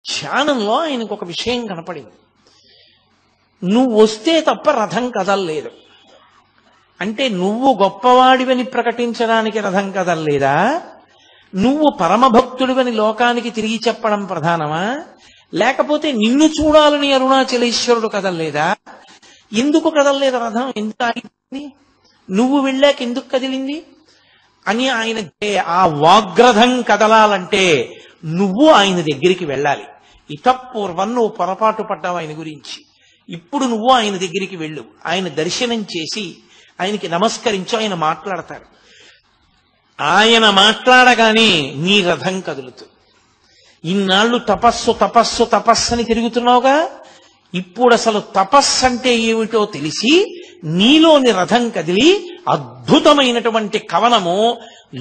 ధ్యానంలో ఆయనకు ఒక విషయం కనపడింది. నువ్వు వస్తే తప్ప రథం కదలలేదు. అంటే నువ్వు గొప్పవాడివని ప్రకటించడానికి రథం కదలలేదా? నువ్వు పరమభక్తుడివని లోకానికి తిరిగి చెప్పడం ప్రధానమా? లేకపోతే నిన్ను చూడాలని అరుణాచలేశ్వరుడు కదలలేదా? ఎందుకు కదలలేదు రథం? ఎందుకు ఆగిపోయింది? నువ్వు వెళ్ళాక ఎందుకు కదిలింది అని ఆయన ఆ వాగ్రథం కదలాలంటే నువ్వు ఆయన దగ్గరికి వెళ్ళాలి. ఇతపూర్వం నువ్వు పొరపాటు పడ్డావు ఆయన గురించి. ఇప్పుడు నువ్వు ఆయన దగ్గరికి వెళ్ళు, ఆయన దర్శనం చేసి ఆయనకి నమస్కరించు, ఆయన మాట్లాడతారు. ఆయన మాట్లాడగానే నీ రథం కదులుతుంది. ఇన్నాళ్ళు తపస్సు తపస్సు తపస్సు అని తిరుగుతున్నావుగా, ఇప్పుడు అసలు తపస్సు అంటే ఏమిటో తెలిసి నీలోని రథం కదిలి అద్భుతమైనటువంటి కవనము,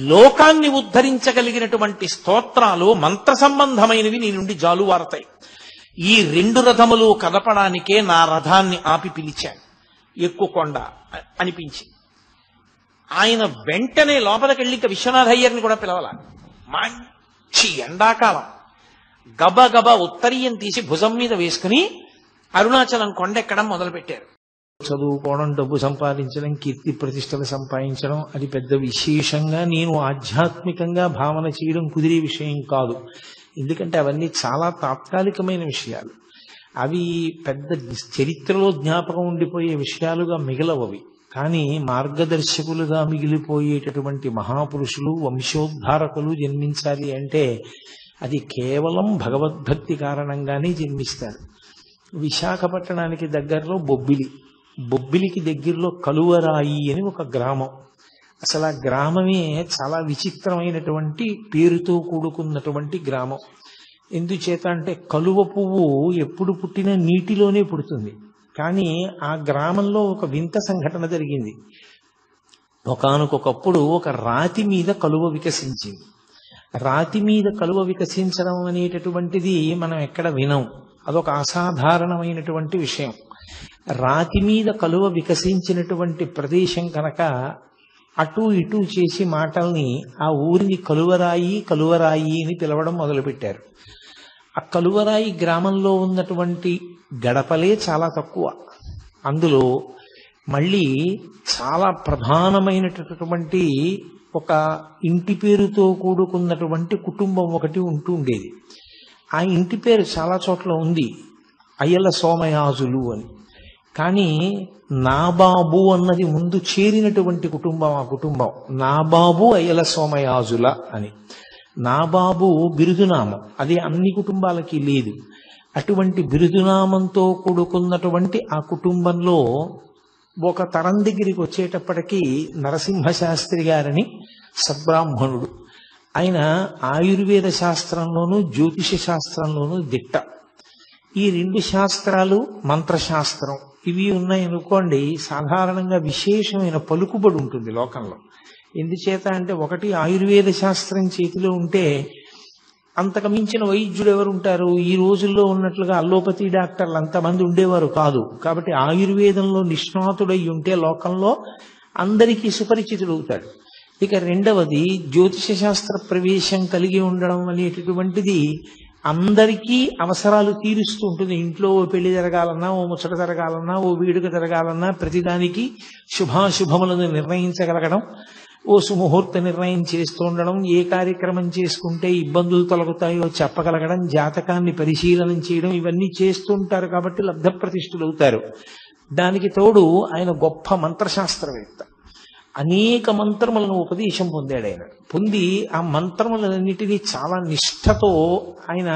లోకాన్ని ఉద్ధరించగలిగినటువంటి స్తోత్రాలు, మంత్ర సంబంధమైనవి నీ నుండి జాలువారతాయి. ఈ రెండు రథములు కదపడానికే నా రథాన్ని ఆపి పిలిచాను, ఎక్కుకొండ అనిపించింది. ఆయన వెంటనే లోపలికెళ్ళి ఇక విశ్వనాథ అయ్యర్ని కూడా పిలవాల. మంచి ఎండాకాలం, గబగబా ఉత్తరీయం తీసి భుజం మీద వేసుకుని అరుణాచలం కొండెక్కడం మొదలుపెట్టారు. చదువుకోవడం, డబ్బు సంపాదించడం, కీర్తి ప్రతిష్టలు సంపాదించడం అది పెద్ద విశేషంగా నేను ఆధ్యాత్మికంగా భావన చేయడం కుదిరే విషయం కాదు. ఎందుకంటే అవన్నీ చాలా తాత్కాలికమైన విషయాలు. అవి పెద్ద చరిత్రలో జ్ఞాపకం ఉండిపోయే విషయాలుగా మిగలవవి. కానీ మార్గదర్శకులుగా మిగిలిపోయేటటువంటి మహాపురుషులు, వంశోద్ధారకులు జన్మించాలి అంటే అది కేవలం భగవద్భక్తి కారణంగానే జన్మిస్తారు. విశాఖపట్టణానికి దగ్గరలో బొబ్బిలికి దగ్గరలో కలువరాయి అని ఒక గ్రామం. అసలు ఆ గ్రామమే చాలా విచిత్రమైనటువంటి పేరుతో కూడుకున్నటువంటి గ్రామం. ఎందుచేత అంటే కలువ పువ్వు ఎప్పుడు పుట్టినా నీటిలోనే పుడుతుంది. కానీ ఆ గ్రామంలో ఒక వింత సంఘటన జరిగింది. ఒకానొకప్పుడు ఒక రాతి మీద కలువ వికసించింది. రాతి మీద కలువ వికసించడం అనేటటువంటిది మనం ఎక్కడ వినం. అదొక అసాధారణమైనటువంటి విషయం. రాతి మీద కలువ వికసించినటువంటి ప్రదేశం కనుక అటు ఇటు చేసి మాటల్ని ఆ ఊరిని కలువరాయి కలువరాయి అని పిలవడం మొదలుపెట్టారు. ఆ కలువరాయి గ్రామంలో ఉన్నటువంటి గడపలే చాలా తక్కువ. అందులో మళ్ళీ చాలా ప్రధానమైనటువంటి ఒక ఇంటి పేరుతో కూడుకున్నటువంటి కుటుంబం ఒకటి ఉంటూ ఉండేది. ఆ ఇంటి పేరు చాలా చోట్ల ఉంది, అయ్యల సోమయాజులు అని. కానీ నాబాబు అన్నది ముందు చేరినటువంటి కుటుంబం ఆ కుటుంబం. నాబాబు అయ్యల సోమయాజుల అని. నాబాబు బిరుదునామం, అది అన్ని కుటుంబాలకి లేదు. అటువంటి బిరుదునామంతో కూడుకున్నటువంటి ఆ కుటుంబంలో ఒక తరం దగ్గరికి వచ్చేటప్పటికీ నరసింహశాస్త్రి గారని సద్బ్రాహ్మణుడు. ఆయన ఆయుర్వేద శాస్త్రంలోనూ జ్యోతిష శాస్త్రంలోనూ దిట్ట. ఈ రెండు శాస్త్రాలు, మంత్రశాస్త్రం ఇవి ఉన్నాయనుకోండి, సాధారణంగా విశేషమైన పలుకుబడి ఉంటుంది లోకంలో. ఎందుచేత అంటే ఒకటి ఆయుర్వేద శాస్త్రం చేతిలో ఉంటే అంతకు మించిన వైద్యుడు ఎవరు ఉంటారు? ఈ రోజుల్లో ఉన్నట్లుగా అల్లోపతి డాక్టర్లు అంతమంది ఉండేవారు కాదు. కాబట్టి ఆయుర్వేదంలో నిష్ణాతుడై ఉంటే లోకంలో అందరికీ సుపరిచితుడవుతాడు. ఇక రెండవది జ్యోతిష శాస్త్ర ప్రవేశం కలిగి ఉండడం అనేటటువంటిది అందరికీ అవసరాలు తీరుస్తూ ఉంటుంది. ఇంట్లో ఓ పెళ్లి జరగాలన్నా, ఓ ముచ్చట జరగాలన్నా, ఓ వేడుక జరగాలన్నా ప్రతిదానికి శుభాశుభములను నిర్ణయించగలగడం, ఓ సుముహూర్త నిర్ణయం చేస్తూ ఉండడం, ఏ కార్యక్రమం చేసుకుంటే ఇబ్బందులు తొలగుతాయో చెప్పగలగడం, జాతకాన్ని పరిశీలన చేయడం, ఇవన్నీ చేస్తుంటారు. కాబట్టి లబ్ధ ప్రతిష్ఠులవుతారు. దానికి తోడు ఆయన గొప్ప మంత్రశాస్త్రవేత్త. అనేక మంత్రములను ఉపదేశం పొందాడు ఆయన. పొంది ఆ మంత్రములన్నిటినీ చాలా నిష్ఠతో ఆయన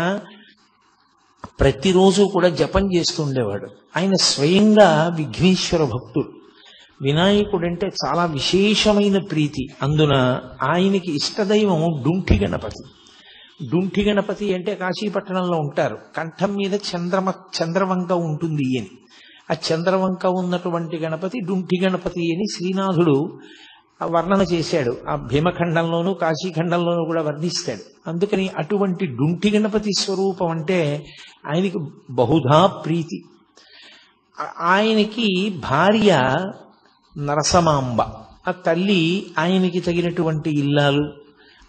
ప్రతిరోజు కూడా జపం చేస్తూ ఉండేవాడు. ఆయన స్వయంగా విఘ్నేశ్వర భక్తుడు. వినాయకుడంటే చాలా విశేషమైన ప్రీతి. అందున ఆయనకి ఇష్టదైవం డుంఠి గణపతి. డుంఠి గణపతి అంటే కాశీపట్టణంలో ఉంటారు. కంఠం మీద చంద్రవంక ఉంటుంది అని. ఆ చంద్రవంక ఉన్నటువంటి గణపతి డుంఠి గణపతి అని శ్రీనాథుడు వర్ణన చేశాడు. ఆ భీమఖండంలోనూ కాశీఖండంలోనూ కూడా వర్ణిస్తాడు. అందుకని అటువంటి డుంఠి గణపతి స్వరూపం అంటే ఆయనకి బహుధా ప్రీతి. ఆయనకి భార్య నరసమాంబ. ఆ తల్లి ఆయనకి తగినటువంటి ఇల్లాలు,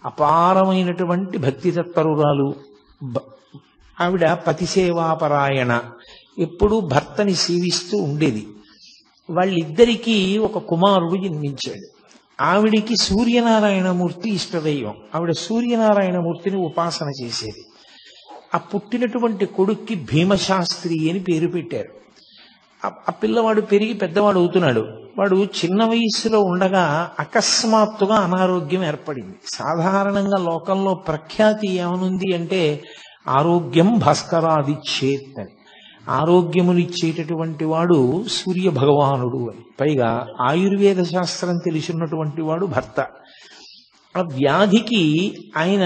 అపారమైనటువంటి భక్తి తత్పరురాలు, ఆవిడ పతిసేవాపరాయణ, ఎప్పుడూ భర్తని సేవిస్తూ ఉండేది. వాళ్ళిద్దరికీ ఒక కుమారుడు జన్మించాడు. ఆవిడికి సూర్యనారాయణమూర్తి ఇష్టదైవం. ఆవిడ సూర్యనారాయణమూర్తిని ఉపాసన చేసేది. ఆ పుట్టినటువంటి కొడుక్కి భీమశాస్త్రి అని పేరు పెట్టారు. ఆ పిల్లవాడు పెరిగి పెద్దవాడు అవుతున్నాడు. వాడు చిన్న వయస్సులో ఉండగా అకస్మాత్తుగా అనారోగ్యం ఏర్పడింది. సాధారణంగా లోకంలో ప్రఖ్యాతి ఏమనుంది అంటే ఆరోగ్యం భాస్కరాదిచ్చేత్ అని. ఆరోగ్యమునిచ్చేటటువంటి వాడు సూర్య భగవానుడు అని. పైగా ఆయుర్వేద శాస్త్రం తెలిసినటువంటి వాడు భర్త. ఆ వ్యాధికి ఆయన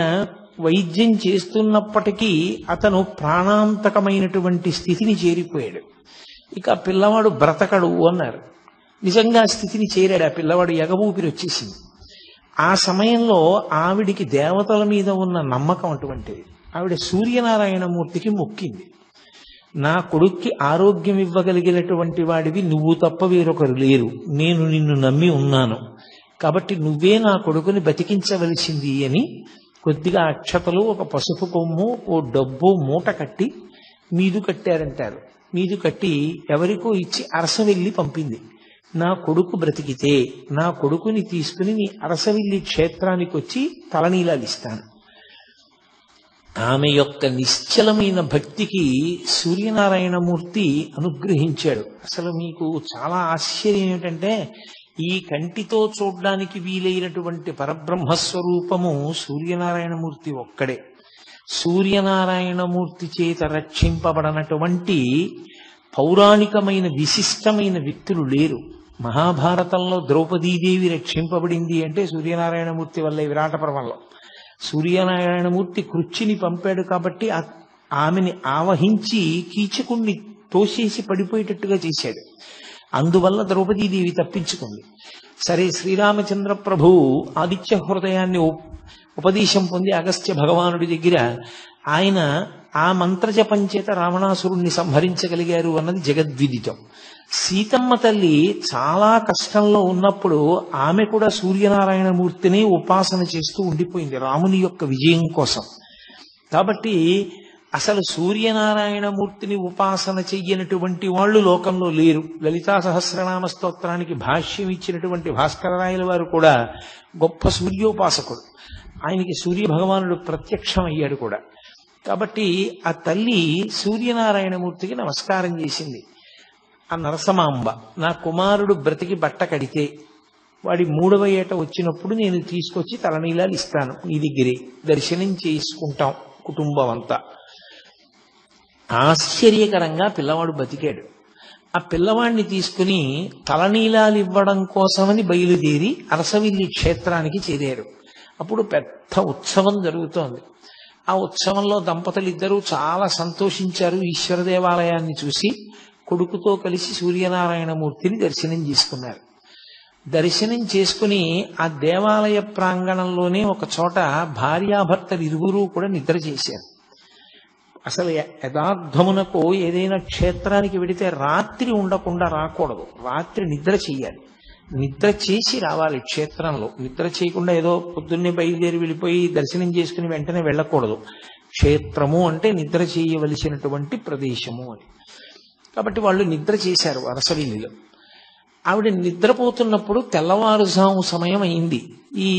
వైద్యం చేస్తున్నప్పటికీ అతను ప్రాణాంతకమైనటువంటి స్థితిని చేరిపోయాడు. ఇక పిల్లవాడు బ్రతకడు అన్నారు. నిజంగా స్థితిని చేరాడు. ఆ పిల్లవాడు ఎగబూపిరి వచ్చేసింది. ఆ సమయంలో ఆవిడికి దేవతల మీద ఉన్న నమ్మకం అటువంటిది. ఆవిడ సూర్యనారాయణమూర్తికి మొక్కింది, నా కొడుక్కి ఆరోగ్యం ఇవ్వగలిగినటువంటి వాడివి నువ్వు తప్ప వేరొకరు లేరు, నేను నిన్ను నమ్మి ఉన్నాను, కాబట్టి నువ్వే నా కొడుకుని బతికించవలసింది అని కొద్దిగా అక్షతలు, ఒక పసుపు కొమ్ము, ఓ డబ్బు మూట కట్టి మీదు కట్టారంటారు. మీదు కట్టి ఎవరికో ఇచ్చి అరసవెల్లి పంపింది. నా కొడుకు బ్రతికితే నా కొడుకుని తీసుకుని నీ అరసవెల్లి క్షేత్రానికి వచ్చి తలనీలాలు ఇస్తాను. ఆమె యొక్క నిశ్చలమైన భక్తికి సూర్యనారాయణమూర్తి అనుగ్రహించాడు. అసలు మీకు చాలా ఆశ్చర్యం ఏమిటంటే ఈ కంటితో చూడ్డానికి వీలైనటువంటి పరబ్రహ్మస్వరూపము సూర్యనారాయణమూర్తి ఒక్కడే. సూర్యనారాయణమూర్తి చేత రక్షింపబడనటువంటి పౌరాణికమైన విశిష్టమైన వ్యక్తులు లేరు. మహాభారతంలో ద్రౌపదీదేవి రక్షింపబడింది అంటే సూర్యనారాయణమూర్తి వల్లే. విరాట పర్వంలో సూర్యనారాయణమూర్తి కృచ్చిని పంపాడు కాబట్టి ఆమెని ఆవహించి కీచకుణ్ణి తోసేసి పడిపోయేటట్టుగా చేశాడు. అందువల్ల ద్రౌపదీదేవి తప్పించుకుంది. సరే, శ్రీరామచంద్ర ప్రభువు ఆదిత్య హృదయాన్ని ఉపదేశం పొంది అగస్త్య భగవానుడి దగ్గర ఆయన ఆ మంత్రజపం చేత రావణాసురుణ్ణి సంహరించగలిగారు అన్నది జగద్విదితం. సీతమ్మ తల్లి చాలా కష్టంలో ఉన్నప్పుడు ఆమె కూడా సూర్యనారాయణమూర్తిని ఉపాసన చేస్తూ ఉండిపోయింది రాముని యొక్క విజయం కోసం. కాబట్టి అసలు సూర్యనారాయణమూర్తిని ఉపాసన చెయ్యనటువంటి వాళ్ళు లోకంలో లేరు. లలితా సహస్రనామ స్తోత్రానికి భాష్యం ఇచ్చినటువంటి భాస్కరరాయల వారు కూడా గొప్ప సూర్యోపాసకుడు. ఆయనకి సూర్య భగవానుడు ప్రత్యక్షం అయ్యాడు కూడా. కాబట్టి ఆ తల్లి సూర్యనారాయణమూర్తికి నమస్కారం చేసింది. ఆ నరసమాంబ, నా కుమారుడు బ్రతికి బట్ట కడితే వాడి 3వ ఏట వచ్చినప్పుడు నేను తీసుకొచ్చి తలనీలాలు ఇస్తాను, నీ దగ్గరే దర్శనం చేసుకుంటాం కుటుంబం అంతా. ఆశ్చర్యకరంగా పిల్లవాడు బతికాడు. ఆ పిల్లవాడిని తీసుకుని తలనీలాలు ఇవ్వడం కోసమని బయలుదేరి అరసవిల్లి క్షేత్రానికి చేరారు. అప్పుడు పెద్ద ఉత్సవం జరుగుతోంది. ఆ ఉత్సవంలో దంపతులు ఇద్దరూ చాలా సంతోషించారు. ఈశ్వర దేవాలయాన్ని చూసి కొడుకుతో కలిసి సూర్యనారాయణమూర్తిని దర్శనం చేసుకున్నారు. దర్శనం చేసుకుని ఆ దేవాలయ ప్రాంగణంలోనే ఒక చోట భార్యాభర్తలు ఇరువురూ కూడా నిద్ర చేశారు. అసలు యథార్థమునకు ఏదైనా క్షేత్రానికి వెడితే రాత్రి ఉండకుండా రాకూడదు, రాత్రి నిద్ర చెయ్యాలి. నిద్ర చేసి రావాలి క్షేత్రంలో. నిద్ర చేయకుండా ఏదో పొద్దున్నే బయలుదేరి వెళ్ళిపోయి దర్శనం చేసుకుని వెంటనే వెళ్ళకూడదు. క్షేత్రము అంటే నిద్ర చేయవలసినటువంటి ప్రదేశము అని. కాబట్టి వాళ్ళు నిద్ర చేశారు అరసవిల్లిలో. ఆవిడ నిద్రపోతున్నప్పుడు తెల్లవారుజాము సమయం అయింది. ఈ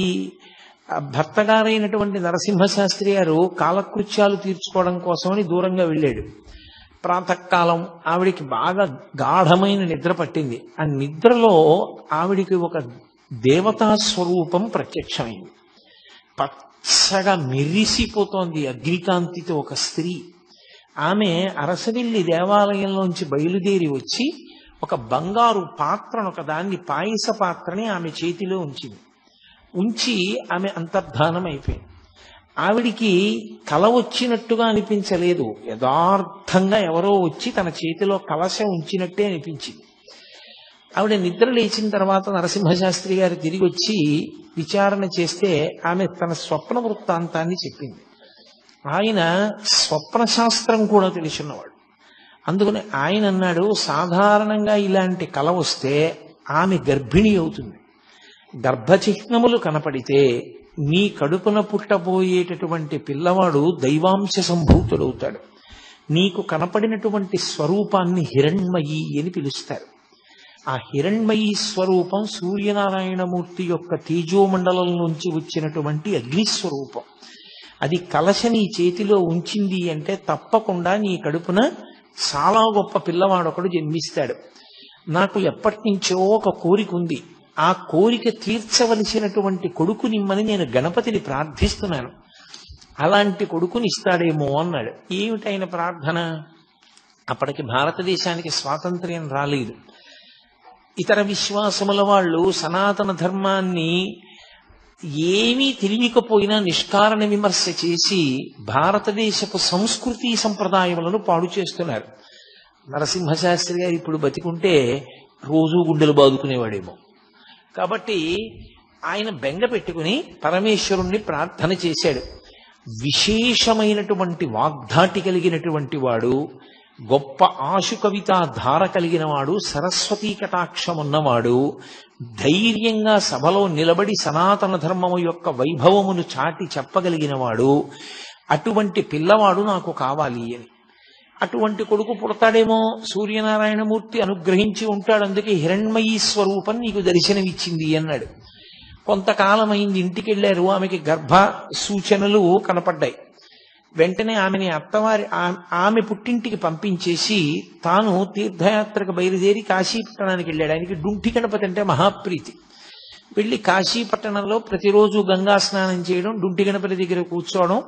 భర్తగారైనటువంటి నరసింహశాస్త్రి గారు కాలకృత్యాలు తీర్చుకోవడం కోసమని దూరంగా వెళ్ళాడు. ప్రాతకాలం ఆవిడికి బాగా గాఢమైన నిద్ర పట్టింది. ఆ నిద్రలో ఆవిడికి ఒక దేవతా స్వరూపం ప్రత్యక్షమైంది. పచ్చగా మెరిసిపోతోంది అగ్నికాంతితో ఒక స్త్రీ. ఆమె అరసవిల్లి దేవాలయంలోంచి బయలుదేరి వచ్చి ఒక బంగారు పాత్రను, ఒక దాన్ని పాయస పాత్రని ఆమె చేతిలో ఉంచి ఆమె అంతర్ధానం అయిపోయింది. ఆవిడికి కల వచ్చినట్టుగా అనిపించలేదు. యథార్థంగా ఎవరో వచ్చి తన చేతిలో కలశం ఉంచినట్టే అనిపించింది. ఆవిడ నిద్ర లేచిన తర్వాత నరసింహశాస్త్రి గారు తిరిగి వచ్చి విచారణ చేస్తే ఆమె తన స్వప్న వృత్తాంతాన్ని చెప్పింది. ఆయన స్వప్న శాస్త్రం కూడా తెలుసున్నవాడు. అందుకని ఆయన అన్నాడు, సాధారణంగా ఇలాంటి కల వస్తే ఆమె గర్భిణి అవుతుంది. గర్భచిహ్నములు కనపడితే నీ కడుపున పుట్టబోయేటటువంటి పిల్లవాడు దైవాంశ సంభూతుడవుతాడు. నీకు కనపడినటువంటి స్వరూపాన్ని హిరణ్మయి అని పిలుస్తారు. ఆ హిరణ్మయి స్వరూపం సూర్యనారాయణమూర్తి యొక్క తేజోమండలం నుంచి వచ్చినటువంటి అగ్నిస్వరూపం. అది కలశ నీ చేతిలో ఉంచింది అంటే తప్పకుండా నీ కడుపున చాలా గొప్ప పిల్లవాడొకడు జన్మిస్తాడు. నాకు ఎప్పటి నుంచో ఒక కోరిక ఉంది, ఆ కోరిక తీర్చవలసినటువంటి కొడుకునిమ్మని నేను గణపతిని ప్రార్థిస్తున్నాను, అలాంటి కొడుకుని ఇస్తాడేమో అన్నాడు. ఏమిటైన ప్రార్థన? అప్పటికి భారతదేశానికి స్వాతంత్ర్యం రాలేదు. ఇతర విశ్వాసముల వాళ్ళు సనాతన ధర్మాన్ని ఏమీ తెలియకపోయినా నిష్కారణ విమర్శ చేసి భారతదేశపు సంస్కృతి సంప్రదాయములను పాడు చేస్తున్నారు. నరసింహశాస్త్రి గారు ఇప్పుడు బతికుంటే రోజూ గుండెలు బాదుకునేవాడేమో. కాబట్టి ఆయన బెంగ పెట్టుకుని పరమేశ్వరుణ్ణి ప్రార్థన చేశాడు. విశేషమైనటువంటి వాగ్ధాటి కలిగినటువంటి వాడు, గొప్ప ఆశు కవితా ధార కలిగిన వాడు, సరస్వతీ కటాక్షమున్నవాడు, ధైర్యంగా సభలో నిలబడి సనాతన ధర్మము యొక్క వైభవమును చాటి చెప్పగలిగిన వాడు, అటువంటి పిల్లవాడు నాకు కావాలి అని. అటువంటి కొడుకు పుడతాడేమో, సూర్యనారాయణమూర్తి అనుగ్రహించి ఉంటాడు, అందుకే హిరణ్మయీ స్వరూపం నీకు దర్శనమిచ్చింది అన్నాడు. కొంతకాలం అయింది, ఇంటికి వెళ్ళారు. ఆమెకి గర్భ సూచనలు కనపడ్డాయి. వెంటనే ఆమెని ఆమె పుట్టింటికి పంపించేసి తాను తీర్థయాత్రకు బయలుదేరి కాశీపట్టణానికి వెళ్ళాడు. ఆయనకి డుంఠి గణపతి అంటే మహాప్రీతి. వెళ్ళి కాశీపట్టణంలో ప్రతిరోజు గంగా స్నానం చేయడం, డుంఠి గణపతి దగ్గర కూర్చోవడం,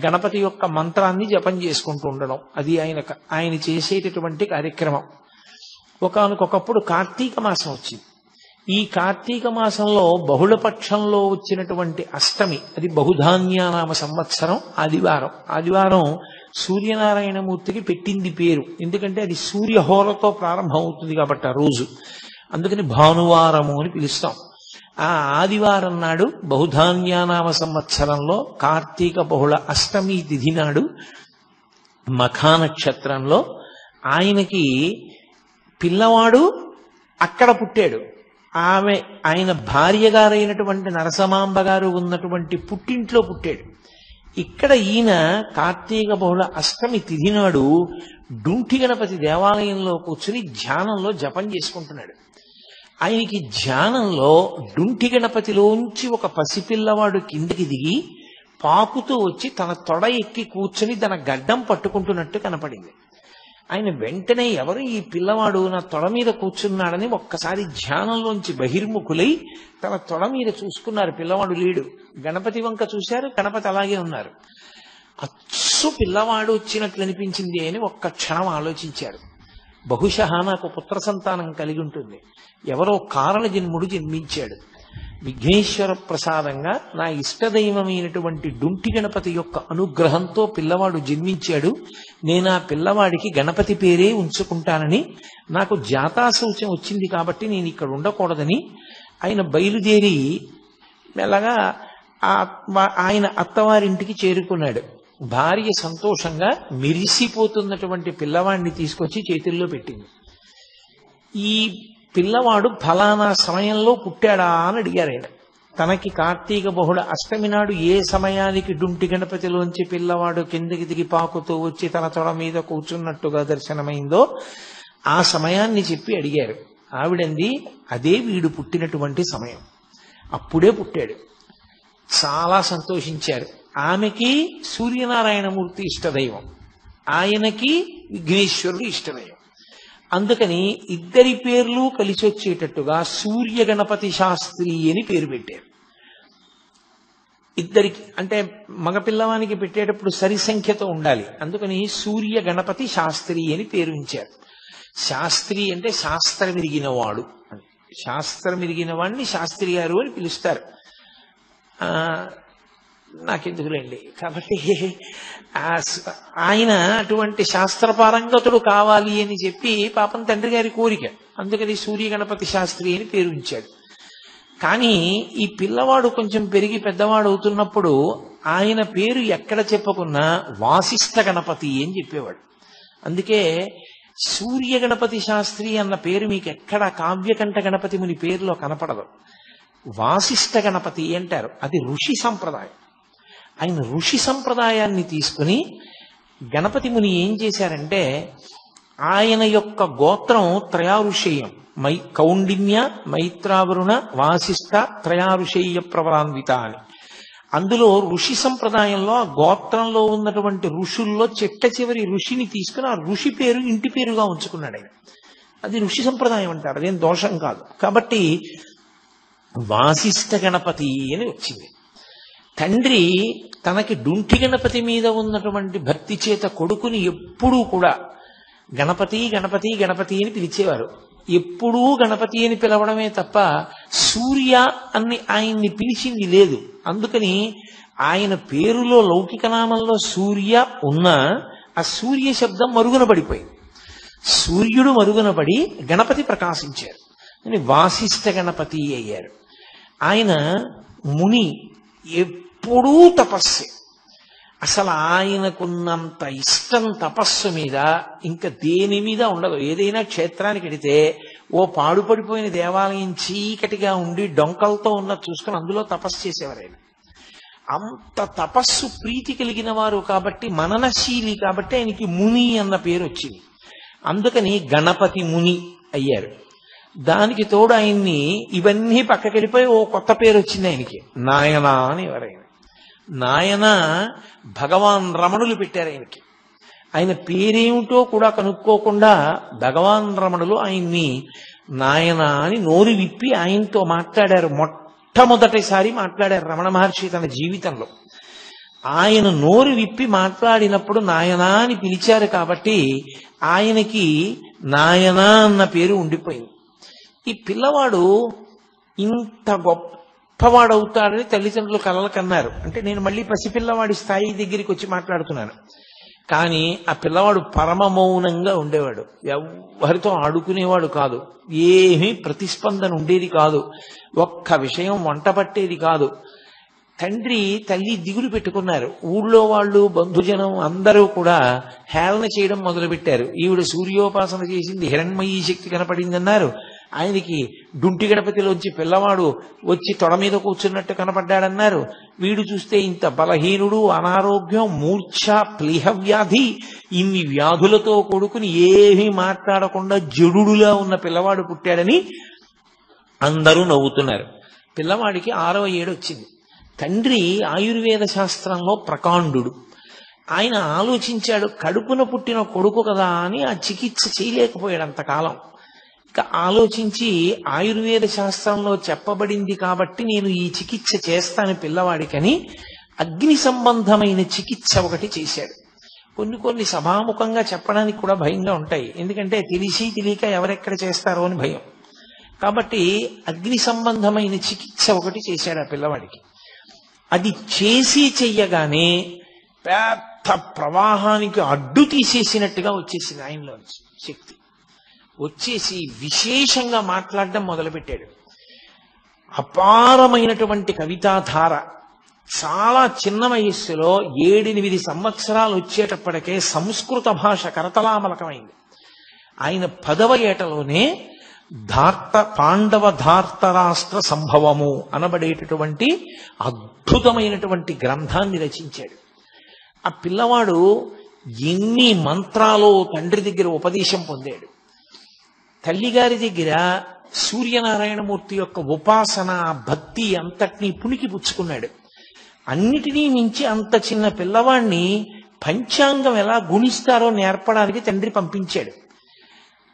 గణపతి యొక్క మంత్రాన్ని జపం చేసుకుంటూ ఉండడం, అది ఆయన చేసేటటువంటి కార్యక్రమం. ఒకానొకప్పుడు కార్తీక మాసం వచ్చింది. ఈ కార్తీక మాసంలో బహుళపక్షంలో వచ్చినటువంటి అష్టమి, అది బహుధాన్యానామ సంవత్సరం, ఆదివారం సూర్యనారాయణమూర్తికి పెట్టింది పేరు. ఎందుకంటే అది సూర్యహోరతో ప్రారంభం అవుతుంది కాబట్టి ఆ రోజు, అందుకని భానువారము అని పిలుస్తాం. ఆ ఆదివారం నాడు బహుధాన్యానామ సంవత్సరంలో కార్తీక బహుళ అష్టమి తిథి నాడు మఖా నక్షత్రంలో ఆయనకి పిల్లవాడు అక్కడ పుట్టాడు. ఆయన భార్య గారైనటువంటి నరసమాంబ గారు ఉన్నటువంటి పుట్టింట్లో పుట్టాడు. ఇక్కడ ఈయన కార్తీక బహుళ అష్టమి తిథి నాడు డుంఠి గణపతి దేవాలయంలో కూర్చుని ధ్యానంలో జపం చేసుకుంటున్నాడు. ఆయనకి ధ్యానంలో డుంఠి గణపతిలోంచి ఒక పసిపిల్లవాడు కిందికి దిగి పాకుతూ వచ్చి తన తొడ ఎక్కి కూర్చుని తన గడ్డం పట్టుకుంటున్నట్టు కనపడింది. ఆయన వెంటనే ఎవరు ఈ పిల్లవాడు నా తొడ మీద కూర్చున్నాడని ఒక్కసారి ధ్యానంలోంచి బహిర్ముఖులై తన తొడ మీద చూసుకున్నారు. పిల్లవాడు లేడు. గణపతి వంక చూశారు, గణపతి అలాగే ఉన్నారు. అచ్చు పిల్లవాడు వచ్చినట్లు అనిపించింది అని ఒక్క క్షణం ఆలోచించారు. బహుశా నాకు పుత్ర సంతానం కలిగి ఉంటుంది, ఎవరో కారణ జన్ముడు జన్మించాడు, విఘ్నేశ్వర ప్రసాదంగా నా ఇష్టదైవమైనటువంటి డుంఠి గణపతి యొక్క అనుగ్రహంతో పిల్లవాడు జన్మించాడు, నేను ఆ పిల్లవాడికి గణపతి పేరే ఉంచుకుంటానని నాకు జాతాశౌచం వచ్చింది కాబట్టి నేను ఇక్కడ ఉండకూడదని ఆయన బయలుదేరి మెల్లగా ఆయన అత్తవారింటికి చేరుకున్నాడు. భార్య సంతోషంగా మెరిసిపోతున్నటువంటి పిల్లవాడిని తీసుకొచ్చి చేతుల్లో పెట్టింది. ఈ పిల్లవాడు ఫలానా సమయంలో పుట్టాడా అని అడిగారు ఆయన. తనకి కార్తీక బహుళ అష్టమి నాడు ఏ సమయానికి డుంఠి గణపతిలోంచి పిల్లవాడు కిందకి దిగి పాకుతూ వచ్చి తన తొడ మీద కూర్చున్నట్టుగా దర్శనమైందో ఆ సమయాన్ని చెప్పి అడిగారు. ఆవిడంది, అదే వీడు పుట్టినటువంటి సమయం, అప్పుడే పుట్టాడు. చాలా సంతోషించారు. ఆమెకి సూర్యనారాయణమూర్తి ఇష్టదైవం, ఆయనకి విఘ్నేశ్వరుడు ఇష్టదైవం. అందుకని ఇద్దరి పేర్లు కలిసి వచ్చేటట్టుగా సూర్య గణపతి శాస్త్రి అని పేరు పెట్టారు. ఇద్దరికి అంటే మగపిల్లవానికి పెట్టేటప్పుడు సరి సంఖ్యతో ఉండాలి, అందుకని సూర్య గణపతి శాస్త్రి అని పేరు ఉంచారు. శాస్త్రి అంటే శాస్త్రం ఎరిగినవాడు అని, శాస్త్రం ఎరిగిన వాడిని శాస్త్రి గారు అని పిలుస్తారు. నాకెందుకులేండి. కాబట్టి ఆయన అటువంటి శాస్త్రపారంగతుడు కావాలి అని చెప్పి పాపం తండ్రి గారి కోరిక, అందుకని సూర్య గణపతి శాస్త్రి అని పేరు ఉంచాడు. కానీ ఈ పిల్లవాడు కొంచెం పెరిగి పెద్దవాడు అవుతున్నప్పుడు ఆయన పేరు ఎక్కడ చెప్పుకున్నా వాసిష్ఠ గణపతి అని చెప్పేవాడు. అందుకే సూర్య గణపతి శాస్త్రి అన్న పేరు మీకు ఎక్కడ కావ్యకంఠ గణపతి ముని పేరులో కనపడదు. వాసిష్ఠ గణపతి అంటారు, అది ఋషి సంప్రదాయం. ఆయన ఋషి సంప్రదాయాన్ని తీసుకుని గణపతి ముని ఏం చేశారంటే ఆయన యొక్క గోత్రం త్రయారుషేయం, కౌండిన్య, మైత్రావరుణ, వాసిష్ఠ త్రయారుషేయ ప్రవరాన్విత అని. అందులో ఋషి సంప్రదాయంలో ఆ గోత్రంలో ఉన్నటువంటి ఋషుల్లో చిట్ట చివరి ఋషిని తీసుకుని ఆ ఋషి పేరు ఇంటి పేరుగా ఉంచుకున్నాడు ఆయన. అది ఋషి సంప్రదాయం అంటారు, అదేం దోషం కాదు. కాబట్టి వాసిష్ఠ గణపతి అని వచ్చింది. తండ్రి తనకి డుంఠి గణపతి మీద ఉన్నటువంటి భక్తి చేత కొడుకుని ఎప్పుడూ కూడా గణపతి గణపతి గణపతి అని పిలిచేవారు. ఎప్పుడూ గణపతి అని పిలవడమే తప్ప సూర్య అని ఆయన్ని పిలిచింది లేదు. అందుకని ఆయన పేరులో లౌకిక నామంలో సూర్య ఉన్నా ఆ సూర్య శబ్దం మరుగున పడిపోయింది. సూర్యుడు మరుగున పడి గణపతి ప్రకాశించారు అని వాసిష్ఠ గణపతి అయ్యారు. ఆయన ముని, ఎప్పుడూ తపస్సే. అసలు ఆయనకున్నంత ఇష్టం తపస్సు మీద ఇంకా దేని మీద ఉండదు. ఏదైనా క్షేత్రానికి వెడితే ఓ పాడుపడిపోయిన దేవాలయం చీకటిగా ఉండి డొంకలతో ఉన్నది చూసుకుని అందులో తపస్సు చేసేవారు ఆయన. అంత తపస్సు ప్రీతి కలిగిన వారు కాబట్టి, మననశీలి కాబట్టి ఆయనకి ముని అన్న పేరు వచ్చింది. అందుకని గణపతి ముని అయ్యారు. దానికి తోడు ఆయన్ని ఇవన్నీ పక్కకెళ్ళిపోయి ఓ కొత్త పేరు వచ్చింది ఆయనకి, నాయన అని ఎవరైనా. నాయన భగవాన్ రమణులు పెట్టారు ఆయనకి. ఆయన పేరేమిటో కూడా కనుక్కోకుండా భగవాన్ రమణులు ఆయన్ని నాయన అని నోరు విప్పి ఆయనతో మాట్లాడారు. మొట్టమొదటిసారి మాట్లాడారు రమణ మహర్షి తన జీవితంలో. ఆయన నోరు విప్పి మాట్లాడినప్పుడు నాయనా అని పిలిచారు కాబట్టి ఆయనకి నాయనా అన్న పేరు ఉండిపోయింది. ఈ పిల్లవాడు ఇంత గొప్పవాడవుతాడని తల్లిదండ్రులు కలలు కన్నారు. అంటే నేను మళ్ళీ పసిపిల్లవాడి స్థాయి దగ్గరికి వచ్చి మాట్లాడుతున్నాను. కానీ ఆ పిల్లవాడు పరమ మౌనంగా ఉండేవాడు, ఎవరితో ఆడుకునేవాడు కాదు, ఏమీ ప్రతిస్పందన ఉండేది కాదు, ఒక్క విషయం వంట పట్టేది కాదు. తండ్రి తల్లి దిగులు పెట్టుకున్నారు. ఊళ్ళో వాళ్ళు బంధుజనం అందరూ కూడా హేళన చేయడం మొదలుపెట్టారు. ఈవిడ సూర్యోపాసన చేసింది, హిరణ్మయీ శక్తి కనపడిందన్నారు. ఆయనకి డుంటి గణపతిలోంచి పిల్లవాడు వచ్చి తొడ మీద కూర్చున్నట్టు కనపడ్డాడన్నారు. వీడు చూస్తే ఇంత బలహీనుడు, అనారోగ్యం, మూర్ఛ, ప్లీహ వ్యాధి, ఇన్ని వ్యాధులతో కొడుకుని ఏమీ మాట్లాడకుండా జడుడులా ఉన్న పిల్లవాడు పుట్టాడని అందరూ నవ్వుతున్నారు. పిల్లవాడికి 6వ ఏడు వచ్చింది. తండ్రి ఆయుర్వేద శాస్త్రంలో ప్రకాండు. ఆయన ఆలోచించాడు, కడుపున పుట్టిన కొడుకు కదా అని ఆ చికిత్స చేయలేకపోయాడు అంతకాలం. ఇక ఆలోచించి ఆయుర్వేద శాస్త్రంలో చెప్పబడింది కాబట్టి నేను ఈ చికిత్స చేస్తాను పిల్లవాడికని అగ్ని సంబంధమైన చికిత్స ఒకటి చేశాడు. కొన్ని సభాముఖంగా చెప్పడానికి కూడా భయంగా ఉంటాయి, ఎందుకంటే తెలిసి తెలియక ఎవరెక్కడ చేస్తారో అని భయం. కాబట్టి అగ్ని సంబంధమైన చికిత్స ఒకటి చేశాడు ఆ పిల్లవాడికి. అది చేసి చెయ్యగానే పెద్ద ప్రవాహానికి అడ్డు తీసేసినట్టుగా వచ్చేసింది ఆయనలో శక్తి. వచ్చేసి విశేషంగా మాట్లాడడం మొదలుపెట్టాడు. అపారమైనటువంటి కవితాధార. చాలా చిన్న వయస్సులో 7-8 సంవత్సరాలు వచ్చేటప్పటికే సంస్కృత భాష కరతలామలకమైంది. ఆయన 10వ ఏటలోనే పాండవ ధార్తరాష్ట్ర సంభవము అనబడేటటువంటి అద్భుతమైనటువంటి గ్రంథాన్ని రచించాడు. ఆ పిల్లవాడు ఎన్ని మంత్రాలు తండ్రి దగ్గర ఉపదేశం పొందాడు. తల్లిగారి దగ్గర సూర్యనారాయణమూర్తి యొక్క ఉపాసన, భక్తి అంతటినీ పుణికి పుచ్చుకున్నాడు. అన్నిటినీ మించి అంత చిన్న పిల్లవాడిని పంచాంగం ఎలా గుణిస్తారో నేర్పడానికి తండ్రి పంపించాడు.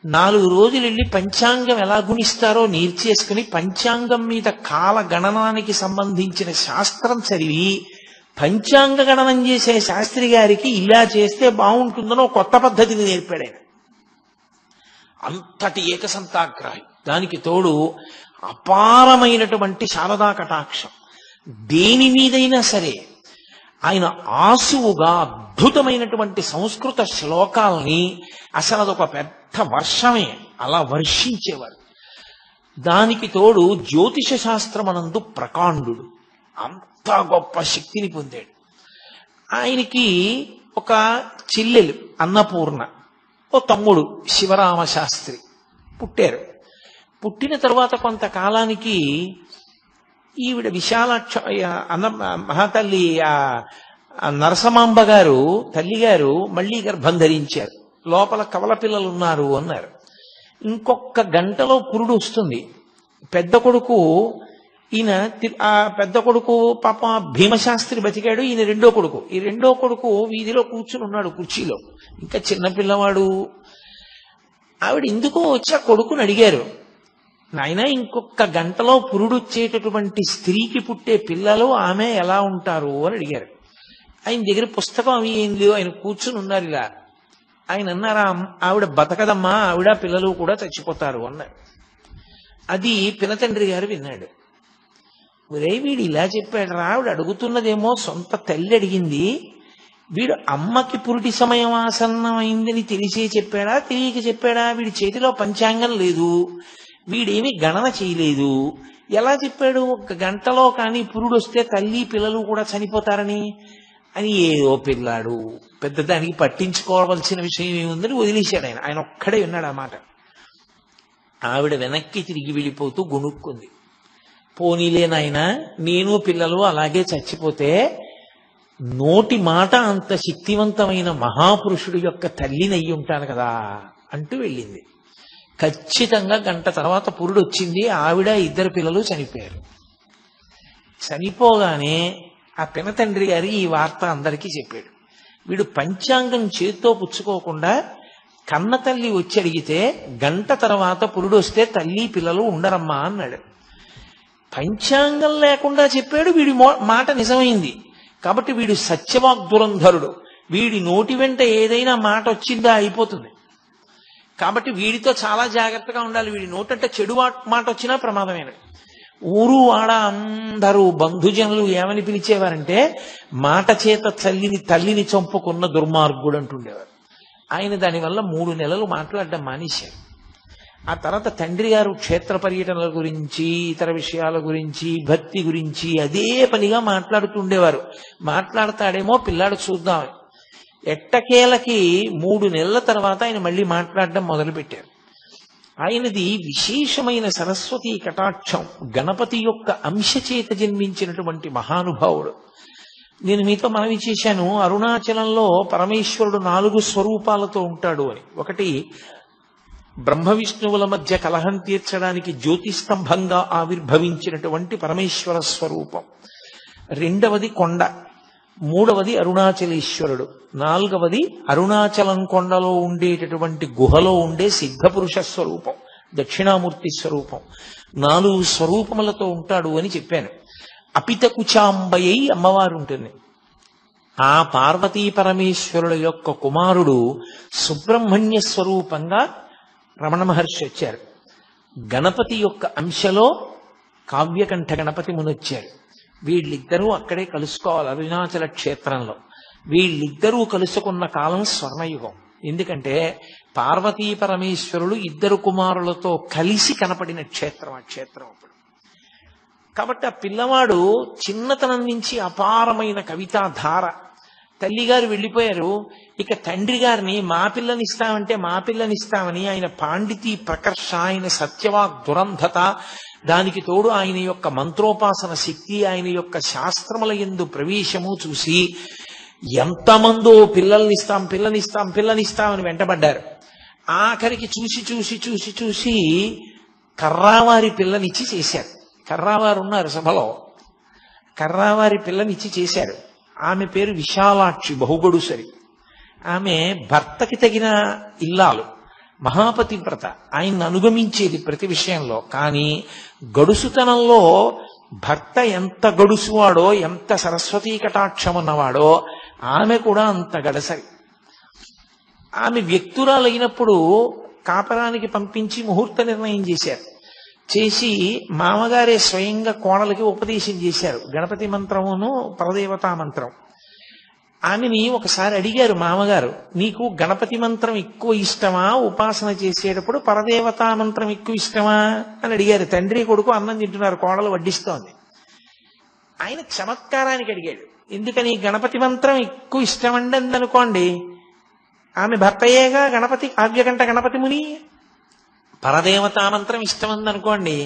4 రోజులు వెళ్ళి పంచాంగం ఎలా గుణిస్తారో నేర్చేసుకుని పంచాంగం మీద కాల గణనానికి సంబంధించిన శాస్త్రం చదివి పంచాంగ గణనం చేసే శాస్త్రి గారికి ఇలా చేస్తే బాగుంటుందనో కొత్త పద్ధతిని నేర్పాడు ఆయన. అంతటి ఏకసంతాగ్రాహి. దానికి తోడు అపారమైనటువంటి శారదా కటాక్షం. దేని మీదైనా సరే ఆయన ఆసువుగా అద్భుతమైనటువంటి సంస్కృత శ్లోకాల్ని అసలు అదొక పెద్ద వర్షమే అలా వర్షించేవారు. దానికి తోడు జ్యోతిష శాస్త్రమనందు ప్రకాండు. అంత గొప్ప శక్తిని పొందాడు. ఆయనకి ఒక చెల్లెలు అన్నపూర్ణ, ఓ తమ్ముడు శివరామశాస్త్రి పుట్టారు. పుట్టిన తరువాత కొంతకాలానికి ఈవిడ విశాలాక్ష మహాతల్లి ఆ నరసమాంబ గారు తల్లిగారు మళ్ళీ గర్భం ధరించారు. లోపల కవల పిల్లలు ఉన్నారు అన్నారు. ఇంకొక గంటలో పురుడు వస్తుంది. పెద్ద కొడుకు ఈయన ఆ పెద్ద కొడుకు పాప భీమశాస్త్రి బతికాడు. ఈయన రెండో కొడుకు. ఈ రెండో కొడుకు వీధిలో కూర్చుని ఉన్నాడు కుర్చీలో, ఇంకా చిన్నపిల్లవాడు. ఆవిడ ఎందుకో వచ్చి ఆ కొడుకుని అడిగారు, నాయన ఇంకొక గంటలో పురుడు వచ్చేటటువంటి స్త్రీకి పుట్టే పిల్లలు ఆమె ఎలా ఉంటారు అని అడిగారు. ఆయన దగ్గర పుస్తకం అవి ఏం లేవు, ఆయన కూర్చుని ఉన్నారు ఇలా. ఆయన అన్నారా, ఆవిడ బతకదమ్మా, ఆవిడ పిల్లలు కూడా చచ్చిపోతారు అన్నారు. అది పినతండ్రి గారు విన్నాడు. ఒరే వీడు ఇలా చెప్పాడు రా, ఆవిడ అడుగుతున్నదేమో సొంత తల్లి అడిగింది, వీడు అమ్మకి పురుటి సమయం ఆసన్నమైందని తెలిసే చెప్పాడా తెలియక చెప్పాడా? వీడి చేతిలో పంచాంగం లేదు, వీడేమి గణన చేయలేదు, ఎలా చెప్పాడు ఒక గంటలో కానీ పురుడు వస్తే తల్లి పిల్లలు కూడా చనిపోతారని? అని ఏదో పిల్లాడు, పెద్దదానికి పట్టించుకోవాల్సిన విషయం ఏముందని వదిలేశాడు ఆయన. ఆయన ఒక్కడే విన్నాడు ఆ మాట. ఆవిడ వెనక్కి తిరిగి వెళ్ళిపోతూ గొనుక్కుంది. పోనీలే నాయన, నేను పిల్లలు అలాగే చచ్చిపోతే నోటి మాట అంత శక్తివంతమైన మహాపురుషుడు యొక్క తల్లినయ్యి ఉంటాను కదా అంటూ వెళ్ళింది. ఖచ్చితంగా గంట తర్వాత పురుడు వచ్చింది. ఆవిడ ఇద్దరు పిల్లలు చనిపోయారు. చనిపోగానే ఆ పినతండ్రి గారి ఈ వార్త అందరికీ చెప్పాడు. వీడు పంచాంగం చేత్తో పుచ్చుకోకుండా కన్న తల్లి వచ్చి అడిగితే గంట తర్వాత పురుడు వస్తే తల్లి పిల్లలు ఉండరమ్మా అన్నాడు. పంచాంగం లేకుండా చెప్పాడు, వీడి మాట నిజమైంది. కాబట్టి వీడు సత్యవాగ్దురంధరుడు. వీడి నోటి వెంట ఏదైనా మాట వచ్చిందా అయిపోతుంది. కాబట్టి వీడితో చాలా జాగ్రత్తగా ఉండాలి. వీడి నోటంటే చెడు మాట వచ్చినా ప్రమాదమేనది. ఊరు వాడ అందరూ బంధుజనులు ఏమని పిలిచేవారంటే, మాట చేత తల్లిని చంపుకున్న దుర్మార్గుడు అంటుండేవారు. ఆయన దానివల్ల 3 నెలలు మాట్లాడడం మానేశారు. ఆ తర్వాత తండ్రి గారు క్షేత్ర పర్యటనల గురించి, ఇతర విషయాల గురించి, భక్తి గురించి అదే పనిగా మాట్లాడుతుండేవారు. మాట్లాడతాడేమో పిల్లాడు చూద్దాం. ఎట్టకేలకి 3 నెలల తర్వాత ఆయన మళ్ళీ మాట్లాడడం మొదలుపెట్టారు. ఆయనది విశేషమైన సరస్వతీ కటాక్షం. గణపతి యొక్క అంశ చేత జన్మించినటువంటి మహానుభావుడు. నేను మీతో మనవి చేశాను, అరుణాచలంలో పరమేశ్వరుడు 4 స్వరూపాలతో ఉంటాడు అని. ఒకటి బ్రహ్మ విష్ణువుల మధ్య కలహం తీర్చడానికి జ్యోతిస్తంభంగా ఆవిర్భవించినటువంటి పరమేశ్వర స్వరూపం. రెండవది కొండ. మూడవది అరుణాచలేశ్వరుడు. నాలుగవది అరుణాచలం కొండలో ఉండేటటువంటి గుహలో ఉండే సిద్ధపురుష స్వరూపం, దక్షిణామూర్తి స్వరూపం. 4 స్వరూపములతో ఉంటాడు అని చెప్పాను. అపితకుచాంబయ్యి అమ్మవారు ఉంటుంది. ఆ పార్వతీ పరమేశ్వరుల యొక్క కుమారుడు సుబ్రహ్మణ్య స్వరూపంగా రమణ మహర్షి వచ్చారు. గణపతి యొక్క అంశలో కావ్యకంఠ గణపతి మునొచ్చారు. వీళ్ళిద్దరూ అక్కడే కలుసుకోవాలి అరుణాచల క్షేత్రంలో. వీళ్ళిద్దరూ కలుసుకున్న కాలం స్వర్ణయుగం. ఎందుకంటే పార్వతీ పరమేశ్వరులు ఇద్దరు కుమారులతో కలిసి కనపడిన క్షేత్రం ఆ క్షేత్రం అప్పుడు. కాబట్టి ఆ పిల్లవాడు చిన్నతనం నుంచి అపారమైన కవితా ధార. తల్లిగారు వెళ్ళిపోయారు. ఇక తండ్రి గారిని మా పిల్లనిస్తామని ఆయన పాండితీ ప్రకర్ష, ఆయన సత్యవాగ్ దురంధత, దానికి తోడు ఆయన యొక్క మంత్రోపాసన శక్తి, ఆయన యొక్క శాస్త్రముల యందు ప్రవేశము చూసి ఎంతమందో పిల్లనిస్తామని వెంటబడ్డారు. ఆఖరికి చూసి కర్రావారి పిల్లనిచ్చి చేశారు. కర్రావారు ఉన్నారు సభలో. కర్రావారి పిల్లనిచ్చి చేశారు. ఆమె పేరు విశాలాక్షి, బహుగడుసరి. ఆమె భర్తకి తగిన ఇల్లాలు, మహాపతివ్రత, ఆయన్ని అనుగమించేది ప్రతి విషయంలో. కానీ గడుసుతనంలో భర్త ఎంత గడుసువాడో, ఎంత సరస్వతీ కటాక్షం ఉన్నవాడో ఆమె కూడా అంత గడసరి. ఆమె వ్యక్తురాలైనప్పుడు కాపరానికి పంపించి ముహూర్త నిర్ణయం చేశారు. చేసి మామగారే స్వయంగా కోడలకి ఉపదేశం చేశారు, గణపతి మంత్రమును పరదేవతా మంత్రం. ఆమెని ఒకసారి అడిగారు మామగారు, నీకు గణపతి మంత్రం ఎక్కువ ఇష్టమా, ఉపాసన చేసేటప్పుడు పరదేవతా మంత్రం ఎక్కువ ఇష్టమా అని అడిగారు. తండ్రి కొడుకు అన్నం తింటున్నారు, కోడలు వడ్డిస్తోంది. ఆయన చమత్కారానికి అడిగాడు, ఎందుకని గణపతి మంత్రం ఎక్కువ ఇష్టమండి అందనుకోండి, ఆమె భర్తయ్యేగా గణపతి, కావ్యకంఠ గణపతి ముని. పరదేవతా మంత్రం ఇష్టమందనుకోండి,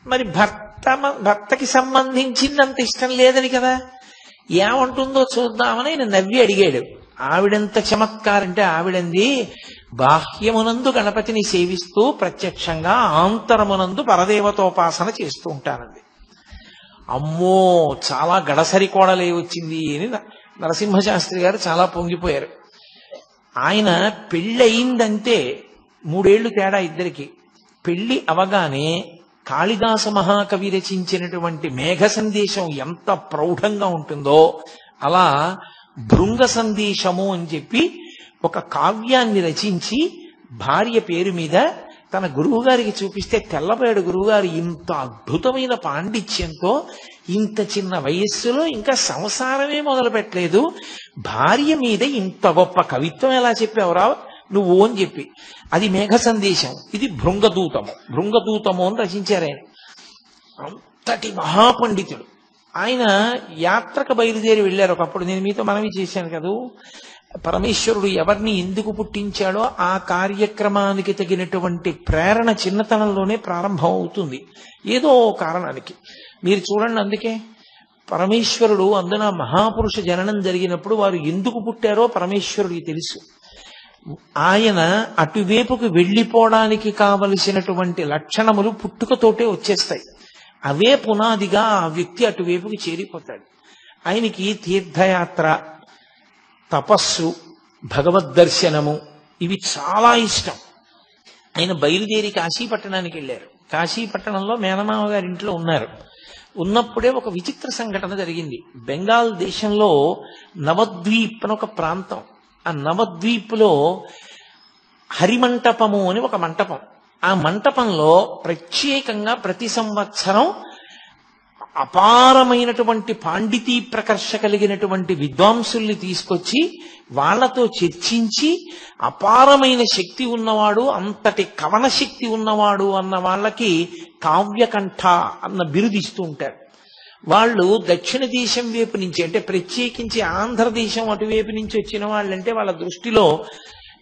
మరి భర్తకి సంబంధించిందంత ఇష్టం లేదని కదా. ఏమంటుందో చూద్దామని ఆయన నవ్వి అడిగాడు. ఆవిడెంత చమత్కారంటే ఆవిడంది, బాహ్యమునందు గణపతిని సేవిస్తూ ప్రత్యక్షంగా ఆంతరమునందు పరదేవతోపాసన చేస్తూ ఉంటానండి. అమ్మో, చాలా గడసరి కోడలే వచ్చింది అని నరసింహశాస్త్రి గారు చాలా పొంగిపోయారు. ఆయన పెళ్ళయిందంటే 3 ఏళ్లు తేడా ఇద్దరికి. పెళ్లి అవగానే కాళిదాస మహాకవి రచించినటువంటి మేఘ సందేశం ఎంత ప్రౌఢంగా ఉంటుందో అలా భృంగ సందేశము అని చెప్పి ఒక కావ్యాన్ని రచించి భార్య పేరు మీద తన గురువుగారికి చూపిస్తే, తెల్లబోయాడు గురువుగారు, ఇంత అద్భుతమైన పాండిత్యంతో ఇంత చిన్న వయస్సులో ఇంకా సంసారమే మొదలు పెట్టలేదు, భార్య మీద ఇంత గొప్ప కవిత్వం ఎలా చెప్పావురా నువ్వు అని చెప్పి. అది మేఘ సందేశం, ఇది భృంగదూతము. భృంగదూతము అని రచించారు ఆయన. అంతటి మహాపండితుడు ఆయన. యాత్రకు బయలుదేరి వెళ్ళారు ఒకప్పుడు. నేను మీతో మనవి చేశాను కదూ, పరమేశ్వరుడు ఎవరిని ఎందుకు పుట్టించాడో ఆ కార్యక్రమానికి తగినటువంటి ప్రేరణ చిన్నతనంలోనే ప్రారంభం అవుతుంది, ఏదో కారణానికి. మీరు చూడండి, అందుకే పరమేశ్వరుడు అందున మహాపురుష జననం జరిగినప్పుడు వారు ఎందుకు పుట్టారో పరమేశ్వరుడికి తెలుసు. ఆయన అటువైపుకు వెళ్ళిపోవడానికి కావలసినటువంటి లక్షణములు పుట్టుకతోటే వచ్చేస్తాయి. అవే పునాదిగా ఆ వ్యక్తి అటువైపుకి చేరిపోతాడు. ఆయనకి తీర్థయాత్ర, తపస్సు, భగవద్దర్శనము ఇవి చాలా ఇష్టం. ఆయన బయలుదేరి కాశీపట్టణానికి వెళ్ళారు. కాశీపట్టణంలో మేనమామ గారి ఇంట్లో ఉన్నారు. ఉన్నప్పుడే ఒక విచిత్ర సంఘటన జరిగింది. బెంగాల్ దేశంలో నవద్వీప్ అని ఒక ప్రాంతం. ఆ నవద్వీప్లో హరిమంటపము అని ఒక మంటపం. ఆ మంటపంలో ప్రత్యేకంగా ప్రతి సంవత్సరం అపారమైనటువంటి పాండితీ ప్రకర్ష కలిగినటువంటి విద్వాంసుల్ని తీసుకొచ్చి వాళ్లతో చర్చించి, అపారమైన శక్తి ఉన్నవాడు, అంతటి కవన శక్తి ఉన్నవాడు అన్న వాళ్ళకి కావ్యకంఠ అన్న బిరుదిస్తూ ఉంటారు. వాళ్ళు దక్షిణ దేశం వైపు నుంచి, అంటే ప్రత్యేకించి ఆంధ్రదేశం అటువైపు నుంచి వచ్చిన వాళ్ళంటే వాళ్ళ దృష్టిలో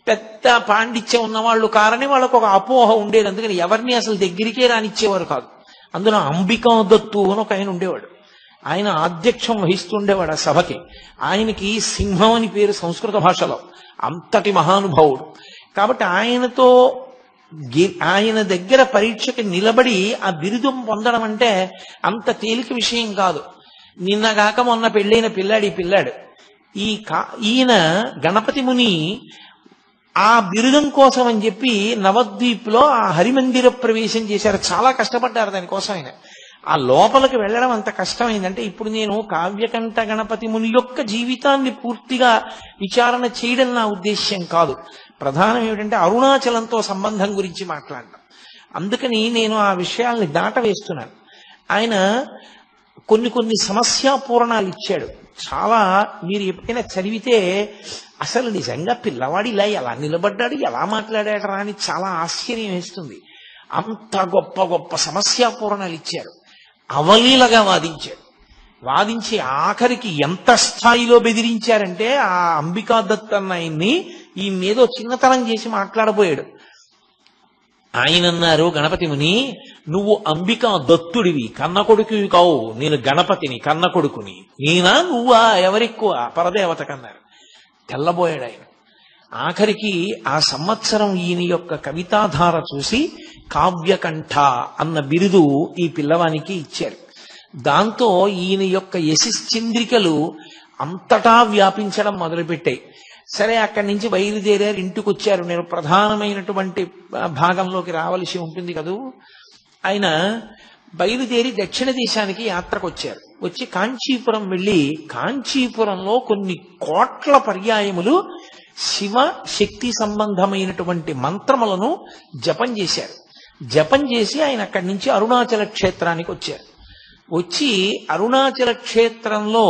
పెద్ద పాండిత్యం ఉన్నవాళ్ళు కారని వాళ్ళకు ఒక అపోహ ఉండేది. అందుకని ఎవరిని అసలు దగ్గరికే రానిచ్చేవారు కాదు. అందులో అంబికా దత్తు అని ఒక ఆయన ఉండేవాడు. ఆయన ఆధ్యక్షం వహిస్తుండేవాడు ఆ సభకి. ఆయనకి సింహం అని పేరు సంస్కృత భాషలో. అంతటి మహానుభావుడు. కాబట్టి ఆయన దగ్గర పరీక్షకి నిలబడి ఆ బిరుదం పొందడం అంటే అంత తేలిక విషయం కాదు. నిన్నగాక మొన్న పెళ్ళైన పిల్లాడు. ఈయన గణపతి ముని ఆ బిరుదం కోసం అని చెప్పి నవద్వీప్లో ఆ హరిమందిర ప్రవేశం చేశారు. చాలా కష్టపడ్డారు దానికోసం ఆయన. ఆ లోపలికి వెళ్ళడం అంత కష్టమైందంటే, ఇప్పుడు నేను కావ్యకంఠ గణపతి ముని యొక్క జీవితాన్ని పూర్తిగా విచారణ చేయడం నా ఉద్దేశ్యం కాదు. ప్రధానం ఏమిటంటే అరుణాచలంతో సంబంధం గురించి మాట్లాడడం. అందుకని నేను ఆ విషయాల్ని దాటవేస్తున్నాను. ఆయన కొన్ని సమస్యాపూరణాలు ఇచ్చాడు. చాలా మీరు ఎప్పుడైనా చదివితే అసలు నిజంగా పిల్లవాడు ఇలా ఎలా నిలబడ్డాడు, ఎలా మాట్లాడాడరా అని చాలా ఆశ్చర్యం వేస్తుంది. అంత గొప్ప గొప్ప సమస్యాపూరణాలు ఇచ్చారు. అవలీలగా వాదించి ఆఖరికి ఎంత స్థాయిలో బెదిరించారంటే ఆ అంబికా దత్ అన్న ఆయన్ని ఈయనేదో చిన్నతనం చేసి మాట్లాడబోయాడు. ఆయన అన్నారు, గణపతి ముని, నువ్వు అంబికా దత్తుడివి, కన్న కొడుకువి కావు, నేను గణపతిని, కన్న కొడుకుని. నేనా నువ్వా, ఎవరెక్కువ, పరదేవత కన్నారు. తెల్లబోయాడు ఆయన. ఆఖరికి ఆ సంవత్సరం ఈయన యొక్క కవితాధార చూసి కావ్యకంఠ అన్న బిరుదు ఈ పిల్లవానికి ఇచ్చారు. దాంతో ఈయన యొక్క యశశ్చంద్రికలు అంతటా వ్యాపించడం మొదలుపెట్టాయి. సరే, అక్కడి నుంచి బయలుదేరారు, ఇంటికి వచ్చారు. నేను ప్రధానమైనటువంటి భాగంలోకి రావలసి ఉంటుంది కదూ. ఆయన బయలుదేరి దక్షిణ దేశానికి యాత్రకు వచ్చారు. వచ్చి కాంచీపురం వెళ్ళి కాంచీపురంలో కొన్ని కోట్ల పర్యాయములు శివ శక్తి సంబంధమైనటువంటి మంత్రములను జపం చేశారు. జపం చేసి ఆయన అక్కడి నుంచి అరుణాచల క్షేత్రానికి వచ్చారు. వచ్చి అరుణాచల క్షేత్రంలో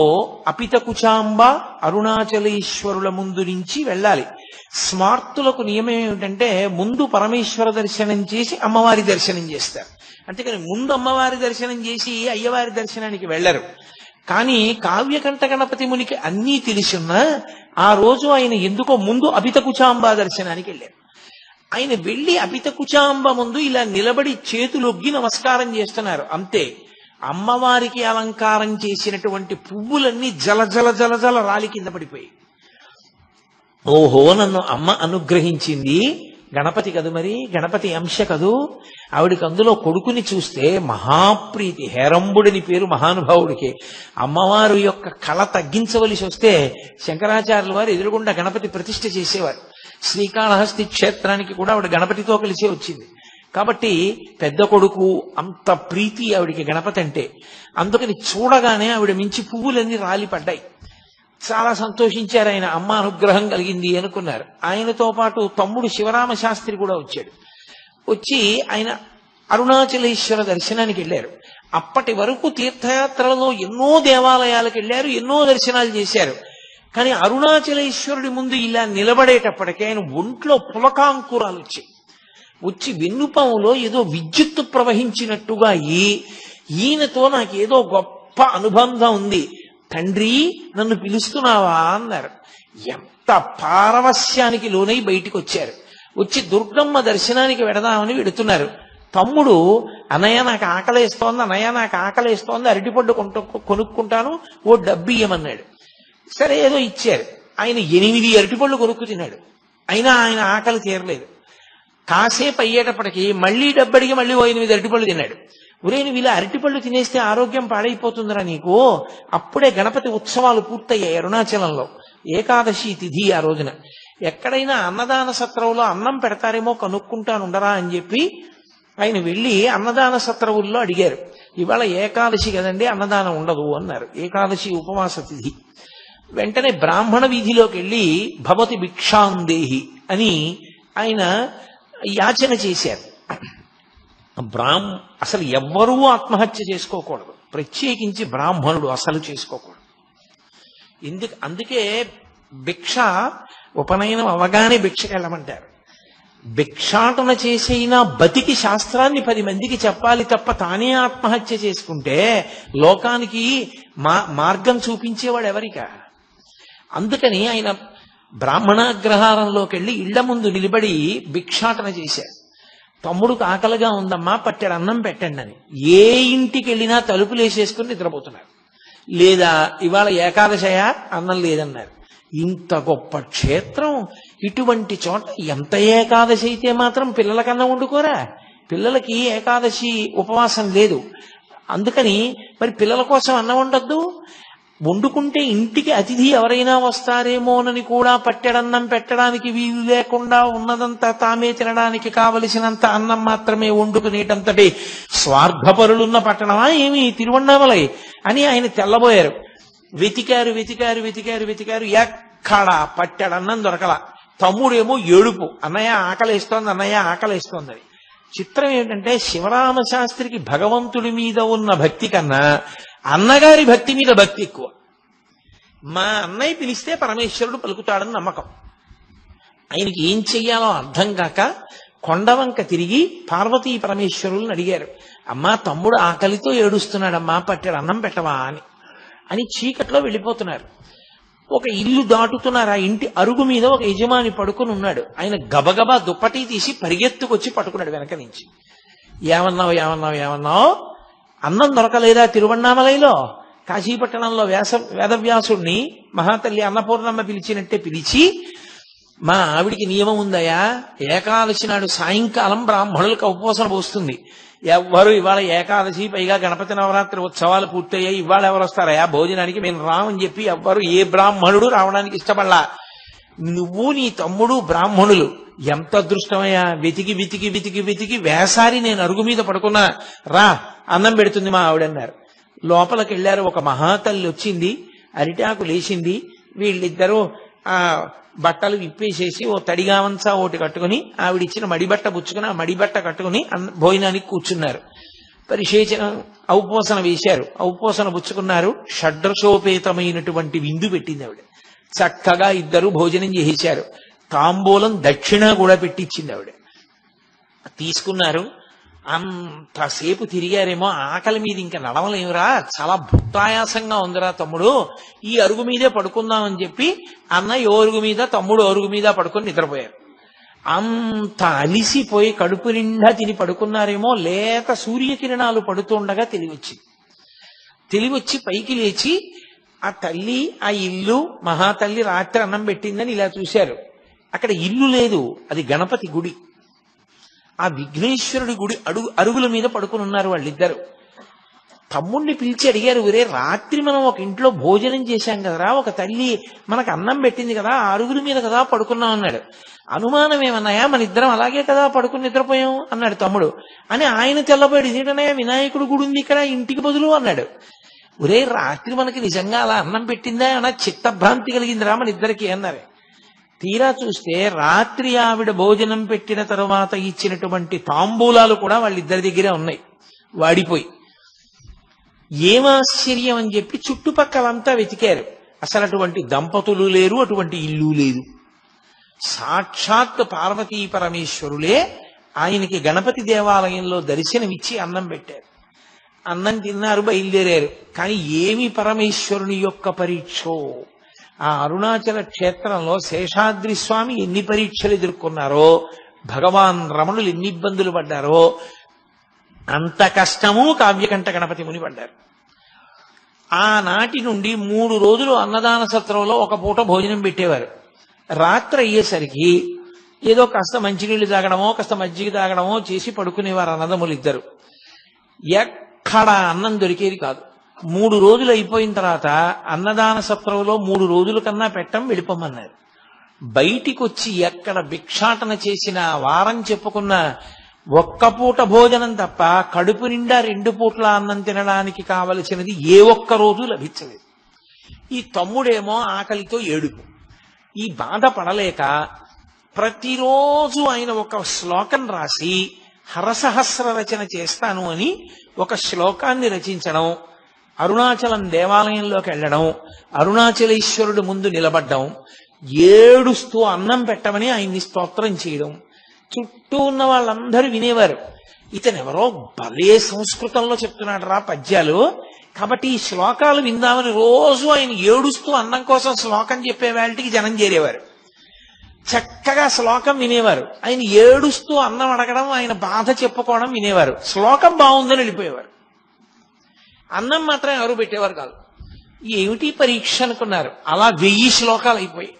అపితకుచాంబ అరుణాచలేశ్వరుల ముందు నుంచి వెళ్ళాలి. స్మార్తులకు నియమం ఏమిటంటే ముందు పరమేశ్వర దర్శనం చేసి అమ్మవారి దర్శనం చేస్తారు. అంతేకాని ముందు అమ్మవారి దర్శనం చేసి అయ్యవారి దర్శనానికి వెళ్లరు. కానీ కావ్యకంఠ గణపతి మునికి అన్నీ తెలిసున్నా ఆ రోజు ఆయన ఎందుకో ముందు అపితకుచాంబ దర్శనానికి వెళ్ళారు. ఆయన వెళ్లి అపితకుచాంబ ముందు ఇలా నిలబడి చేతులొగ్గి నమస్కారం చేస్తున్నారు. అంతే. అమ్మవారికి అలంకారం చేసినటువంటి పువ్వులన్నీ జల జల జల జల రాలి కింద పడిపోయి, ఓహో నన్ను అమ్మ అనుగ్రహించింది, గణపతి కదు, మరి గణపతి అంశ కదూ, ఆవిడికి అందులో కొడుకుని చూస్తే మహాప్రీతి, హేరంబుడిని పేరు మహానుభావుడికి. అమ్మవారు యొక్క కళ తగ్గించవలసి వస్తే శంకరాచార్యుల వారు ఎదురుగుండా గణపతి ప్రతిష్ఠ చేసేవారు. శ్రీకాళహస్తి క్షేత్రానికి కూడా ఆవిడ గణపతితో కలిసే వచ్చింది. కాబట్టి పెద్ద కొడుకు అంత ప్రీతి ఆవిడికి గణపతి అంటే. అందుకని చూడగానే ఆవిడ మించి పువ్వులన్నీ రాలిపడ్డాయి. చాలా సంతోషించారు ఆయన, అమ్మ అనుగ్రహం కలిగింది అనుకున్నారు. ఆయనతో పాటు తమ్ముడు శివరామ శాస్త్రి కూడా వచ్చాడు. వచ్చి ఆయన అరుణాచలేశ్వర దర్శనానికి వెళ్ళారు. అప్పటి వరకు తీర్థయాత్రలలో ఎన్నో దేవాలయాలకు వెళ్ళారు, ఎన్నో దర్శనాలు చేశారు. కానీ అరుణాచలేశ్వరుడి ముందు ఇలా నిలబడేటప్పటికే ఆయన ఒంట్లో పులకాంకురాలు వచ్చి వెన్నుపాములో ఏదో విద్యుత్తు ప్రవహించినట్టుగా ఈయనతో నాకేదో గొప్ప అనుబంధం ఉంది, తండ్రి నన్ను పిలుస్తున్నావా అన్నారు. ఎంత పారవస్యానికి లోనై బయటికి వచ్చారు. వచ్చి దుర్గమ్మ దర్శనానికి వెడదామని వెడుతున్నారు. తమ్ముడు, అన్నయ్య నాకు ఆకలేస్తోంది, అన్నయ్య నాకు ఆకలేస్తోంది, అరటిపండు కొనుక్కుంటాను, ఓ డబ్బు ఇయ్యమన్నాడు. సరే ఏదో ఇచ్చారు. ఆయన 8 అరటిపళ్ళు కొనుక్కు తిన్నాడు. అయినా ఆయన ఆకలి తీరలేదు. కాసేపు అయ్యేటప్పటికి మళ్ళీ డబ్బడికి మళ్ళీ 8 అరటిపళ్ళు తిన్నాడు. ఒరే, నువ్వు ఇలా అరటిపళ్ళు తినేస్తే ఆరోగ్యం పాడైపోతుందిరా నీకు. అప్పుడే గణపతి ఉత్సవాలు పూర్తయ్యాయి అరుణాచలంలో. ఏకాదశి తిథి ఆ రోజున. ఎక్కడైనా అన్నదాన సత్రంలో అన్నం పెడతారేమో కనుక్కుంటానుండరా అని చెప్పి ఆయన వెళ్ళి అన్నదాన సత్రవుల్లో అడిగారు. ఇవాళ ఏకాదశి కదండి, అన్నదానం ఉండదు అన్నారు. ఏకాదశి ఉపవాస తిథి. వెంటనే బ్రాహ్మణ వీధిలోకి వెళ్ళి భవతి భిక్షాందేహి అని ఆయన యాచన చేశారు. అసలు ఎవ్వరూ ఆత్మహత్య చేసుకోకూడదు, ప్రత్యేకించి బ్రాహ్మణుడు అసలు చేసుకోకూడదు. అందుకే భిక్ష ఉపనయనం అవగానే భిక్షకి వెళ్ళమంటారు. భిక్షాటన చేసైనా బతికి శాస్త్రాన్ని 10 మందికి చెప్పాలి తప్ప తానే ఆత్మహత్య చేసుకుంటే లోకానికి మార్గం చూపించేవాడు ఎవరికా. అందుకని ఆయన బ్రాహ్మణాగ్రహారంలోకి వెళ్ళి ఇళ్ల ముందు నిలబడి భిక్షాటన చేశారు. తమ్ముడికి ఆకలిగా ఉందమ్మా, పట్టెడు అన్నం పెట్టండి అని. ఏ ఇంటికి వెళ్ళినా తలుపులు వేసేసుకుని నిద్రపోతున్నారు. లేదా ఇవాళ ఏకాదశయా, అన్నం లేదన్నారు. ఇంత గొప్ప క్షేత్రం, ఇటువంటి చోట ఎంత ఏకాదశి అయితే మాత్రం పిల్లలకన్నా వండుకోరా? పిల్లలకి ఏకాదశి ఉపవాసం లేదు. అందుకని మరి పిల్లల కోసం అన్నం వండొద్దు. వండుకుంటే ఇంటికి అతిథి ఎవరైనా వస్తారేమోనని కూడా పట్టెడన్నం పెట్టడానికి వీలు లేకుండా ఉన్నదంతా తామే తినడానికి కావలసినంత అన్నం మాత్రమే వండుకునేటంతటి స్వార్థపరులున్న పట్టణమా ఏమి తిరువన్నామలై అని ఆయన తెల్లబోయారు. వెతికారు వెతికారు వెతికారు వెతికారు, ఎక్కడా పట్టెడన్నం దొరకల. తమ్ముడేమో ఏడుపు, అన్నయ్య ఆకలేస్తోంది, అన్నయ్య ఆకలేస్తోందని. చిత్రం ఏంటంటే శివరామ శాస్త్రికి భగవంతుడి మీద ఉన్న భక్తి కన్నా అన్నగారి భక్తి మీద భక్తి ఎక్కువ. మా అన్నయ్య పిలిస్తే పరమేశ్వరుడు పలుకుతాడని నమ్మకం. ఆయనకి ఏం చెయ్యాలో అర్థం కాక కొండవంక తిరిగి పార్వతీ పరమేశ్వరులను అడిగారు. అమ్మా, తమ్ముడు ఆకలితో ఏడుస్తున్నాడమ్మా, పట్టెడు అన్నం పెట్టవా అని చీకట్లో వెళ్ళిపోతున్నారు. ఒక ఇల్లు దాటుతున్నారు. ఆ ఇంటి అరుగు మీద ఒక యజమాని పడుకుని ఉన్నాడు. ఆయన గబగబా దుప్పటి తీసి పరిగెత్తుకొచ్చి పట్టుకున్నాడు వెనక నుంచి. ఏమన్నావు ఏమన్నావు ఏమన్నావు? అన్నం దొరకలేదా తిరువన్నామలైలో? కాశీపట్టణంలో వేదవ్యాసుడిని మహాతల్లి అన్నపూర్ణమ్మ పిలిచినట్టే పిలిచి, మా ఆవిడికి నియమం ఉందయా, ఏకాదశి నాడు సాయంకాలం బ్రాహ్మణులకు ఉపవాసం పోస్తుంది. ఎవ్వరు ఇవాళ ఏకాదశి, పైగా గణపతి నవరాత్రి ఉత్సవాలు పూర్తయ్యాయి, ఇవాళ ఎవరు వస్తారయా భోజనానికి, మేము రామని చెప్పి ఎవ్వరు ఏ బ్రాహ్మణుడు రావడానికి ఇష్టపడలా. నువ్వు నీ తమ్ముడు బ్రాహ్మణులు, ఎంత అదృష్టమయ్యా. వెతికి వెతికి వెతికి వెతికి వేసారి నేను అరుగు మీద పడుకున్నా, రా అన్నం పెడుతుంది మా ఆవిడన్నారు. లోపలికి వెళ్ళారు. ఒక మహాతల్లి వచ్చింది, అరిటాకు లేచింది. వీళ్ళిద్దరూ ఆ బట్టలు విప్పేసేసి ఓ తడిగావంచా ఒకటి కట్టుకుని ఆవిడిచ్చిన మడిబట్ట పుచ్చుకుని ఆ మడిబట్ట కట్టుకుని భోజనానికి కూర్చున్నారు. పరిశేచన ఔపోసన వేశారు, ఔపోసన పుచ్చుకున్నారు. షడ్రసోపేతమైనటువంటి విందు పెట్టింది ఆవిడ. చక్కగా ఇద్దరు భోజనం చేసేశారు. తాంబూలం దక్షిణ కూడా పెట్టించింది ఆవిడ. తీసుకున్నారు. అంతసేపు తిరిగారేమో, ఆకలి మీద ఇంకా నడవలేమురా, చాలా భుక్తాయాసంగా ఉందిరా తమ్ముడు, ఈ అరుగు మీదే పడుకుందామని చెప్పి అన్నయ్య అరుగు మీద, తమ్ముడు అరుగు మీద పడుకొని నిద్రపోయారు. అంత అలిసిపోయి కడుపు నిండా తిని పడుకున్నారేమో, లేత సూర్యకిరణాలు పడుతుండగా తెలివచ్చింది. తెలివొచ్చి పైకి లేచి ఆ తల్లి ఆ ఇల్లు మహాతల్లి రాత్రి అన్నం పెట్టిందని ఇలా చూశారు. అక్కడ ఇల్లు లేదు, అది గణపతి గుడి. ఆ విఘ్నేశ్వరుడి గుడి అరుగుల మీద పడుకుని ఉన్నారు వాళ్ళిద్దరు. తమ్ముడిని పిలిచి అడిగారు, ఒరే రాత్రి మనం ఒక ఇంట్లో భోజనం చేశాం కదరా, ఒక తల్లి మనకు అన్నం పెట్టింది కదా, ఆ అరుగుల మీద కదా పడుకున్నాం అన్నాడు. అనుమానం ఏమన్నాయా, మన ఇద్దరం అలాగే కదా పడుకుని నిద్రపోయాం అన్నాడు తమ్ముడు. అని ఆయన తెల్లబోయాడు, ఇదేంటనయ్యా వినాయకుడు గుడి ఉంది ఇక్కడ ఇంటికి బదులు అన్నాడు. ఒరే రాత్రి మనకి నిజంగా అలా అన్నం పెట్టిందా అన్న చిత్తభ్రాంతి కలిగిందిరా మన ఇద్దరికి అన్నారు. తీరా చూస్తే రాత్రి ఆవిడ భోజనం పెట్టిన తరువాత ఇచ్చినటువంటి తాంబూలాలు కూడా వాళ్ళిద్దరి దగ్గరే ఉన్నాయి వాడిపోయి. ఏమాశ్చర్యం అని చెప్పి చుట్టుపక్కలంతా వెతికారు. అసలు అటువంటి దంపతులు లేరు, అటువంటి ఇల్లు లేదు. సాక్షాత్ పార్వతీ పరమేశ్వరులే ఆయనకి గణపతి దేవాలయంలో దర్శనమిచ్చి అన్నం పెట్టారు. అన్నం తిన్నారు, బయలుదేరారు. కానీ ఏమి పరమేశ్వరుని యొక్క పరీక్షో! ఆ అరుణాచల క్షేత్రంలో శేషాద్రి స్వామి ఎన్ని పరీక్షలు ఎదుర్కొన్నారో, భగవాన్ రమణులు ఎన్ని ఇబ్బందులు పడ్డారో, అంత కష్టము కావ్యకంఠ గణపతి ముని పడ్డారు. ఆనాటి నుండి 3 రోజులు అన్నదాన సత్రంలో ఒక పూట భోజనం పెట్టేవారు. రాత్రి అయ్యేసరికి ఏదో కాస్త మంచినీళ్లు తాగడమో కాస్త మజ్జిగ తాగడమో చేసి పడుకునేవారు అన్నదమ్ములు ఇద్దరు. ఎక్కడ అన్నం దొరికేది కాదు. 3 రోజులు అయిపోయిన తర్వాత అన్నదాన సత్రంలో 3 రోజుల కన్నా పెట్టం, వెళ్ళిపోమన్నారు. బయటికి వచ్చి ఎక్కడ భిక్షాటన చేసిన వారం చెప్పుకున్న ఒక్క పూట భోజనం తప్ప కడుపు నిండా 2 పూట్ల అన్నం తినడానికి కావలసినది ఏ ఒక్క రోజు లభించలేదు. ఈ తమ్ముడేమో ఆకలితో ఏడుపు. ఈ బాధ పడలేక ప్రతిరోజు ఆయన ఒక శ్లోకం రాసి హరసహస్ర రచన చేస్తాను అని ఒక శ్లోకాన్ని రచించడం, అరుణాచలం దేవాలయంలోకి వెళ్ళడం, అరుణాచలేశ్వరుడు ముందు నిలబడ్డం, ఏడుస్తూ అన్నం పెట్టమని ఆయన్ని స్తోత్రం చేయడం. చుట్టూ ఉన్న వాళ్ళందరూ వినేవారు. ఇతనెవరో భలే సంస్కృతంలో చెప్తున్నాడు రా పద్యాలు, కాబట్టి ఈ శ్లోకాలు విందామని రోజు ఆయన ఏడుస్తూ అన్నం కోసం శ్లోకం చెప్పే వాళ్ళకి జనం చేరేవారు. చక్కగా శ్లోకం వినేవారు. ఆయన ఏడుస్తూ అన్నం అడగడం, ఆయన బాధ చెప్పుకోవడం వినేవారు. శ్లోకం బాగుందని వెళ్ళిపోయేవారు. అన్నం మాత్రం ఎవరు పెట్టేవారు కాదు. ఏమిటి పరీక్ష అనుకున్నారు. అలా 1000 శ్లోకాలు అయిపోయాయి.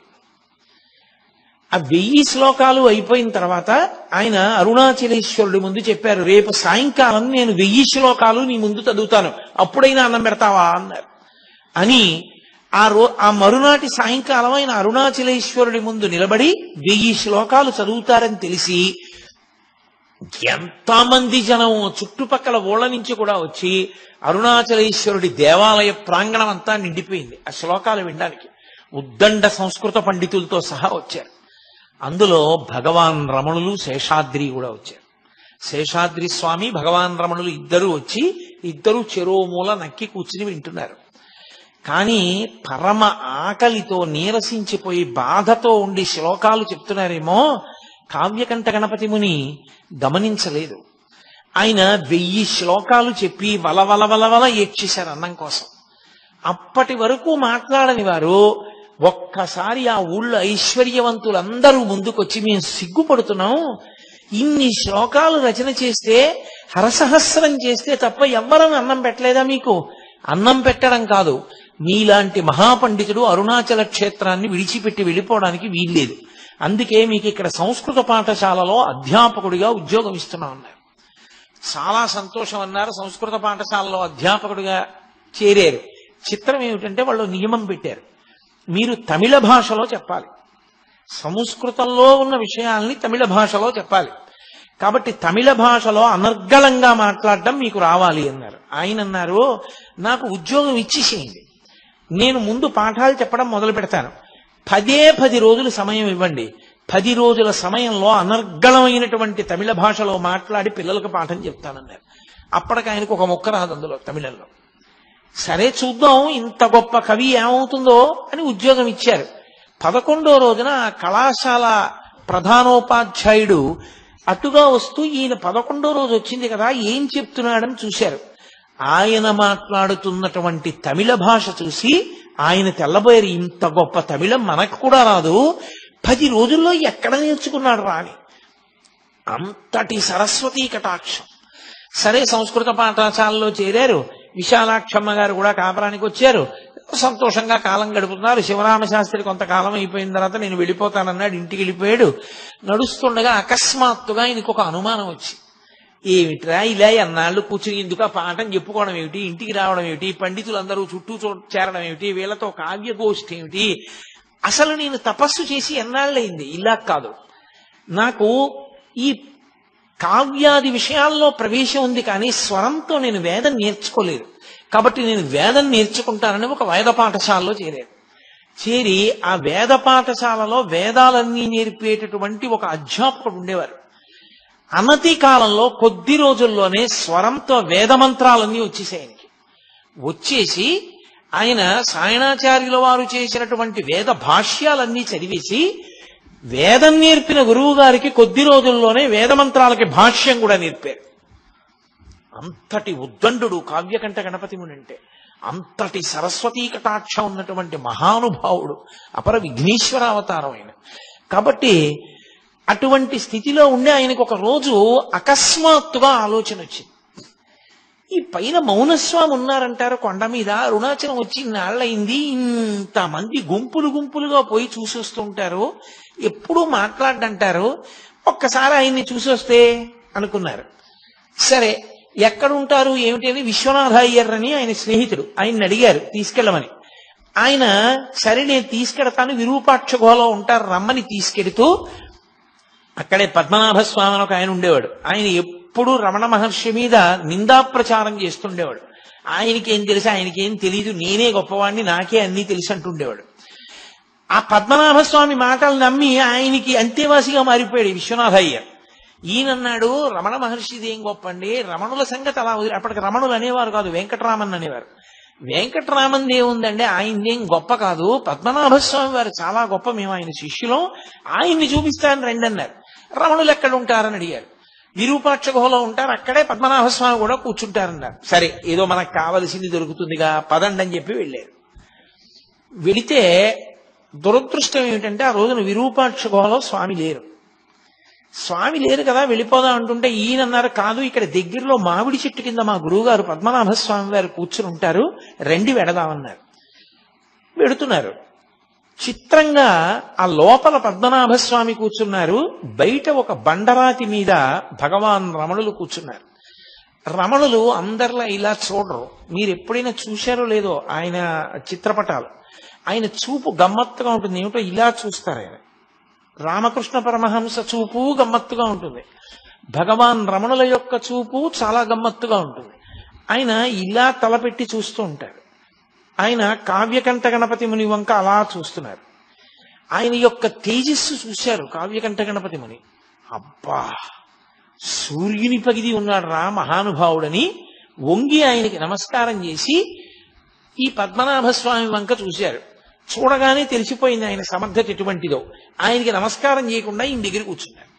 ఆ 1000 శ్లోకాలు అయిపోయిన తర్వాత ఆయన అరుణాచలేశ్వరుడి ముందు చెప్పారు, రేపు సాయంకాలం నేను 1000 శ్లోకాలు నీ ముందు చదువుతాను, అప్పుడైనా అన్నం పెడతావా అన్నారు. అని ఆ మరునాటి సాయంకాలం ఆయన అరుణాచలేశ్వరుడి ముందు నిలబడి 1000 శ్లోకాలు చదువుతారని తెలిసి ఎంతమంది జనం చుట్టుపక్కల ఊళ్ళ నుంచి కూడా వచ్చి అరుణాచలేశ్వరుడి దేవాలయ ప్రాంగణం అంతా నిండిపోయింది ఆ శ్లోకాలు వినడానికి. ఉద్దండ సంస్కృత పండితులతో సహా వచ్చారు. అందులో భగవాన్ రమణులు, శేషాద్రి కూడా వచ్చారు. శేషాద్రి స్వామి, భగవాన్ రమణులు ఇద్దరు వచ్చి ఇద్దరు చెరో మూల నక్కి కూర్చుని వింటున్నారు. కానీ పరమ ఆకలితో నీరసించిపోయి బాధతో ఉండి శ్లోకాలు చెప్తున్నారేమో కావ్యకంఠ గణపతి ముని గమనించలేదు. ఆయన 1000 శ్లోకాలు చెప్పి వలవల ఏడ్చేశారు అన్నం కోసం. అప్పటి వరకు మాట్లాడని వారు ఒక్కసారి ఆ ఊళ్ళో ఐశ్వర్యవంతులందరూ ముందుకొచ్చి, మేము సిగ్గుపడుతున్నాం, ఇన్ని శ్లోకాలు రచన చేస్తే, హరసహస్రం చేస్తే తప్ప ఎవ్వరం అన్నం పెట్టలేదా మీకు? అన్నం పెట్టడం కాదు, మీలాంటి మహాపండితుడు అరుణాచల క్షేత్రాన్ని విడిచిపెట్టి వెళ్ళిపోవడానికి వీల్లేదు. అందుకే మీకు ఇక్కడ సంస్కృత పాఠశాలలో అధ్యాపకుడిగా ఉద్యోగం ఇస్తున్నాం అన్నారు. చాలా సంతోషం అన్నారు. సంస్కృత పాఠశాలలో అధ్యాపకుడిగా చేరారు. చిత్రం ఏమిటంటే వాళ్ళు నియమం పెట్టారు, మీరు తమిళ భాషలో చెప్పాలి, సంస్కృతంలో ఉన్న విషయాల్ని తమిళ భాషలో చెప్పాలి, కాబట్టి తమిళ భాషలో అనర్గళంగా మాట్లాడడం మీకు రావాలి అన్నారు. ఆయన అన్నారు, నాకు ఉద్యోగం ఇచ్చేసేయండి, నేను ముందు పాఠాలు చెప్పడం మొదలు పెడతాను, 10 రోజులు సమయం ఇవ్వండి, 10 రోజుల సమయంలో అనర్గళమైనటువంటి తమిళ భాషలో మాట్లాడి పిల్లలకు పాఠం చెప్తానన్నారు. అప్పటికి ఆయనకు ఒక ముక్క రాదు అందులో తమిళంలో. సరే చూద్దాం ఇంత గొప్ప కవి ఏమవుతుందో అని ఉద్యోగం ఇచ్చారు. 11వ రోజున ఆ కళాశాల ప్రధానోపాధ్యాయుడు అటుగా వస్తూ ఈయన 11వ రోజు వచ్చింది కదా ఏం చెప్తున్నాడని చూశారు. ఆయన మాట్లాడుతున్నటువంటి తమిళ భాష చూసి ఆయన తెల్లబోయారు, ఇంత గొప్ప తమిళం మనకు కూడా రాదు, 10 రోజుల్లో ఎక్కడ నేర్చుకున్నాడు రాని. అంతటి సరస్వతీ కటాక్షం. సరే సంస్కృత పాఠశాలలో చేరారు. విశాలాక్షమ్మ గారు కూడా కాపురానికి వచ్చారు. సంతోషంగా కాలం గడుపుతున్నారు. శివరామ శాస్త్రి కొంతకాలం అయిపోయిన తర్వాత నేను వెళ్ళిపోతానన్నాడు, ఇంటికి వెళ్ళిపోయాడు. నడుస్తుండగా అకస్మాత్తుగా ఆయనకు ఒక అనుమానం వచ్చి, ఏమిట్రా ఇలా ఎన్నాళ్ళు కూర్చుని ఎందుకు ఆ పాఠం చెప్పుకోవడం ఏమిటి, ఇంటికి రావడం ఏమిటి, పండితులందరూ చుట్టూ చేరడం ఏమిటి, వీళ్ళతో కావ్యగోష్ఠి ఏమిటి, అసలు నేను తపస్సు చేసి ఎన్నాళ్ళయింది, ఇలా కాదు, నాకు ఈ కావ్యాది విషయాల్లో ప్రవేశం ఉంది కానీ స్వరంతో నేను వేదం నేర్చుకోలేదు, కాబట్టి నేను వేదం నేర్చుకుంటానని ఒక వేద పాఠశాలలో చేరాడు. చేరి ఆ వేద పాఠశాలలో వేదాలన్నీ నేర్పేటటువంటి ఒక అధ్యాపకుడు ఉండేవారు. అనతి కాలంలో కొద్ది రోజుల్లోనే స్వరంతో వేదమంత్రాలన్నీ వచ్చేసాయి ఆయనకి. వచ్చేసి ఆయన సాయణాచార్యుల వారు చేసినటువంటి వేద భాష్యాలన్నీ చదివేసి వేదం నేర్పిన గురువు గారికి కొద్ది రోజుల్లోనే వేదమంత్రాలకి భాష్యం కూడా నేర్పారు. అంతటి ఉద్దండు కావ్యకంఠ గణపతి ముని అంటే, అంతటి సరస్వతీ కటాక్షం ఉన్నటువంటి మహానుభావుడు, అపర విఘ్నేశ్వర అవతారం ఆయన. కాబట్టి అటువంటి స్థితిలో ఉండే ఆయనకు ఒక రోజు అకస్మాత్తుగా ఆలోచన వచ్చింది. ఈ పైన మౌనస్వామి ఉన్నారంటారు కొండ మీద, అరుణాచలం వచ్చి నాళ్ళయింది, ఇంతమంది గుంపులు గుంపులుగా పోయి చూసొస్తుంటారు, ఎప్పుడూ మాట్లాడంటారు, ఒక్కసారి ఆయన్ని చూసొస్తే అనుకున్నారు. సరే ఎక్కడుంటారు ఏమిటి అని విశ్వనాథ అయ్యర్ అని ఆయన స్నేహితుడు, ఆయన్ని అడిగారు తీసుకెళ్ళమని. ఆయన సరే నేను తీసుకెడతాను, విరూపాక్ష గుహలో ఉంటారు రమ్మని తీసుకెడుతూ, అక్కడే పద్మనాభ స్వామి అని ఒక ఆయన ఉండేవాడు. ఆయన ఎప్పుడు రమణ మహర్షి మీద నిందా ప్రచారం చేస్తుండేవాడు. ఆయనకేం తెలుసు, ఆయనకేం తెలీదు, నేనే గొప్పవాడిని, నాకే అన్నీ తెలుసు అంటుండేవాడు. ఆ పద్మనాభ స్వామి మాటలు నమ్మి ఆయనకి అంతేవాసిగా మారిపోయాడు విశ్వనాథ అయ్యర్. ఈయనన్నాడు, రమణ మహర్షిది ఏం గొప్ప అండి, రమణుల సంగతి అలా వదిలి, అప్పటికి రమణులు అనేవారు కాదు, వెంకటరామన్ అనేవారు. వెంకటరామన్ ఏముందండి, ఆయనదేం గొప్ప కాదు, పద్మనాభ స్వామి వారు చాలా గొప్ప, మేము ఆయన శిష్యులం, ఆయన్ని చూపిస్తాను రండి అన్నారు. రమణులు ఎక్కడ ఉంటారని అడిగారు. విరూపాక్ష గుహలో ఉంటారు, అక్కడే పద్మనాభ స్వామి కూడా కూర్చుంటారన్నారు. సరే ఏదో మనకు కావలసింది దొరుకుతుందిగా పదండి అని చెప్పి వెళ్ళారు. వెళితే దురదృష్టం ఏమిటంటే ఆ రోజున విరూపాక్ష గుహలో స్వామి లేరు. స్వామి లేరు కదా వెళ్ళిపోదాం అంటుంటే ఈయన అన్నారు, కాదు ఇక్కడ దగ్గరలో మామిడి చెట్టు కింద మా గురువుగారు పద్మనాభ స్వామి వారు కూర్చుని ఉంటారు, రండి వెడదామన్నారు. వెడుతున్నారు. చిత్రంగా ఆ లోపల పద్మనాభ స్వామి కూర్చున్నారు, బయట ఒక బండరాతి మీద భగవాన్ రమణులు కూర్చున్నారు. రమణులు అందరిలా ఇలా చూడరు, మీరు ఎప్పుడైనా చూశారో లేదో ఆయన చిత్రపటాలు, ఆయన చూపు గమ్మత్తుగా ఉంటుంది. ఏమిటో ఇలా చూస్తారు ఆయన. రామకృష్ణ పరమహంస చూపు గమ్మత్తుగా ఉంటుంది, భగవాన్ రమణుల యొక్క చూపు చాలా గమ్మత్తుగా ఉంటుంది. ఆయన ఇలా తలపెట్టి చూస్తూ ఉంటారు. ఆయన కావ్యకంఠ గణపతి ముని వంక అలా చూస్తున్నారు. ఆయన యొక్క తేజస్సు చూశారు కావ్యకంఠ గణపతి ముని. అబ్బా, సూర్యుని పగిది ఉన్నాడు రా మహానుభావుడని వంగి ఆయనకి నమస్కారం చేసి ఈ పద్మనాభ స్వామి వంక చూశారు. చూడగానే తెలిసిపోయింది ఆయన సమర్థత ఎటువంటిదో. ఆయనకి నమస్కారం చేయకుండా ఈయన దగ్గర కూర్చున్నారు.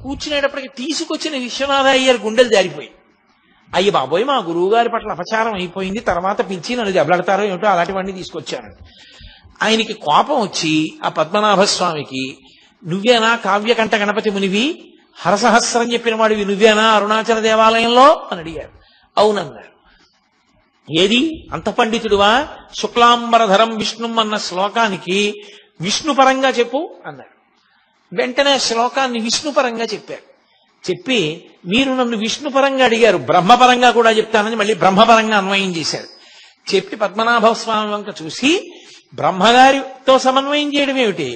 కూర్చునేటప్పటికి తీసుకొచ్చిన విశ్వనాథ అయ్యర్ గుండెలు జారిపోయి, అయ్య బాబోయ్ మా గురువు గారి పట్ల అపచారం అయిపోయింది, తర్వాత పిలిచి నన్ను దెబ్బలాడతారో ఏమిటో అలాంటివన్నీ తీసుకొచ్చాను. ఆయనకి కోపం వచ్చి ఆ పద్మనాభ స్వామికి, నువ్వేనా కావ్యకంఠ గణపతి మునివి, హరసహస్రం చెప్పిన వాడివి నువ్వేనా అరుణాచల దేవాలయంలో అని అడిగారు. అవునన్నారు. ఏది అంత పండితుడువా, శుక్లాంబరధరం విష్ణుం అన్న శ్లోకానికి విష్ణుపరంగా చెప్పు అన్నారు. వెంటనే శ్లోకాన్ని విష్ణుపరంగా చెప్పారు. చెప్పి మీరు నన్ను విష్ణుపరంగా అడిగారు, బ్రహ్మపరంగా కూడా చెప్తానని మళ్ళీ బ్రహ్మపరంగా అన్వయం చేశారు. చెప్పి పద్మనాభ స్వామి వంక చూసి, బ్రహ్మగారితో సమన్వయం చేయడం ఏమిటి,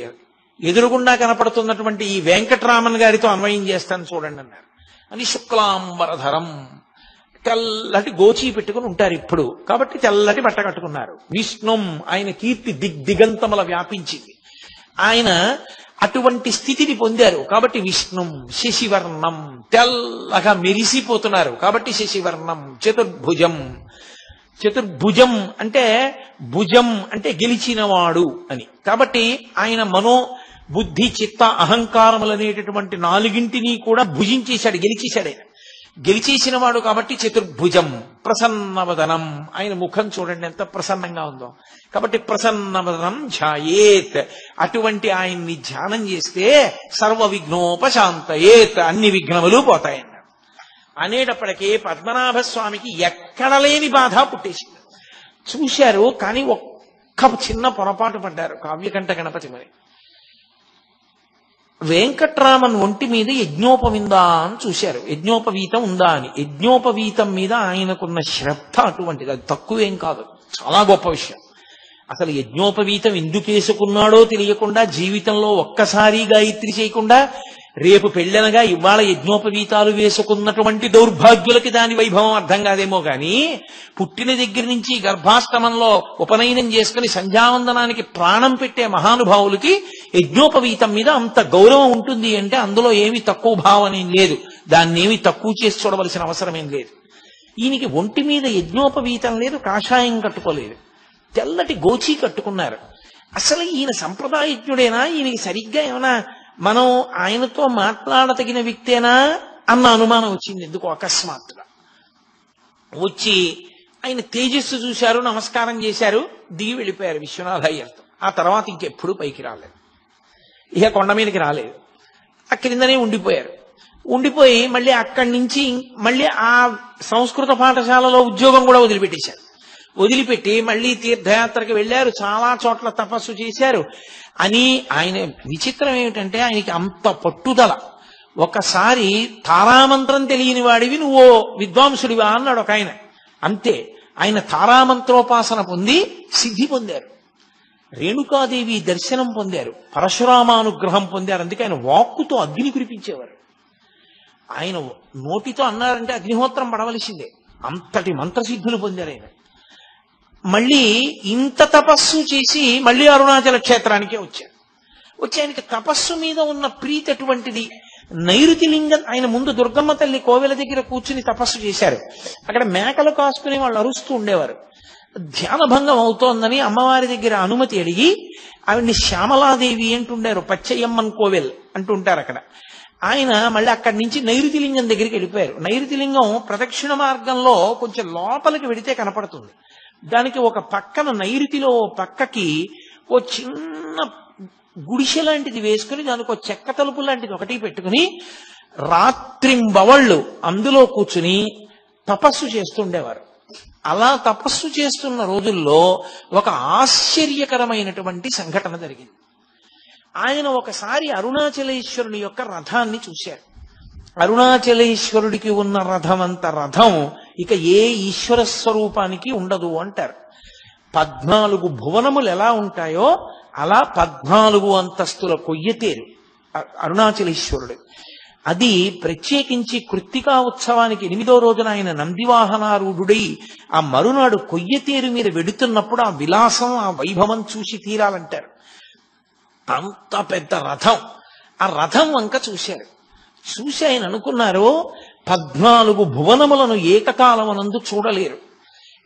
ఎదురుగుండా కనపడుతున్నటువంటి ఈ వెంకటరామన్ గారితో అన్వయం చేస్తాను చూడండి అన్నారు. అని శుక్లాంబరధరం, తెల్లటి గోచీ పెట్టుకుని ఉంటారు ఇప్పుడు, కాబట్టి తెల్లటి బట్ట కట్టుకున్నారు. విష్ణుం, ఆయన కీర్తి దిగ్దిగంతముల వ్యాపించింది. ఆయన అటువంటి స్థితిని పొందారు కాబట్టి విష్ణుం. శశివర్ణం, తెల్లగా మెరిసిపోతున్నారు కాబట్టి శశివర్ణం. చతుర్భుజం, చతుర్భుజం అంటే భుజం అంటే గెలిచినవాడు అని. కాబట్టి ఆయన మనో బుద్ధి చిత్త అహంకారములనేటటువంటి నాలుగింటిని కూడా భుజించేశాడు, గెలిచేశాడు. ఆయన గెలిచేసిన వాడు కాబట్టి చతుర్భుజం. ప్రసన్నవదనం, ఆయన ముఖం చూడండి ఎంత ప్రసన్నంగా ఉందో. కాబట్టి ప్రసన్నవదనం ధ్యాయేత్, అటువంటి ఆయన్ని ధ్యానం చేస్తే సర్వ విఘ్నోపశాంతయేత్, అన్ని విఘ్నములు పోతాయన్నారు. అనేటప్పటికీ పద్మనాభ స్వామికి ఎక్కడ లేని బాధ పుట్టేసింది. చూశారు, కానీ ఒక్క చిన్న పొరపాటు పడ్డారు కావ్యకంఠ గణపతి. మరి వెంకట్రామన్ ఒంటి మీద యజ్ఞోపవిందా అని చూశారు, యజ్ఞోపవీతం ఉందా అని. యజ్ఞోపవీతం మీద ఆయనకున్న శ్రద్ధ అటువంటిది, అది తక్కువేం కాదు, చాలా గొప్ప విషయం. అసలు యజ్ఞోపవీతం ఎందుకు వేసుకున్నాడో తెలియకుండా, జీవితంలో ఒక్కసారి గాయత్రి చేయకుండా, రేపు పెళ్ళనగా ఇవాళ యజ్ఞోపవీతాలు వేసుకున్నటువంటి దౌర్భాగ్యులకి దాని వైభవం అర్థం కాదేమో గాని, పుట్టిన దగ్గర నుంచి గర్భాష్టమంలో ఉపనయనం చేసుకుని సంధ్యావందనానికి ప్రాణం పెట్టే మహానుభావులకి యజ్ఞోపవీతం మీద అంత గౌరవం ఉంటుంది అంటే అందులో ఏమి తక్కువ భావన ఏం లేదు, దాన్ని ఏమి తక్కువ చేసి చూడవలసిన అవసరం ఏం లేదు. ఈయనకి ఒంటి మీద యజ్ఞోపవీతం లేదు, కాషాయం కట్టుకోలేదు, తెల్లటి గోచీ కట్టుకున్నారు. అసలు ఈయన సంప్రదాయజ్ఞుడేనా, ఈయనకి సరిగ్గా ఏమైనా మనం ఆయనతో మాట్లాడతగిన వ్యక్తేనా అన్న అనుమానం వచ్చింది ఎందుకు అకస్మాత్తుగా. వచ్చి ఆయన తేజస్సు చూశారు, నమస్కారం చేశారు, దిగి వెళ్ళిపోయారు విశ్వనాథయ్యర్తో. ఆ తర్వాత ఇంకెప్పుడు పైకి రాలేదు, ఇక కొండ మీదకి రాలేదు, ఆ క్రిందనే ఉండిపోయారు. ఉండిపోయి మళ్ళీ అక్కడి నుంచి మళ్ళీ ఆ సంస్కృత పాఠశాలలో ఉద్యోగం కూడా వదిలిపెట్టేశారు. వదిలిపెట్టి మళ్ళీ తీర్థయాత్రకి వెళ్ళారు, చాలా చోట్ల తపస్సు చేశారు. అని ఆయన విచిత్రం ఏమిటంటే ఆయనకి అంత పట్టుదల. ఒకసారి తారామంత్రం తెలియని వాడివి నువ్వు విద్వాంసుడివా అన్నాడు ఒక ఆయన. అంతే, ఆయన తారామంత్రోపాసన పొంది సిద్ధి పొందారు, రేణుకాదేవి దర్శనం పొందారు, పరశురామానుగ్రహం పొందారు. అందుకే ఆయన వాక్కుతో అగ్ని కురిపించేవారు. ఆయన నోటితో అన్నారంటే అగ్నిహోత్రం పడవలసిందే, అంతటి మంత్రసిద్ధులు పొందారు ఆయన. మళ్ళీ ఇంత తపస్సు చేసి మళ్ళీ అరుణాచల క్షేత్రానికే వచ్చారు. వచ్చి ఆయనకి తపస్సు మీద ఉన్న ప్రీతి అటువంటిది. నైరుతి లింగం ఆయన ముందు దుర్గమ్మ తల్లి కోవెల దగ్గర కూర్చుని తపస్సు చేశారు. అక్కడ మేకలు కాసుకుని వాళ్ళు అరుస్తూ ఉండేవారు. ధ్యానభంగం అవుతోందని అమ్మవారి దగ్గర అనుమతి అడిగి ఆవిడ్ని శ్యామలాదేవి అంటుండారు, పచ్చయ్యమ్మన్ కోవెల్ అంటుంటారు అక్కడ. ఆయన మళ్ళీ అక్కడి నుంచి నైరుతి లింగం దగ్గరికి వెళ్ళిపోయారు. నైరుతి లింగం ప్రదక్షిణ మార్గంలో కొంచెం లోపలికి వెడితే కనపడుతుంది. దానికి ఒక పక్కన నైరుతిలో పక్కకి ఓ చిన్న గుడిసె లాంటిది వేసుకుని దానికి ఒక చెక్క తలుపు లాంటిది ఒకటి పెట్టుకుని రాత్రింబవళ్ళు అందులో కూర్చుని తపస్సు చేస్తుండేవారు. అలా తపస్సు చేస్తున్న రోజుల్లో ఒక ఆశ్చర్యకరమైనటువంటి సంఘటన జరిగింది. ఆయన ఒకసారి అరుణాచలేశ్వరుని యొక్క రథాన్ని చూశారు. అరుణాచలేశ్వరుడికి ఉన్న రథం అంత రథం ఇక ఏ ఈశ్వర స్వరూపానికి ఉండదు అంటారు. 14 భువనములు ఎలా ఉంటాయో అలా 14 అంతస్తుల కొయ్యతేరు అరుణాచలేశ్వరుడు. అది ప్రత్యేకించి కృత్తికా ఉత్సవానికి 8వ రోజున ఆయన నందివాహనారూఢుడై ఆ మరునాడు కొయ్యతేరు మీద వెడుతున్నప్పుడు ఆ విలాసం, ఆ వైభవం చూసి తీరాలంటారు. అంత పెద్ద రథం, ఆ రథం వంక చూశారు. చూసి ఆయన అనుకున్నారు, 14 భువనములను ఏకకాలమునందు చూడలేరు,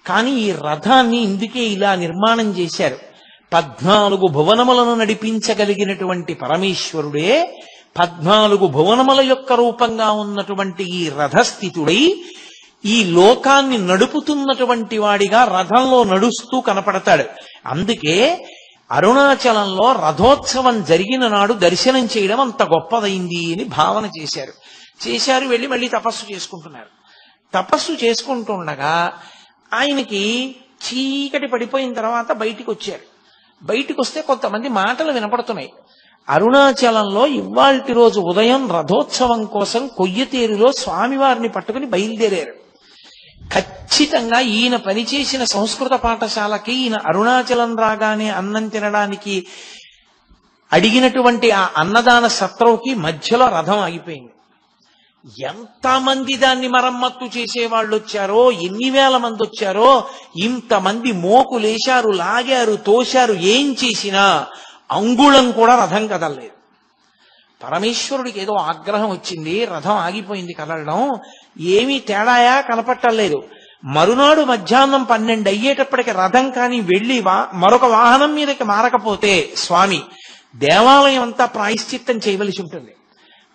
కానీ ఈ రథాన్ని ఇందుకే ఇలా నిర్మాణం చేశారు. 14 భువనములను నడిపించగలిగినటువంటి పరమేశ్వరుడే 14 భువనముల యొక్క రూపంగా ఉన్నటువంటి ఈ రథస్థితుడై ఈ లోకాన్ని నడుపుతున్నటువంటి వాడిగా రథంలో నడుస్తూ కనపడతాడు. అందుకే అరుణాచలంలో రథోత్సవం జరిగిన నాడు దర్శనం చేయడం అంత గొప్పదైంది అని భావన చేశారు. వెళ్ళి మళ్ళీ తపస్సు చేసుకుంటున్నారు. తపస్సు చేసుకుంటుండగా ఆయనకి చీకటి పడిపోయిన తర్వాత బయటికి వచ్చారు. బయటికి వస్తే కొంతమంది మాటలు వినపడుతున్నాయి. అరుణాచలంలో ఇవాల్టి రోజు ఉదయం రథోత్సవం కోసం కొయ్యతేరులో స్వామివారిని పట్టుకుని బయలుదేరారు. ఖచ్చితంగా ఈయన పనిచేసిన సంస్కృత పాఠశాలకి ఈయన అరుణాచలం రాగానే అన్నం తినడానికి అడిగినటువంటి ఆ అన్నదాన సత్రంకి మధ్యలో రథం ఆగిపోయింది. ఎంతమంది దాన్ని మరమ్మత్తు చేసేవాళ్ళు వచ్చారో, ఎన్ని వేల మంది వచ్చారో, ఇంతమంది మోకులేశారు, లాగారు, తోశారు, ఏం చేసినా అంగుళం కూడా రథం కదలలేదు. పరమేశ్వరుడికి ఏదో ఆగ్రహం వచ్చింది, రథం ఆగిపోయింది కదలడం, ఏమీ తేడాయా కనపట్టలేదు. మరునాడు మధ్యాహ్నం 12 అయ్యేటప్పటికి రథం కానీ వెళ్ళి మరొక వాహనం మీదకి మారకపోతే స్వామి దేవాలయం అంతా ప్రాయశ్చిత్తం చేయవలసి ఉంటుంది.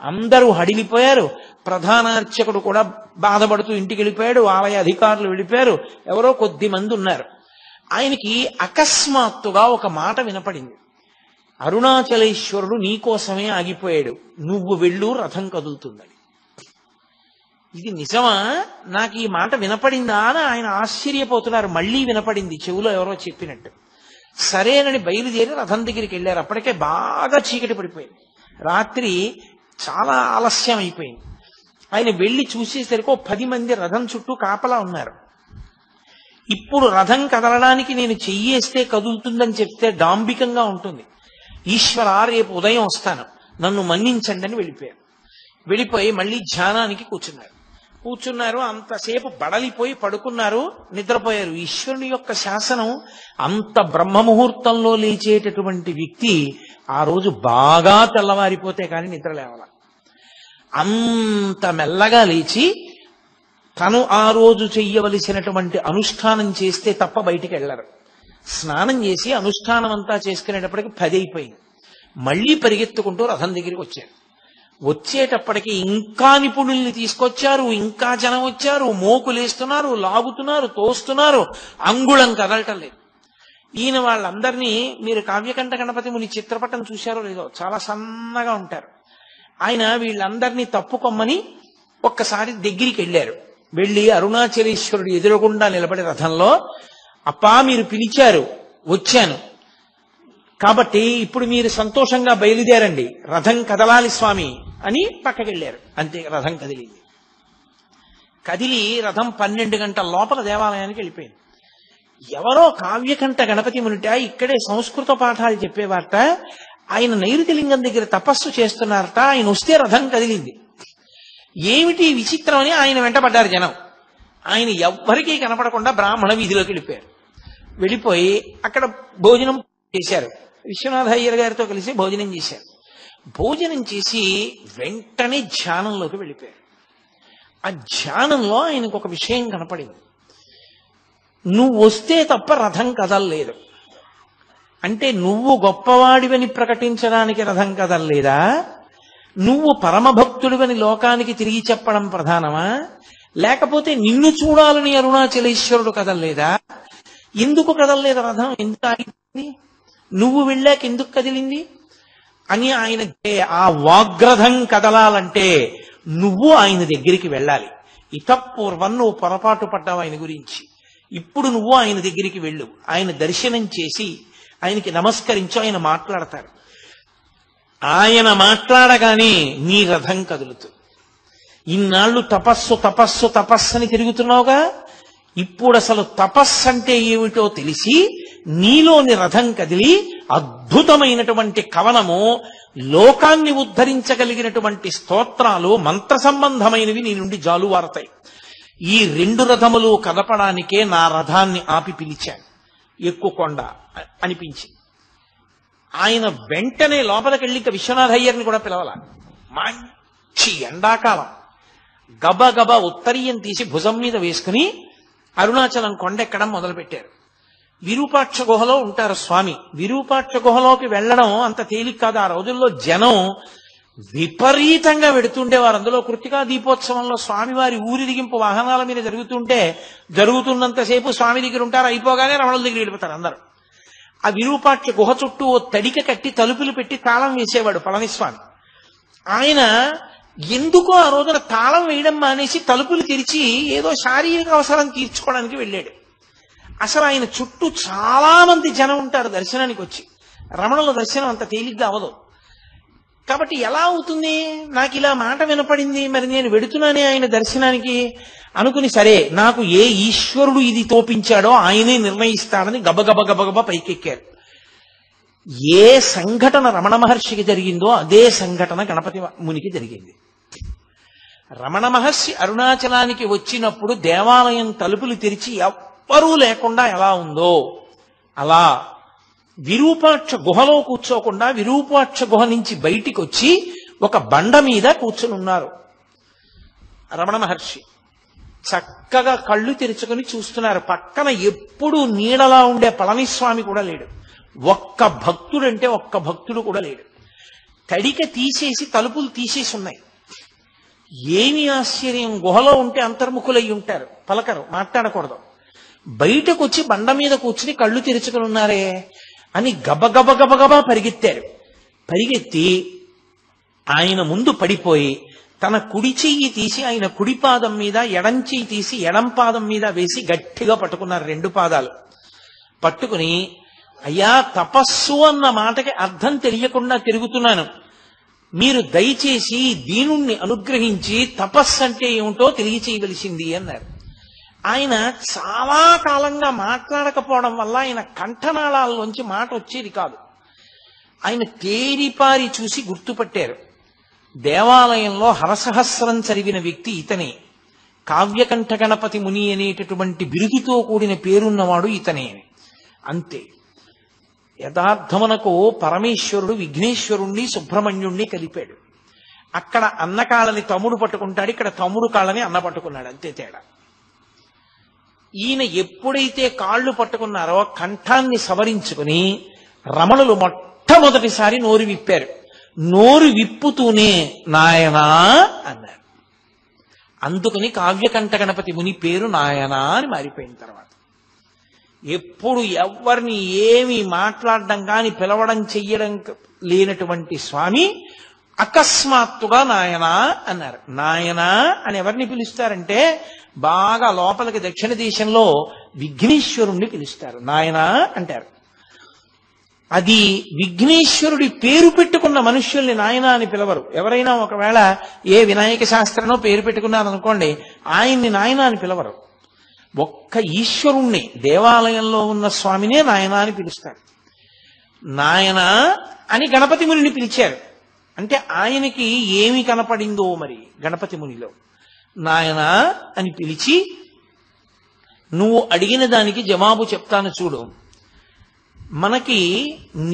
అందరూ హడిలిపోయారు. ప్రధాన అర్చకుడు కూడా బాధపడుతూ ఇంటికి వెళ్ళిపోయాడు, ఆలయ అధికారులు వెళ్ళిపోయారు, ఎవరో కొద్ది మంది ఉన్నారు. ఆయనకి అకస్మాత్తుగా ఒక మాట వినపడింది, అరుణాచలేశ్వరుడు నీకోసమే ఆగిపోయాడు, నువ్వు వెళ్ళు, రథం కదులుతుందని. ఇది నిజమా, నాకు ఈ మాట వినపడిందా అని ఆయన ఆశ్చర్యపోతున్నారు. మళ్ళీ వినపడింది, చెవులో ఎవరో చెప్పినట్టు. సరేనని బయలుదేరి రథం దగ్గరికి వెళ్ళారు. అప్పటికే బాగా చీకటి పడిపోయింది, రాత్రి చాలా ఆలస్యం అయిపోయింది. ఆయన వెళ్లి చూసేసరికి 10 మంది రథం చుట్టూ కాపలా ఉన్నారు. ఇప్పుడు రథం కదలడానికి నేను చెయ్యేస్తే కదులుతుందని చెప్తే డాంబికంగా ఉంటుంది. ఈశ్వర, రేపు ఉదయం వస్తాను, నన్ను మన్నించండి అని వెళ్ళిపోయి మళ్ళీ ధ్యానానికి కూర్చున్నారు. అంతసేపు బడలిపోయి పడుకున్నారు, నిద్రపోయారు. ఈశ్వరుని యొక్క శాసనం, అంత బ్రహ్మముహూర్తంలో లేచేటటువంటి వ్యక్తి ఆ రోజు బాగా తెల్లవారిపోతే కానీ నిద్ర లేవాల. అంత మెల్లగా లేచి తను ఆ రోజు చెయ్యవలసినటువంటి అనుష్ఠానం చేస్తే తప్ప బయటికి వెళ్ళరు. స్నానం చేసి అనుష్ఠానం అంతా చేసుకునేటప్పటికి 10 అయిపోయింది. మళ్ళీ పరిగెత్తుకుంటూ రథం దగ్గరికి వచ్చారు. వచ్చేటప్పటికి ఇంకా నిపుణుల్ని తీసుకొచ్చారు, ఇంకా జనం వచ్చారు, మోకులేస్తున్నారు, లాగుతున్నారు, తోస్తున్నారు, అంగుళం కదలటం లేదు. ఈయన వాళ్ళందరినీ, మీరు కావ్యకంఠ గణపతి ముని చిత్రపటం చూశారో లేదో, చాలా సన్నగా ఉంటారు ఆయన. వీళ్ళందరినీ తప్పుకొమ్మని ఒక్కసారి దగ్గరికి వెళ్ళారు. వెళ్ళి అరుణాచలేశ్వరుడు ఎదురుగుండా నిలబడి రథంలో, అప్పా మీరు పిలిచారు, వచ్చాను, కాబట్టి ఇప్పుడు మీరు సంతోషంగా బయలుదేరండి, రథం కదలాలి స్వామి అని పక్కకెళ్ళారు. అంతే, రథం కదిలి రథం 12 గంటల లోపల దేవాలయానికి వెళ్ళిపోయింది. ఎవరో కావ్యకంఠ గణపతి మునిట ఇక్కడే సంస్కృత పాఠాలు చెప్పేవారట. ఆయన నైరుతిలింగం దగ్గర తపస్సు చేస్తున్నారట. ఆయన వస్తే రథం కదిలింది. ఏమిటి విచిత్రం అని ఆయన వెంటబడ్డారు జనం. ఆయన ఎవ్వరికీ కనపడకుండా బ్రాహ్మణ వీధిలోకి వెళ్ళిపోయి అక్కడ భోజనం చేశారు. విశ్వనాథ అయ్యర్ గారితో కలిసి భోజనం చేశారు. భోజనం చేసి వెంటనే ధ్యానంలోకి వెళ్ళిపోయారు. ఆ ధ్యానంలో ఆయనకు ఒక విషయం కనపడింది. నువ్వు వస్తే తప్ప రథం కదలలేదు. అంటే నువ్వు గొప్పవాడివని ప్రకటించడానికి రథం కదలలేదా? నువ్వు పరమభక్తుడివని లోకానికి తిరిగి చెప్పడం ప్రధానమా? లేకపోతే నిన్ను చూడాలని అరుణాచలేశ్వరుడు కదలలేదా? ఎందుకు కదలలేదు రథం? ఎందుకు ఆగిపోయింది? నువ్వు వెళ్ళాక ఎందుకు కదిలింది అని ఆయన. ఆ వాగ్రథం కదలాలంటే నువ్వు ఆయన దగ్గరికి వెళ్ళాలి. ఇతపూర్వం నువ్వు పొరపాటు పడ్డావు ఆయన గురించి. ఇప్పుడు నువ్వు ఆయన దగ్గరికి వెళ్ళు, ఆయన దర్శనం చేసి ఆయనకి నమస్కరించు, ఆయన మాట్లాడతారు. ఆయన మాట్లాడగానే నీ రథం కదులుతుంది. ఇన్నాళ్ళు తపస్సు అని తిరుగుతున్నావుగా, ఇప్పుడు అసలు తపస్సు అంటే ఏమిటో తెలిసి నీలోని రథం కదిలి అద్భుతమైనటువంటి కవనము, లోకాన్ని ఉద్ధరించగలిగినటువంటి స్తోత్రాలు, మంత్ర సంబంధమైనవి నీ నుండి జాలువారతాయి. ఈ 2 రథములు కదపడానికే నా రథాన్ని ఆపి పిలిచాను, ఎక్కుకొండ అనిపించి. ఆయన వెంటనే లోపలికెళ్ళి ఇక విశ్వనాథ అయ్యర్ని కూడా పిలవాల. మంచి ఎండాకాలం, గబగబా ఉత్తరీయం తీసి భుజం మీద వేసుకుని అరుణాచలం కొండెక్కడం మొదలుపెట్టారు. విరూపాక్ష గుహలో ఉంటారు స్వామి. విరూపాక్ష గుహలోకి వెళ్ళడం అంత తేలిక కాదు. ఆ రోజుల్లో జనం విపరీతంగా వెడుతుండేవారు. అందులో కృత్తికా దీపోత్సవంలో స్వామివారి ఊరిదిగింపు వాహనాల మీద జరుగుతున్నంతసేపు స్వామి దగ్గర ఉంటారు. అయిపోగానే రమణుల దగ్గర వెళ్ళిపోతారు అందరూ. ఆ విరూపాక్ష గుహ చుట్టూ ఓ తడిక కట్టి తలుపులు పెట్టి తాళం వేసేవాడు పళనిస్వామి. ఆయన ఎందుకో ఆ రోజున తాళం వేయడం మానేసి తలుపులు తెరిచి ఏదో శారీరక అవసరం తీర్చుకోవడానికి వెళ్ళాడు. అసలు ఆయన చుట్టూ చాలా మంది జనం ఉంటారు దర్శనానికి వచ్చి. రమణుల దర్శనం అంత తేలిగ్గా అవదు. కాబట్టి ఎలా అవుతుంది? నాకు ఇలా మాట వినపడింది, మరి నేను వెడుతున్నానే ఆయన దర్శనానికి అనుకుని, సరే నాకు ఏ ఈశ్వరుడు ఇది తోపించాడో ఆయనే నిర్ణయిస్తాడని గబగబ పైకెక్కారు. ఏ సంఘటన రమణ మహర్షికి జరిగిందో అదే సంఘటన గణపతి మునికి జరిగింది. రమణ మహర్షి అరుణాచలానికి వచ్చినప్పుడు దేవాలయం తలుపులు తెరిచి ఎవ్వరూ లేకుండా ఎలా ఉందో అలా విరూపాక్ష గుహలో కూర్చోకుండా విరూపాక్ష గుహ నుంచి బయటికి వచ్చి ఒక బండ మీద కూర్చుని ఉన్నారు రమణ మహర్షి. చక్కగా కళ్ళు తెరుచుకొని చూస్తున్నారు. పక్కన ఎప్పుడు నీడలా ఉండే పళనిస్వామి కూడా లేడు. ఒక్క భక్తుడంటే ఒక్క భక్తుడు కూడా లేడు. తడిక తీసేసి తలుపులు తీసేసి ఉన్నాయి. ఏమి ఆశ్చర్యం! గుహలో ఉంటే అంతర్ముఖులై ఉంటారు, పలకరు, మాట్లాడకూడదు. బయటకు వచ్చి బండ మీద కూర్చుని కళ్ళు తెరుచుకుని ఉన్నారే అని గబగబా పరిగెత్తారు. పరిగెత్తి ఆయన ముందు పడిపోయి తన కుడి చెయ్యి తీసి ఆయన కుడి పాదం మీద, ఎడం చెయ్యి తీసి ఎడం పాదం మీద వేసి గట్టిగా పట్టుకున్నారు రెండు పాదాలు. పట్టుకుని, అయ్యా తపస్సు అన్న మాటకి అర్థం తెలియకుండా తిరుగుతున్నాను, మీరు దయచేసి దీనుణ్ణి అనుగ్రహించి తపస్సు అంటే ఏమిటో తెలియచేయవలసింది అన్నారు. ఆయన చాలా కాలంగా మాట్లాడకపోవడం వల్ల ఆయన కంఠనాళాల్లోంచి మాట వచ్చేది కాదు. ఆయన తేరిపారి చూసి గుర్తుపట్టారు. దేవాలయంలో హరసహస్రం చదివిన వ్యక్తి ఇతనే. కావ్యకంఠ గణపతి ముని అనేటటువంటి బిరుదుతో కూడిన పేరున్నవాడు ఇతనే. అంతే. యథార్థమునకు పరమేశ్వరుడు విఘ్నేశ్వరుణ్ణి సుబ్రహ్మణ్యుణ్ణి కలిపాడు. అక్కడ అన్నకాళ్ళని తమ్ముడు పట్టుకుంటాడు, ఇక్కడ తమ్ముడు కాళ్ళని అన్న పట్టుకున్నాడు, అంతే తేడా. ఈయన ఎప్పుడైతే కాళ్ళు పట్టుకున్నారో కంఠాన్ని సవరించుకుని రమణులు మొట్టమొదటిసారి నోరు విప్పారు. నోరు విప్పుతూనే నాయనా అన్నారు. అందుకని కావ్యకంఠ గణపతి ముని పేరు నాయనా అని మారిపోయిన తర్వాత ఎప్పుడు ఎవరిని ఏమి మాట్లాడడం కాని పిలవడం చెయ్యడం లేనటువంటి స్వామి అకస్మాత్తుగా నాయనా అన్నారు. నాయనా అని ఎవరిని పిలుస్తారంటే బాగా లోపలికి దక్షిణ దేశంలో విఘ్నేశ్వరుణ్ణి పిలుస్తారు, నాయనా అంటారు. అది విఘ్నేశ్వరుడి పేరు పెట్టుకున్న మనుష్యుల్ని నాయన అని పిలవరు. ఎవరైనా ఒకవేళ ఏ వినాయక శాస్త్రనో పేరు పెట్టుకున్నారనుకోండి, ఆయన్ని నాయన అని పిలవరు. ఒక్క ఈశ్వరుణ్ణి, దేవాలయంలో ఉన్న స్వామినే నాయన అని పిలుస్తారు. నాయన అని గణపతి మునిని పిలిచారు. అంటే ఆయనకి ఏమి కనపడిందో మరి గణపతి మునిలో. నాయన అని పిలిచి, నువ్వు అడిగిన దానికి జవాబు చెప్తాను చూడు. మనకి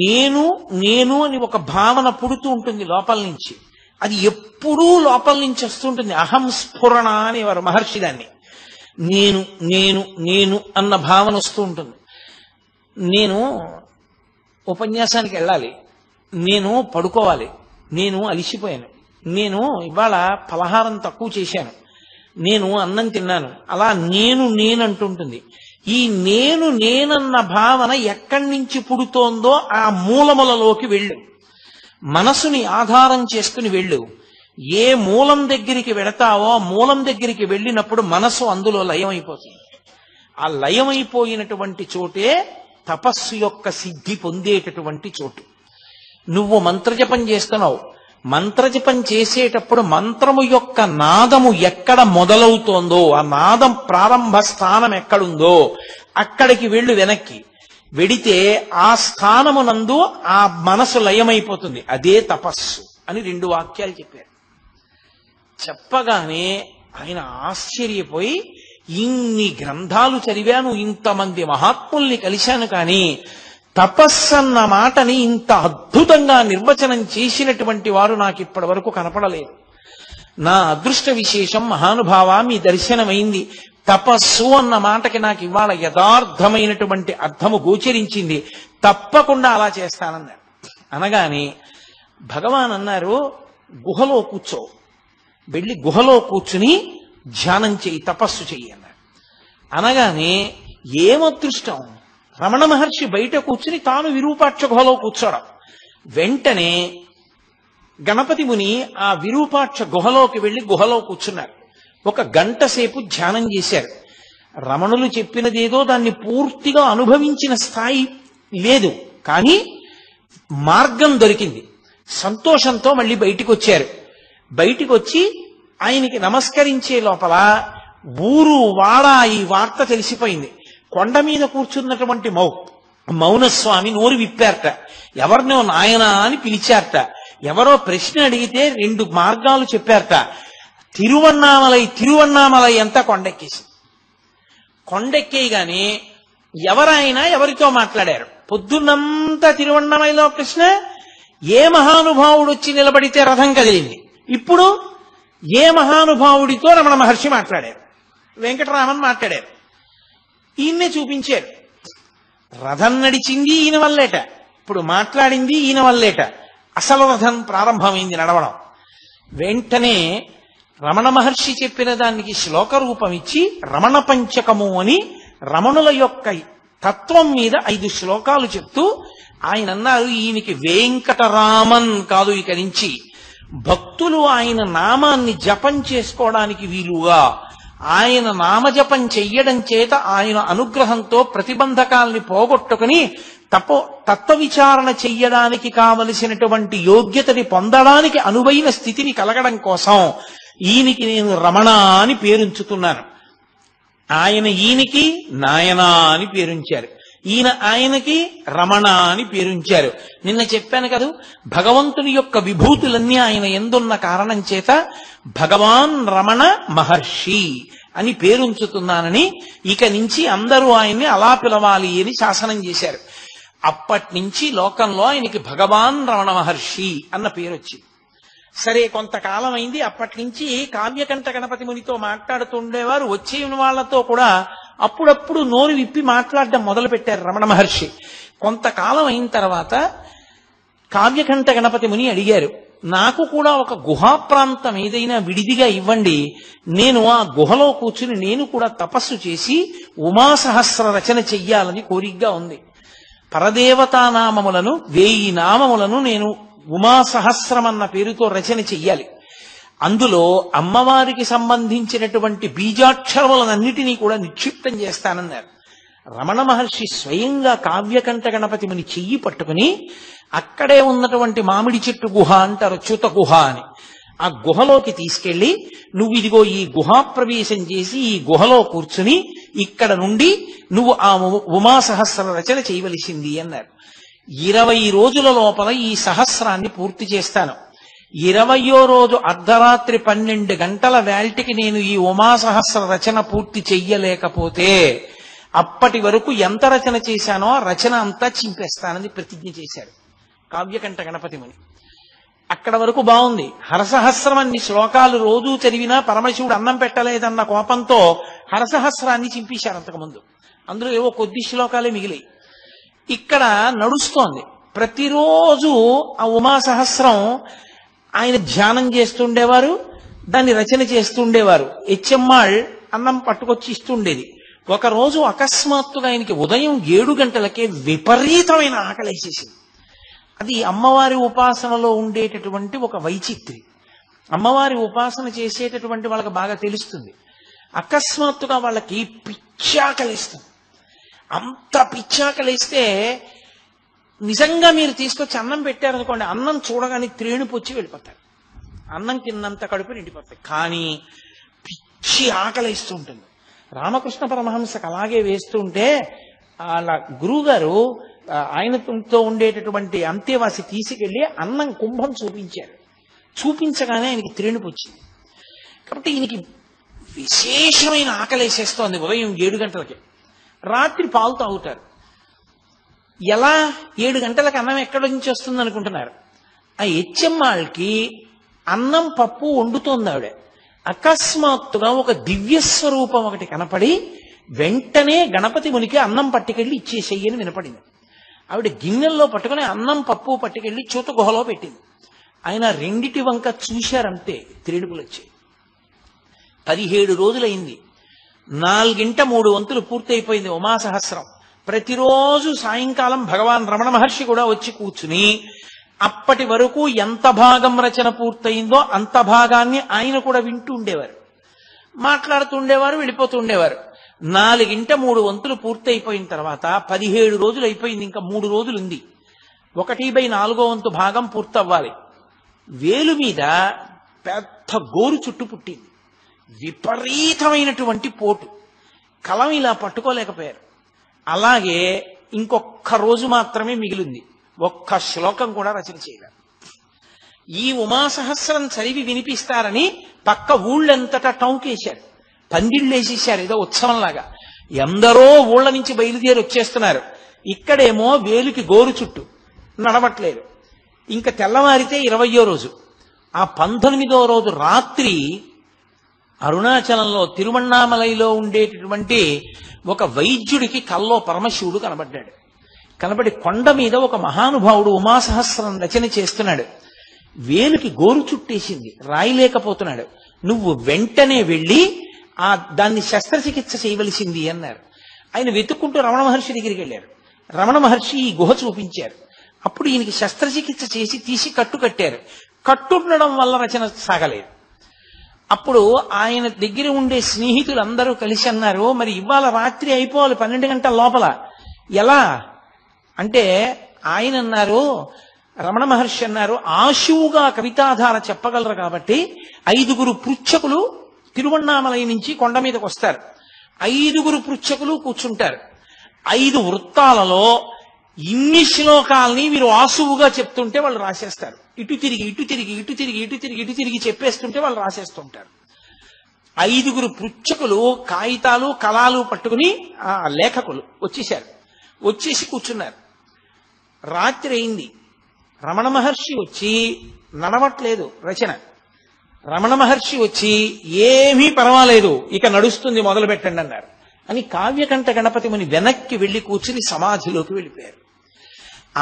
నేను నేను అని ఒక భావన పుడుతూ ఉంటుంది లోపల నుంచి. అది ఎప్పుడూ లోపల నుంచి వస్తుంటుంది. అహం స్ఫురణ అనేవారు మహర్షి దాన్ని. నేను నేను నేను అన్న భావన వస్తూ ఉంటుంది. నేను ఉపన్యాసానికి వెళ్ళాలి, నేను పడుకోవాలి, నేను అలిసిపోయాను, నేను ఇవాళ పలహారం తక్కువ చేశాను, నేను అన్నం తిన్నాను, అలా నేను నేనంటుంటుంది. ఈ నేను నేనన్న భావన ఎక్కడి నుంచి పుడుతోందో ఆ మూలములలోకి వెళ్ళు. మనసుని ఆధారం చేసుకుని వెళ్ళు. ఏ మూలం దగ్గరికి వెడతావో ఆ మూలం దగ్గరికి వెళ్ళినప్పుడు మనసు అందులో లయమైపోతుంది. ఆ లయమైపోయినటువంటి చోటే తపస్సు యొక్క సిద్ధి పొందేటటువంటి చోటు. నువ్వు మంత్రజపం చేస్తున్నావు, మంత్రజపం చేసేటప్పుడు మంత్రము యొక్క నాదము ఎక్కడ మొదలవుతోందో, ఆ నాదం ప్రారంభ స్థానం ఎక్కడుందో అక్కడికి వెళ్ళు. వెనక్కి వెడితే ఆ స్థానమునందు ఆ మనసు లయమైపోతుంది. అదే తపస్సు అని 2 వాక్యాలు చెప్పారు. చెప్పగానే ఆయన ఆశ్చర్యపోయి, ఇన్ని గ్రంథాలు చదివాను, ఇంతమంది మహాత్ముల్ని కలిశాను, కానీ తపస్సన్న మాటని ఇంత అద్భుతంగా నిర్వచనం చేసినటువంటి వారు నాకు ఇప్పటి వరకు కనపడలేదు. నా అదృష్ట విశేషం మహానుభావ, మీ దర్శనమైంది. తపస్సు అన్న మాటకి నాకు ఇవాళ యథార్థమైనటువంటి అర్థము గోచరించింది, తప్పకుండా అలా చేస్తానన్నారు. అనగానే భగవాన్ అన్నారు, గుహలో కూర్చో, వెళ్ళి గుహలో కూర్చుని ధ్యానం చెయ్యి, తపస్సు చెయ్యి అన్నారు. అనగానే ఏమదృష్టం, రమణ మహర్షి బయట కూర్చుని తాను విరూపాక్ష గుహలో కూర్చోవడం. వెంటనే గణపతి ముని ఆ విరూపాక్ష గుహలోకి వెళ్లి గుహలో కూర్చున్నారు. 1 గంట సేపు ధ్యానం చేశారు. రమణులు చెప్పినదేదో దాన్ని పూర్తిగా అనుభవించిన స్థాయి లేదు, కానీ మార్గం దొరికింది. సంతోషంతో మళ్ళీ బయటికి వచ్చారు. బయటికి వచ్చి ఆయనకి నమస్కరించే లోపల ఊరు వాడ ఈ వార్త తెలిసిపోయింది. కొండ మీద కూర్చున్నటువంటి మౌనస్వామి నోరు విప్పారట. ఎవరినో నాయనా అని పిలిచారట. ఎవరో ప్రశ్న అడిగితే 2 మార్గాలు చెప్పారట. తిరువన్నామలై అంతా కొండెక్కేసి, కొండెక్కేయగానే ఎవరైనా ఎవరితో మాట్లాడారు. పొద్దున్నంతా తిరువన్నామలలో ప్రశ్న, ఏ మహానుభావుడు వచ్చి నిలబడితే రథం కదిలింది. ఇప్పుడు ఏ మహానుభావుడితో రమణ మహర్షి మాట్లాడారు, వెంకటరామన్ మాట్లాడారు, ఈయన్నే చూపించారు. రథం నడిచింది ఈయన వల్లేట, ఇప్పుడు మాట్లాడింది ఈయన వల్లేట. అసలు రథం ప్రారంభమైంది నడవడం. వెంటనే రమణ మహర్షి చెప్పిన దానికి శ్లోక రూపం ఇచ్చి రమణ పంచకము అని రమణుల యొక్క తత్వం మీద 5 శ్లోకాలు చెప్తూ ఆయన అన్నారు, ఈయనకి వెంకటరామన్ కాదు, ఇక నుంచి భక్తులు ఆయన నామాన్ని జపం చేసుకోవడానికి వీలుగా ఆయన నామజపం చెయ్యడం చేత ఆయన అనుగ్రహంతో ప్రతిబంధకాల్ని పోగొట్టుకుని తత్వ విచారణ చెయ్యడానికి కావలసినటువంటి యోగ్యతని పొందడానికి అనువైన స్థితిని కలగడం కోసం ఈయనకి నేను రమణ అని పేరుంచుతున్నాను. ఆయన ఈయనకి నాయన అని పేరుంచారు, ఈయన ఆయనకి రమణ అని పేరుంచారు. నిన్న చెప్పాను కదా, భగవంతుని యొక్క విభూతులన్నీ ఆయన ఎందున్న కారణం చేత భగవాన్ రమణ మహర్షి అని పేరుంచుతున్నానని ఇక నుంచి అందరూ ఆయన్ని అలా పిలవాలి అని శాసనం చేశారు. అప్పటి నుంచి లోకంలో ఆయనకి భగవాన్ రమణ మహర్షి అన్న పేరు వచ్చింది. సరే, కొంతకాలం అయింది. అప్పటి నుంచి కావ్యకంఠ గణపతి మునితో మాట్లాడుతుండేవారు. వచ్చే వాళ్ళతో కూడా అప్పుడప్పుడు నోరు విప్పి మాట్లాడడం మొదలు పెట్టారు రమణ మహర్షి. కొంతకాలం అయిన తర్వాత కావ్యకంఠ గణపతి ముని అడిగారు, నాకు కూడా ఒక గుహా ప్రాంతం ఏదైనా విడిదిగా ఇవ్వండి, నేను ఆ గుహలో కూర్చుని నేను కూడా తపస్సు చేసి ఉమాసహస్ర రచన చెయ్యాలని కోరికగా ఉంది. పరదేవతా నామములను 1000 నామములను నేను ఉమాసహస్రం అన్న పేరుతో రచన చెయ్యాలి. అందులో అమ్మవారికి సంబంధించినటువంటి బీజాక్షరములన్నిటినీ కూడా నిక్షిప్తం చేస్తానన్నారు. రమణ మహర్షి స్వయంగా కావ్యకంఠ గణపతి ముని చెయ్యి పట్టుకుని అక్కడే ఉన్నటువంటి మామిడి చెట్టు గుహ అంటారు, చ్యుత గుహ అని, ఆ గుహలోకి తీసుకెళ్లి నువ్వు ఇదిగో ఈ గుహా ప్రవేశం చేసి ఈ గుహలో కూర్చుని ఇక్కడ నుండి నువ్వు ఆ ఉమాసహస్ర రచన చేయవలసింది అన్నారు. 20 రోజుల లోపల ఈ సహస్రాన్ని పూర్తి చేస్తాను. 20వ రోజు అర్ధరాత్రి 12 గంటల వేల్టికి నేను ఈ ఉమాసహస్ర రచన పూర్తి చెయ్యలేకపోతే అప్పటి వరకు ఎంత రచన చేశానో ఆ రచన అంతా చింపేస్తానని ప్రతిజ్ఞ చేశాడు కావ్యకంఠ గణపతి ముని. అక్కడ వరకు బాగుంది. హరసహస్రం అన్ని శ్లోకాలు రోజూ చదివినా పరమశివుడు అన్నం పెట్టలేదన్న కోపంతో హరసహస్రాన్ని చింపేశారు అంతకుముందు. అందులో ఏవో కొద్ది శ్లోకాలే మిగిలాయి. ఇక్కడ నడుస్తోంది. ప్రతిరోజు ఆ ఉమాసహస్రం ఆయన ధ్యానం చేస్తుండేవారు, దాన్ని రచన చేస్తుండేవారు. హెచ్ఎమ్మాళ్ అన్నం పట్టుకొచ్చి ఇస్తుండేది. ఒకరోజు అకస్మాత్తుగా ఆయనకి ఉదయం 7 గంటలకే విపరీతమైన ఆకలేసేసింది. అది అమ్మవారి ఉపాసనలో ఉండేటటువంటి ఒక వైచిత్రి. అమ్మవారి ఉపాసన చేసేటటువంటి వాళ్ళకి బాగా తెలుస్తుంది. అకస్మాత్తుగా వాళ్ళకి పిచ్చాకలేస్తుంది. అంత పిచ్చాకలేస్తే నిజంగా మీరు తీసుకొచ్చి అన్నం పెట్టారనుకోండి, అన్నం చూడగానే త్రేణుపు వచ్చి వెళ్ళిపోతారు. అన్నం తిన్నంత కడుపు నిండిపోతాయి. కానీ పిచ్చి ఆకలేస్తూ ఉంటుంది. రామకృష్ణ పరమహంసకు అలాగే వేస్తుంటే వాళ్ళ గురువు గారు ఆయనతో ఉండేటటువంటి అంతేవాసి తీసుకెళ్లి అన్నం కుంభం చూపించారు. చూపించగానే ఆయనకి త్రేణుపు వచ్చింది. కాబట్టి ఈయనకి విశేషమైన ఆకలేసేస్తోంది ఉదయం 7 గంటలకి. రాత్రి పాలు తాగుతారు. ఎలా 7 గంటలకు అన్నం ఎక్కడి నుంచి వస్తుంది అనుకుంటున్నారు? ఆ హెచ్ఎమ్మాళ్ళకి అన్నం పప్పు వండుతోంది ఆవిడ. అకస్మాత్తుగా ఒక దివ్యస్వరూపం ఒకటి కనపడి వెంటనే గణపతి మునికి అన్నం పట్టుకెళ్ళి ఇచ్చేసేయని వినపడింది. ఆవిడ గిన్నెల్లో పట్టుకుని అన్నం పప్పు పట్టుకెళ్ళి చ్యుత గుహలో పెట్టింది. ఆయన రెండిటి వంక చూశారంతే, త్రేడుపులు వచ్చాయి. 17 రోజులైంది. 4 వంతులు పూర్తయిపోయింది ఉమాసహస్రం. ప్రతిరోజు సాయంకాలం భగవాన్ రమణ మహర్షి కూడా వచ్చి కూర్చుని అప్పటి వరకు ఎంత భాగం రచన పూర్తయిందో అంత భాగాన్ని ఆయన కూడా వింటూ ఉండేవారు, మాట్లాడుతూ ఉండేవారు, వెళ్ళిపోతూ ఉండేవారు. 4 వంతులు పూర్తయిపోయిన తర్వాత 17 రోజులు అయిపోయింది. ఇంకా 3 రోజులు ఉంది. 1/4 వంతు భాగం పూర్తవ్వాలి. వేలు మీద పెద్ద గోరు చుట్టు పుట్టింది. విపరీతమైనటువంటి పోటు. కలం ఇలా పట్టుకోలేకపోయారు. అలాగే ఇంకొక్క రోజు మాత్రమే మిగిలింది. ఒక్క శ్లోకం కూడా రచన చేయలేరు. ఈ ఉమాసహస్రం చదివి వినిపిస్తారని పక్క ఊళ్ళంతటా టౌకేశారు, పందిళ్ళేసేశారు, ఏదో ఉత్సవంలాగా. ఎందరో ఊళ్ళ నుంచి బయలుదేరి వచ్చేస్తున్నారు. ఇక్కడేమో వేలుకి గోరు చుట్టు, నడవట్లేదు. ఇంకా తెల్లవారితే 20వ రోజు. ఆ 19వ రోజు రాత్రి అరుణాచలంలో తిరువణ్ణామలైలో ఉండేటటువంటి ఒక వైద్యుడికి కల్లో పరమశివుడు కనబడ్డాడు. కనబడి కొండ మీద ఒక మహానుభావుడు ఉమాసహస్రం రచన చేస్తున్నాడు. వేలుకి గోరు చుట్టేసింది, రాయలేకపోతున్నాడు. నువ్వు వెంటనే వెళ్ళి దాన్ని శస్త్రచికిత్స చేయవలసింది అన్నారు. ఆయన వెతుక్కుంటూ రమణ మహర్షి దగ్గరికి వెళ్ళారు. రమణ మహర్షి ఈ గుహ చూపించారు. అప్పుడు ఈయనకి శస్త్రచికిత్స చేసి తీసి కట్టు కట్టారు. కట్టుండడం వల్ల రచన సాగలేదు. అప్పుడు ఆయన దగ్గర ఉండే స్నేహితులందరూ కలిసి అన్నారు, మరి ఇవాళ రాత్రి అయిపోవాలి 12 గంటల లోపల, ఎలా అంటే ఆయన అన్నారు, రమణ మహర్షి అన్నారు, ఆశువుగా కవితాధార చెప్పగలరు కాబట్టి 5 పృచ్ఛకులు తిరువణ్ణామలై నుంచి కొండ మీదకి వస్తారు. 5 పృచ్ఛకులు కూర్చుంటారు. 5 వృత్తాలలో ఇన్ని శ్లోకాలని వీరు ఆశువుగా చెప్తుంటే వాళ్ళు రాసేస్తారు. ఇటు తిరిగి ఇటు తిరిగి ఇటు తిరిగి ఇటు తిరిగి ఇటు తిరిగి చెప్పేస్తుంటే వాళ్ళు రాసేస్తుంటారు. 5 పృచ్ఛకులు కాగితాలు కలాలు పట్టుకుని ఆ లేఖకులు వచ్చేసి కూర్చున్నారు. రాత్రి అయింది. రమణ మహర్షి వచ్చి నడవట్లేదు రచన. రమణ మహర్షి వచ్చి ఏమీ పర్వాలేదు, ఇక నడుస్తుంది, మొదలు పెట్టండి అన్నారు. అని కావ్యకంఠ గణపతి ముని వెనక్కి వెళ్లి కూర్చుని సమాధిలోకి వెళ్ళిపోయారు.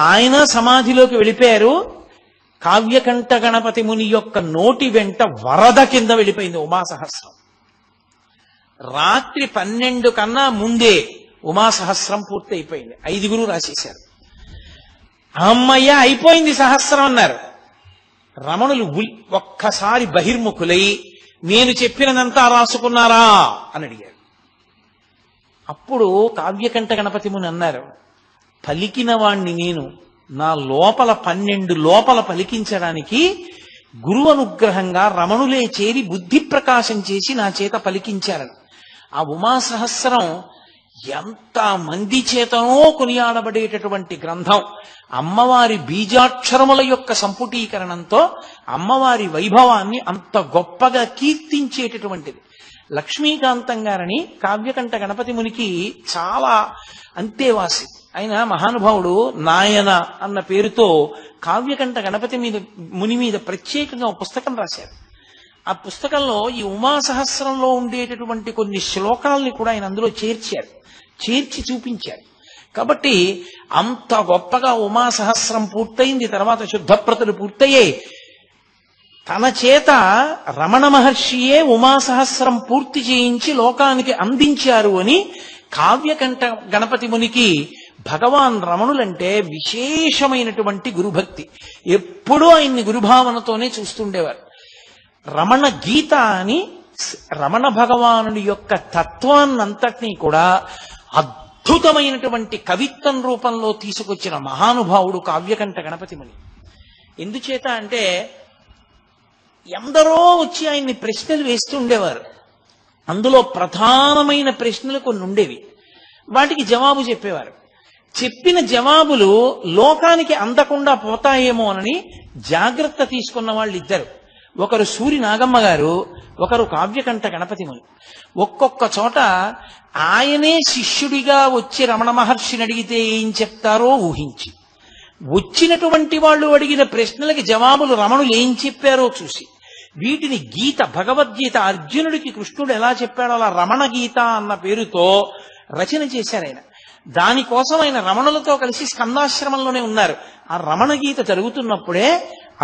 ఆయన సమాధిలోకి వెళ్ళిపోయారు. కావ్యకంఠ గణపతి ముని యొక్క నోటి వెంట వరద కింద వెళ్ళిపోయింది ఉమాసహస్రం. రాత్రి 12 కన్నా ముందే ఉమాసహస్రం పూర్తి అయిపోయింది. 5 రాసేశారు. అమ్మయ్య అయిపోయింది సహస్రం అన్నారు. రమణులు ఒక్కసారి బహిర్ముఖులై, నేను చెప్పినదంతా రాసుకున్నారా అని అడిగారు. అప్పుడు కావ్యకంఠ గణపతి ముని అన్నారు, పలికిన వాణ్ణి నేను, నా లోపల 12 లోపల పలికించడానికి గురువు అనుగ్రహంగా రమణులే చేరి బుద్ధి ప్రకాశం చేసి నా చేత పలికించారని. ఆ ఉమాసహస్రం ఎంత మంది చేతనో కొనియాడబడేటటువంటి గ్రంథం. అమ్మవారి బీజాక్షరముల యొక్క సంపుటీకరణంతో అమ్మవారి వైభవాన్ని అంత గొప్పగా కీర్తించేటటువంటిది. లక్ష్మీకాంతం గారని కావ్యకంఠ గణపతి మునికి చాలా అంతేవాసి. ఆయన మహానుభావుడు నాయన అన్న పేరుతో కావ్యకంఠ గణపతి ముని మీద ప్రత్యేకంగా ఒక పుస్తకం రాశారు. ఆ పుస్తకంలో ఈ ఉమాసహస్రంలో ఉండేటటువంటి కొన్ని శ్లోకాలని కూడా ఆయన అందులో చేర్చి చూపించారు. కాబట్టి అంత గొప్పగా ఉమాసహస్రం పూర్తయింది. తర్వాత శుద్ధప్రతులు పూర్తయ్యాయి. తన చేత రమణ మహర్షియే ఉమాసహస్రం పూర్తి చేయించి లోకానికి అందించారు అని కావ్యకంఠ గణపతి మునికి భగవాన్ రమణులంటే విశేషమైనటువంటి గురుభక్తి. ఎప్పుడూ ఆయన్ని గురుభావనతోనే చూస్తుండేవారు. రమణ గీత అని రమణ భగవానుడి యొక్క తత్వాన్నంతటినీ కూడా అద్భుతమైనటువంటి కవిత్వం రూపంలో తీసుకొచ్చిన మహానుభావుడు కావ్యకంఠ గణపతి ముని. ఎందుచేత అంటే ఎందరో వచ్చి ఆయన్ని ప్రశ్నలు వేస్తూ ఉండేవారు. అందులో ప్రధానమైన ప్రశ్నలు కొన్ని ఉండేవి. వాటికి జవాబు చెప్పేవారు. చెప్పిన జవాబులు లోకానికి అందకుండా పోతాయేమోనని జాగ్రత్త తీసుకున్న వాళ్ళు ఇద్దరు. ఒకరు సూరి నాగమ్మ గారు, ఒకరు కావ్యకంఠ గణపతి ముని. ఒక్కొక్క చోట ఆయనే శిష్యుడిగా వచ్చి రమణ మహర్షిని అడిగితే ఏం చెప్తారో ఊహించి, వచ్చినటువంటి వాళ్ళు అడిగిన ప్రశ్నలకి జవాబులు రమణులు ఏం చెప్పారో చూసి, వీటిని గీత, భగవద్గీత అర్జునుడికి కృష్ణుడు ఎలా చెప్పాడో అలా రమణ గీత అన్న పేరుతో రచన చేశారు ఆయన. దానికోసం ఆయన రమణులతో కలిసి స్కందాశ్రమంలోనే ఉన్నారు. ఆ రమణ గీత జరుగుతున్నప్పుడే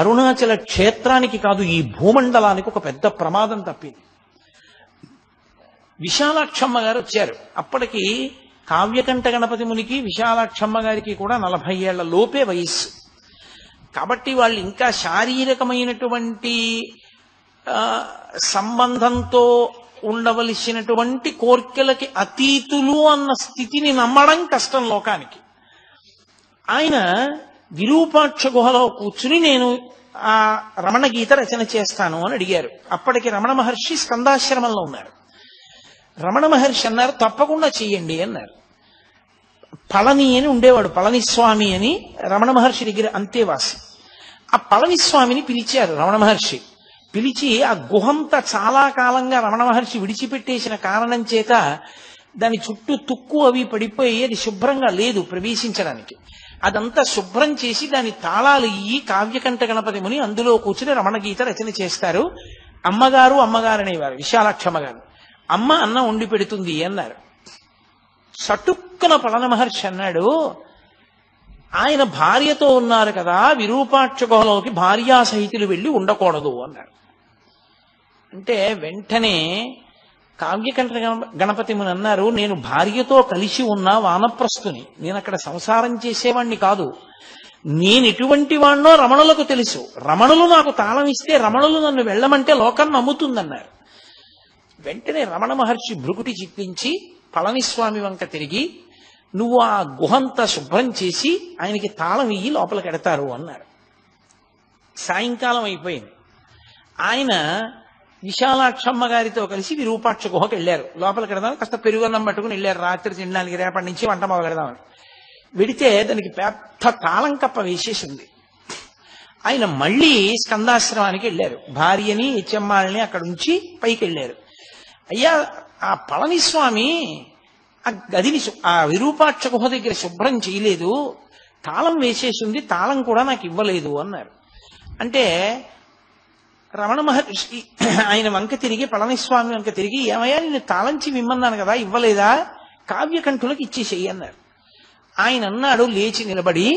అరుణాచల క్షేత్రానికి కాదు, ఈ భూమండలానికి ఒక పెద్ద ప్రమాదం తప్పింది. విశాలాక్షమ్మ గారు వచ్చారు. అప్పటికి కావ్యకంఠ గణపతి మునికి విశాలాక్షమ్మ గారికి కూడా 40 ఏళ్ల లోపే వయస్సు. కాబట్టి వాళ్ళు ఇంకా శారీరకమైనటువంటి సంబంధంతో ఉండవలసినటువంటి కోర్కెలకి అతీతులు అన్న స్థితిని నమ్మడం కష్టం లోకానికి. ఆయన విరూపాక్ష గుహలో కూర్చుని నేను ఆ రమణ గీత రచన చేస్తాను అని అడిగారు. అప్పటికి రమణ మహర్షి స్కందాశ్రమంలో ఉన్నారు. రమణ మహర్షి అన్నారు, తప్పకుండా చెయ్యండి అన్నారు. పళని అని ఉండేవాడు, పళనిస్వామి అని రమణ మహర్షి దగ్గర అంతేవాసి. ఆ పళనిస్వామిని పిలిచారు రమణ మహర్షి. పిలిచి ఆ గుహంతా చాలా కాలంగా రమణ మహర్షి విడిచిపెట్టేసిన కారణం చేత దాని చుట్టూ తుక్కు అవి పడిపోయి అది శుభ్రంగా లేదు ప్రవేశించడానికి. అదంతా శుభ్రం చేసి దాని తాళాలు ఇయ్యి కావ్యకంఠ గణపతి ముని అందులో కూర్చుని రమణ గీత రచన చేస్తారు. అమ్మగారు అనేవారు విశాలాక్షమ్మ గారు. అమ్మ అన్నం వండి పెడుతుంది అన్నారు. సటుక్కున పళన మహర్షి అన్నాడు, ఆయన భార్యతో ఉన్నారు కదా, విరూపాక్ష గుహలోకి భార్యా సహితులు వెళ్ళి ఉండకూడదు అన్నాడు. అంటే వెంటనే కావ్యకంఠ గణపతి ముని అన్నారు, నేను భార్యతో కలిసి ఉన్న వానప్రస్థుని, నేను అక్కడ సంసారం చేసేవాణ్ణి కాదు. నేను ఎటువంటి వాణ్ణో రమణులకు తెలుసు, రమణులు నాకు తాళం ఇస్తే రమణులు నన్ను వెళ్ళమంటే లోకం నమ్ముతుందన్నారు. వెంటనే రమణ మహర్షి భృకుటి చిప్పించి పళనిస్వామి వంక తిరిగి, నువ్వు ఆ గుహంతా శుభ్రం చేసి ఆయనకి తాళం ఇయ్యి లోపలికి ఎడతారు అన్నారు. సాయంకాలం అయిపోయింది. ఆయన విశాలాక్షమ్మ గారితో కలిసి విరూపాక్ష గుహకు వెళ్ళారు. లోపలికి వెడదాం, కాస్త పెరుగన్నం పట్టుకుని వెళ్ళారు. రాత్రి తినడానికి రేపటి నుంచి వంట మొదలు పెడదామని వెడితే దానికి పెద్ద తాళం కప్ప వేసేసింది. ఆయన మళ్ళీ స్కందాశ్రమానికి వెళ్ళారు. భార్యని చెమ్మాళ్ళని అక్కడ ఉంచి పైకి వెళ్ళారు. అయ్యా, ఆ పళనిస్వామి ఆ గదిని ఆ విరూపాక్ష గుహ దగ్గర శుభ్రం చేయలేదు, తాళం వేసేసింది, తాళం కూడా నాకు ఇవ్వలేదు అన్నారు. అంటే రమణ మహర్షి ఆయన వంక తిరిగి పళనిస్వామి వంక తిరిగి, ఏమయ్యా నేను తాళంచి విమ్మన్నాను కదా, ఇవ్వలేదా, కావ్యకంఠులకు ఇచ్చేసేయి అన్నారు. ఆయన అన్నాడు లేచి నిలబడి,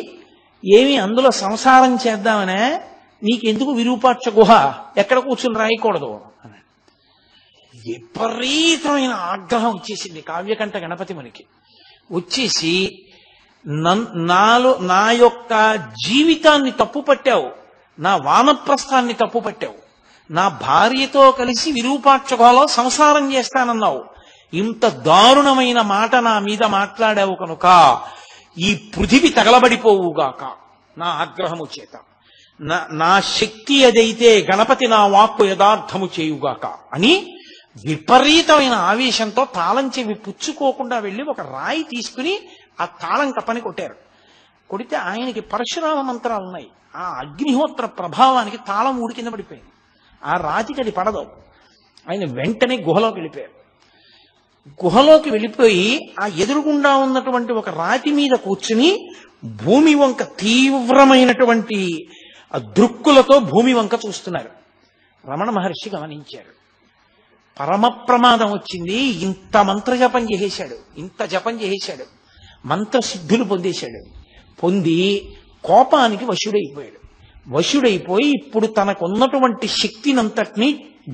ఏమి అందులో సంసారం చేద్దామనే, నీకెందుకు విరూపాక్ష గుహ, ఎక్కడ కూర్చుని రాయకూడదు అన్నాడు. విపరీతమైన ఆగ్రహం వచ్చేసింది కావ్యకంఠ గణపతి మునికి. వచ్చేసి, నా యొక్క జీవితాన్ని తప్పు పట్టావు, నా వానప్రస్థాన్ని తప్పు పట్టావు, నా భార్యతో కలిసి విరూపాక్ష గుహలో సంసారం చేస్తానన్నావు, ఇంత దారుణమైన మాట నా మీద మాట్లాడావు కనుక ఈ పృథివి తగలబడిపోవుగాక నా ఆగ్రహము చేత, నా శక్తి ఏదైతే గణపతి నా వాక్కు యథార్థము చేయుగాక అని విపరీతమైన ఆవేశంతో తాళం చెవి పుచ్చుకోకుండా వెళ్ళి ఒక రాయి తీసుకుని ఆ తాళం కప్పని కొట్టారు. కొడితే ఆయనకి పరశురామ మంత్రాలు ఉన్నాయి. ఆ అగ్నిహోత్ర ప్రభావానికి తాళం ఊడి కింద పడిపోయింది. ఆ రాతికి అది పడదు. ఆయన వెంటనే గుహలోకి వెళ్ళిపోయారు. గుహలోకి వెళ్ళిపోయి ఆ ఎదురుగుండా ఉన్నటువంటి ఒక రాతి మీద కూర్చుని భూమి వంక తీవ్రమైనటువంటి దృక్కులతో భూమి వంక చూస్తున్నారు. రమణ మహర్షి గమనించారు. పరమ ప్రమాదం వచ్చింది. ఇంత మంత్రజపం చేసేశాడు, ఇంత జపం చేసేశాడు, మంత్రసిద్ధులు పొందేశాడు. పొంది కోపానికి వశుడైపోయాడు. వశుడైపోయి ఇప్పుడు తనకున్నటువంటి శక్తినంతటినీ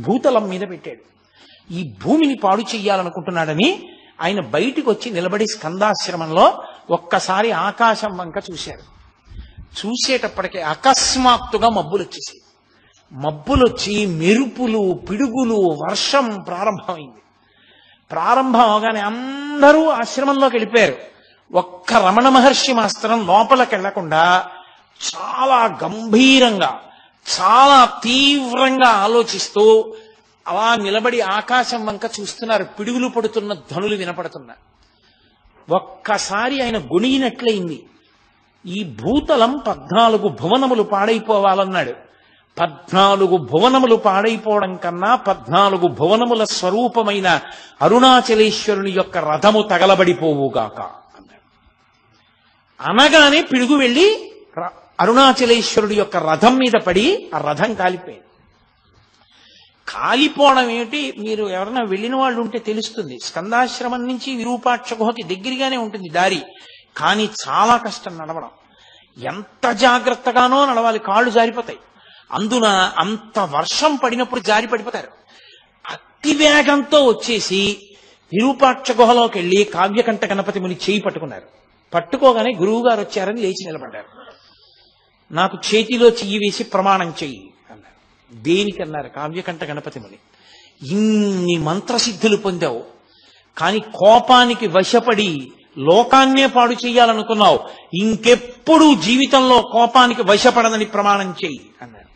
భూతలం మీద పెట్టాడు. ఈ భూమిని పాడు చెయ్యాలనుకుంటున్నాడని ఆయన బయటికి వచ్చి నిలబడి స్కందాశ్రమంలో ఒక్కసారి ఆకాశం వంక చూశారు. చూసేటప్పటికే అకస్మాత్తుగా మబ్బులు వచ్చేసి, మబ్బులొచ్చి మెరుపులు, పిడుగులు, వర్షం ప్రారంభమైంది. ప్రారంభం అవగానే అందరూ ఆశ్రమంలోకి వెళ్ళిపోయారు. ఒక్క రమణ మహర్షి మాత్రం లోపలికి వెళ్లకుండా చాలా గంభీరంగా, చాలా తీవ్రంగా ఆలోచిస్తూ అలా నిలబడి ఆకాశం వంక చూస్తున్నారు. పిడుగులు పడుతున్న ధ్వనులు వినపడుతున్నా. ఒక్కసారి ఆయన గొణిగినట్లయింది. ఈ భూతలం 14 భువనములు పాడైపోవాలన్నాడు. 14 భువనములు పాడైపోవడం కన్నా 14 భువనముల స్వరూపమైన అరుణాచలేశ్వరుని యొక్క రథము తగలబడిపోవుగాక అన్నాడు. అనగానే పిడుగు వెళ్ళి అరుణాచలేశ్వరుడి యొక్క రథం మీద పడి ఆ రథం కాలిపోయింది. కాలిపోవడం ఏమిటి, మీరు ఎవరైనా వెళ్ళిన వాళ్ళు ఉంటే తెలుస్తుంది. స్కందాశ్రమం నుంచి విరూపాక్ష గుహకి దగ్గరగానే ఉంటుంది దారి, కానీ చాలా కష్టం నడవడం. ఎంత జాగ్రత్తగానో నడవాలి, కాళ్ళు జారిపోతాయి. అందున అంత వర్షం పడినప్పుడు జారి పడిపోతారు. అతి వేగంతో వచ్చేసి విరూపాక్ష గుహలోకి వెళ్ళి కావ్యకంఠ గణపతి ముని చేయి పట్టుకున్నారు. పట్టుకోగానే గురువు గారు వచ్చారని లేచి నిలబడ్డారు. నాకు చేతిలో చెయ్యి వేసి ప్రమాణం చెయ్యి అన్నారు. దేనికన్నారు కావ్యకంఠ గణపతి ముని. ఇన్ని మంత్రసిద్ధులు పొందావు, కానీ కోపానికి వశపడి లోకాన్నే పాడు చెయ్యాలనుకున్నావు, ఇంకెప్పుడు జీవితంలో కోపానికి వశపడదని ప్రమాణం చెయ్యి అన్నారు.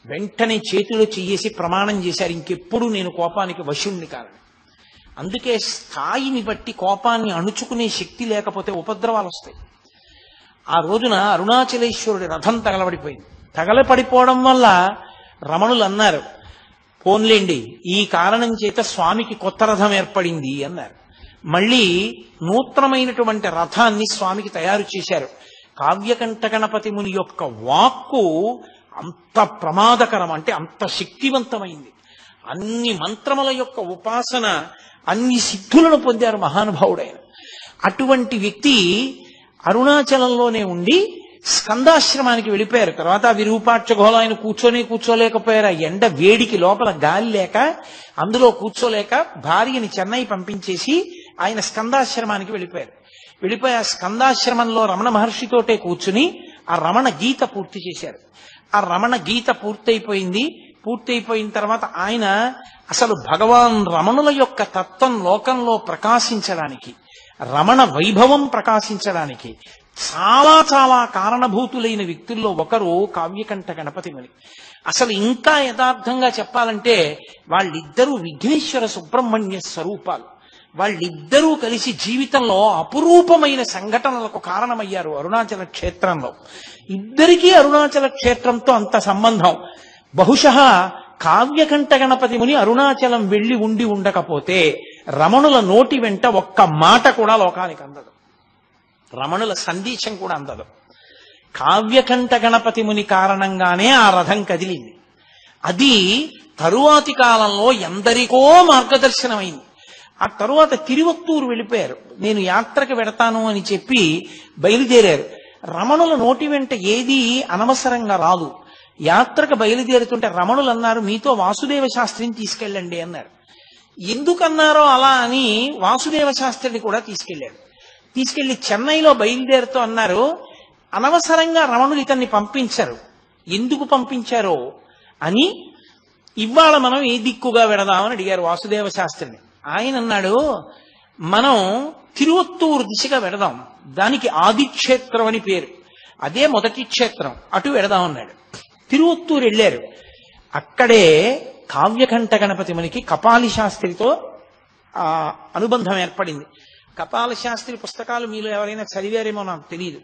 వెంటనే చేతిలో చెయ్యేసి ప్రమాణం చేశారు, ఇంకెప్పుడు నేను కోపానికి వశుణ్ణి కాదని. అందుకే స్థాయిని బట్టి కోపాన్ని అణుచుకునే శక్తి లేకపోతే ఉపద్రవాలు వస్తాయి. ఆ రోజున అరుణాచలేశ్వరుడి రథం తగలబడిపోయింది. తగలపడిపోవడం వల్ల రమణులు అన్నారు, పోన్లేండి ఈ కారణం చేత స్వామికి కొత్త రథం ఏర్పడింది అన్నారు. మళ్ళీ నూతనమైనటువంటి రథాన్ని స్వామికి తయారు చేశారు. కావ్యకంఠ గణపతి ముని యొక్క వాక్కు అంత ప్రమాదకరం, అంటే అంత శక్తివంతమైంది. అన్ని మంత్రముల యొక్క ఉపాసన, అన్ని సిద్ధులను పొందారు మహానుభావుడైన. అటువంటి వ్యక్తి అరుణాచలంలోనే ఉండి స్కందాశ్రమానికి వెళ్ళిపోయారు. తర్వాత విరూపాక్ష గుహలో ఆయన కూర్చోలేకపోయారు. ఎండ వేడికి లోపల గాలి లేక అందులో కూర్చోలేక భార్యని చెన్నై పంపించేసి ఆయన స్కందాశ్రమానికి వెళ్ళిపోయారు. వెళ్ళిపోయి ఆ స్కందాశ్రమంలో రమణ మహర్షితోటే కూర్చుని ఆ రమణ గీత పూర్తి చేశారు. ఆ రమణ గీత పూర్తయిపోయిన తర్వాత ఆయన అసలు భగవాన్ రమణుల యొక్క తత్వం లోకంలో ప్రకాశించడానికి, రమణ వైభవం ప్రకాశించడానికి చాలా చాలా కారణభూతులైన వ్యక్తుల్లో ఒకరు కావ్యకంఠ గణపతి ముని. అసలు ఇంకా యథార్థంగా చెప్పాలంటే వాళ్ళిద్దరూ విఘ్నేశ్వర సుబ్రహ్మణ్య స్వరూపాలు. వాళ్ళిద్దరూ కలిసి జీవితంలో అపురూపమైన సంఘటనలకు కారణమయ్యారు అరుణాచల క్షేత్రంలో. ఇద్దరికీ అరుణాచల క్షేత్రంతో అంత సంబంధం. బహుశః కావ్యకంఠ గణపతి ముని అరుణాచలం వెళ్లి ఉండి ఉండకపోతే రమణుల నోటి వెంట ఒక్క మాట కూడా లోకానికి అందదు, రమణుల సందేశం కూడా అందదు. కావ్యకంఠ గణపతి ముని కారణంగానే ఆ రథం కదిలింది. అది తరువాతి కాలంలో ఎందరికో మార్గదర్శనమైంది. ఆ తరువాత తిరువత్తూరు వెళ్ళిపోయారు. నేను యాత్రకు వెడతాను అని చెప్పి బయలుదేరారు. రమణుల నోటి వెంట ఏదీ అనవసరంగా రాదు. యాత్రకు బయలుదేరుతుంటే రమణులు అన్నారు, మీతో వాసుదేవ శాస్త్రిని తీసుకెళ్ళండి అన్నారు. ఎందుకన్నారో అలా అని వాసుదేవ శాస్త్రిని కూడా తీసుకెళ్లి చెన్నైలో బయలుదేరుతూ అన్నారు, అనవసరంగా రమణులు ఇతన్ని పంపించారు, ఎందుకు పంపించారో అని ఇవాళ మనం ఏ దిక్కుగా వెడదామని అడిగారు వాసుదేవ శాస్త్రిని. ఆయన అన్నాడు, మనం తిరువత్తూరు దిశగా వెడదాం, దానికి ఆదిక్షేత్రం అని పేరు, అదే మొదటి క్షేత్రం, అటు వెడదామన్నాడు. తిరువత్తూరు వెళ్ళారు. అక్కడే కావ్యకంఠ గణపతి మునికి కపాలి శాస్త్రితో అనుబంధం ఏర్పడింది. కపాల శాస్త్రి పుస్తకాలు మీలో ఎవరైనా చదివారేమో నాకు తెలియదు.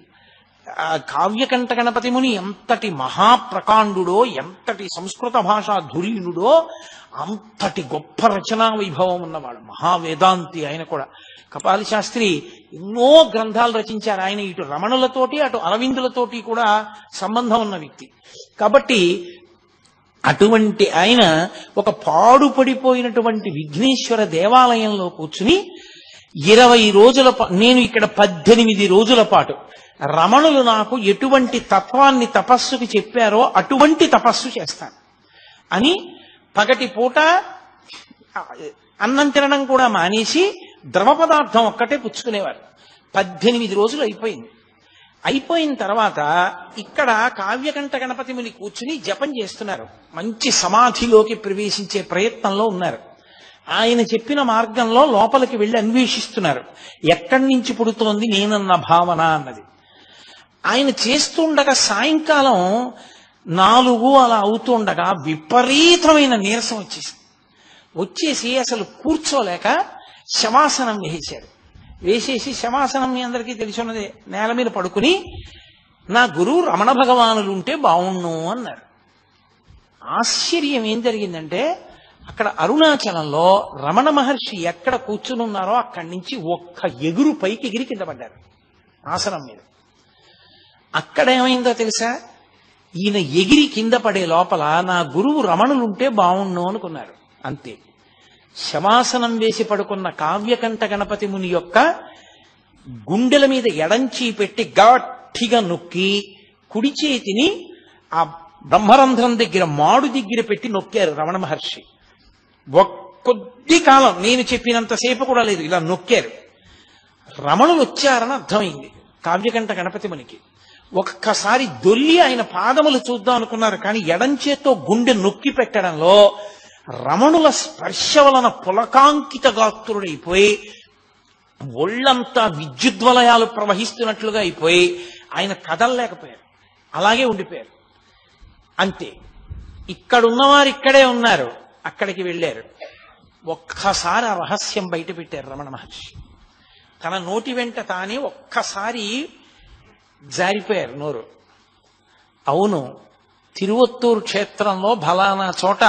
కావ్యకంఠ గణపతి ముని ఎంతటి మహాప్రకాండుడో, ఎంతటి సంస్కృత భాషా ధురీనుడో, అంతటి గొప్ప రచనా వైభవం ఉన్నవాడు, మహావేదాంతి ఆయన కూడా. కపాలి శాస్త్రి ఎన్నో గ్రంథాలు రచించారు. ఆయన ఇటు రమణులతోటి అటు అరవిందులతోటి కూడా సంబంధం ఉన్న వ్యక్తి. కాబట్టి అటువంటి ఆయన ఒక పాడుపడిపోయినటువంటి విఘ్నేశ్వర దేవాలయంలో కూర్చుని 20 రోజుల నేను ఇక్కడ 18 రోజుల పాటు రమణులు నాకు ఎటువంటి తత్వాన్ని తపస్సుకి చెప్పారో అటువంటి తపస్సు చేస్తాను అని పగటి పూట అన్నం తినడం కూడా మానేసి ద్రవ పదార్థం ఒక్కటే పుచ్చుకునేవారు. 18 రోజులు అయిపోయిన తర్వాత ఇక్కడ కావ్యకంఠ గణపతి ముని కూర్చుని జపం చేస్తున్నారు. మంచి సమాధిలోకి ప్రవేశించే ప్రయత్నంలో ఉన్నారు. ఆయన చెప్పిన మార్గంలో లోపలికి వెళ్ళి అన్వేషిస్తున్నారు, ఎక్కడి నుంచి పుడుతోంది నేనన్న భావన అన్నది. ఆయన చేస్తుండగా సాయంకాలం 4 అలా అవుతుండగా విపరీతమైన నీరసం వచ్చేసి అసలు కూర్చోలేక శవాసనం వేసేసి శవాసనం మీ అందరికీ తెలిసిన్నదే, నేల మీద పడుకుని నా గురువు రమణ భగవానులు ఉంటే బావుణ్ణు అన్నారు. ఆశ్చర్యం ఏం జరిగిందంటే, అక్కడ అరుణాచలంలో రమణ మహర్షి ఎక్కడ కూర్చుని ఉన్నారో అక్కడి నుంచి ఒక్క ఎగురు పైకి ఎగిరి కింద పడ్డారు ఆసనం మీద. అక్కడ ఏమైందో తెలుసా, ఈయన ఎగిరి కింద పడే లోపల నా గురువు రమణులుంటే బావుణ్ణు అనుకున్నారు. అంతే. శవాసనం వేసి పడుకున్న కావ్యకంఠ గణపతి ముని యొక్క గుండెల మీద ఎడంచి పెట్టి గట్టిగా నొక్కి కుడి చేతిని ఆ బ్రహ్మరంధ్రం దగ్గర మాడు దగ్గర పెట్టి నొక్కారు రమణ మహర్షి. కొద్ది కాలం, నేను చెప్పినంతసేపు కూడా లేదు, ఇలా నొక్కారు. రమణులు వచ్చారని అర్థమైంది కావ్యకంఠ గణపతి మునికి. ఒక్కసారి దొల్లి ఆయన పాదములు చూద్దాం అనుకున్నారు, కానీ ఎడంచేతో గుండె నొక్కి పెట్టడంలో రమణుల స్పర్శ వలన పులకాంకిత గాత్రుడైపోయి ఒళ్ళంతా విద్యుద్వలయాలు ప్రవహిస్తున్నట్లుగా అయిపోయి ఆయన కదలలేకపోయారు, అలాగే ఉండిపోయారు. అంతే. ఇక్కడున్నవారు ఇక్కడే ఉన్నారు, అక్కడికి వెళ్ళారు. ఒక్కసారి ఆ రహస్యం బయట పెట్టారు రమణ మహర్షి. తన నోటి వెంట తానే ఒక్కసారి జారిపోయారు నోరు. అవును, తిరువత్తూరు క్షేత్రంలో ఫలానా చోట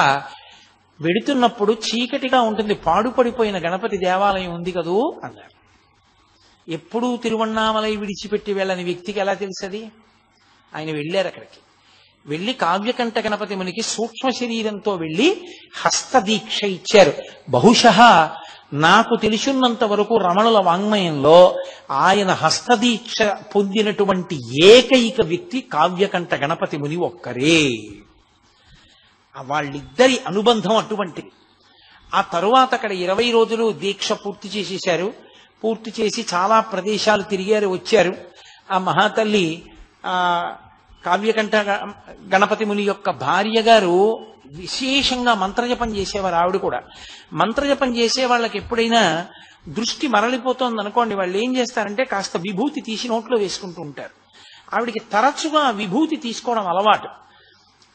వెడుతున్నప్పుడు చీకటిగా ఉంటుంది, పాడుపడిపోయిన గణపతి దేవాలయం ఉంది కదూ అన్నారు. ఎప్పుడూ తిరువణ్ణామలై విడిచిపెట్టి వెళ్ళని వ్యక్తికి ఎలా తెలుసది? ఆయన వెళ్ళారు. అక్కడికి వెళ్ళి కావ్యకంఠ గణపతి మునికి సూక్ష్మ శరీరంతో వెళ్ళి హస్తదీక్ష ఇచ్చారు. బహుశః నాకు తెలిసినంత వరకు రమణుల వాంగ్మయంలో ఆయన హస్తదీక్ష పొందినటువంటి ఏకైక వ్యక్తి కావ్యకంఠ గణపతి ముని ఒక్కరే. వాళ్ళిద్దరి అనుబంధం అటువంటిది. ఆ తరువాత అక్కడ 20 రోజులు దీక్ష పూర్తి చేసేశారు. పూర్తి చేసి చాలా ప్రదేశాలు తిరిగారు, వచ్చారు. ఆ మహాతల్లి కావ్యకంఠ గణపతి ముని యొక్క భార్య గారు విశేషంగా మంత్రజపం చేసేవారు. ఆవిడ కూడా మంత్రజపం చేసే వాళ్ళకి ఎప్పుడైనా దృష్టి మరలిపోతోంది అనుకోండి, వాళ్ళు ఏం చేస్తారంటే కాస్త విభూతి తీసి నోట్లో వేసుకుంటూ ఉంటారు. ఆవిడికి తరచుగా విభూతి తీసుకోవడం అలవాటు.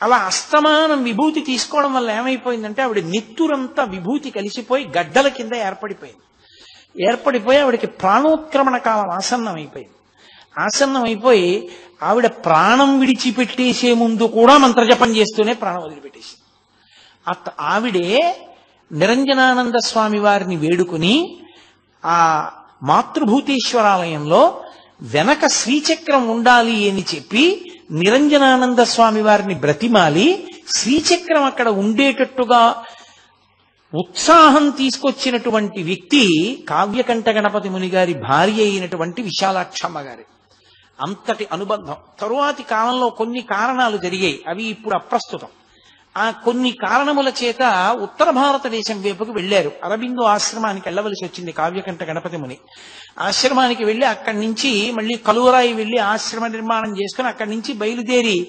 అలా అస్తమానం విభూతి తీసుకోవడం వల్ల ఏమైపోయిందంటే ఆవిడ నెత్తురంతా విభూతి కలిసిపోయి గడ్డల కింద ఏర్పడిపోయి ఆవిడకి ప్రాణోత్క్రమణ కాలం ఆసన్నం అయిపోయి ఆవిడ ప్రాణం విడిచిపెట్టేసే ముందు కూడా మంత్రజపం చేస్తూనే ప్రాణం వదిలిపెట్టేసింది. ఆవిడే నిరంజనానంద స్వామి వారిని వేడుకుని ఆ మాతృభూతేశ్వరాలయంలో వెనక శ్రీచక్రం ఉండాలి అని చెప్పి నిరంజనానంద స్వామి వారిని బ్రతిమాలి శ్రీచక్రం అక్కడ ఉండేటట్టుగా ఉత్సాహం తీసుకొచ్చినటువంటి వ్యక్తి కావ్యకంఠ గణపతి ముని గారి భార్య అయినటువంటి విశాలాక్షమ్మ గారి. అంతటి అనుబంధం. తరువాతి కాలంలో కొన్ని కారణాలు జరిగాయి, అవి ఇప్పుడు అప్రస్తుతం. ఆ కొన్ని కారణముల చేత ఉత్తర భారతదేశం వైపుకు వెళ్లారు. అరబిందో ఆశ్రమానికి వెళ్ళవలసి వచ్చింది కావ్యకంఠ గణపతి ముని. ఆశ్రమానికి వెళ్లి అక్కడి నుంచి మళ్ళీ కలువరాయి వెళ్లి ఆశ్రమ నిర్మాణం చేసుకుని అక్కడి నుంచి బయలుదేరి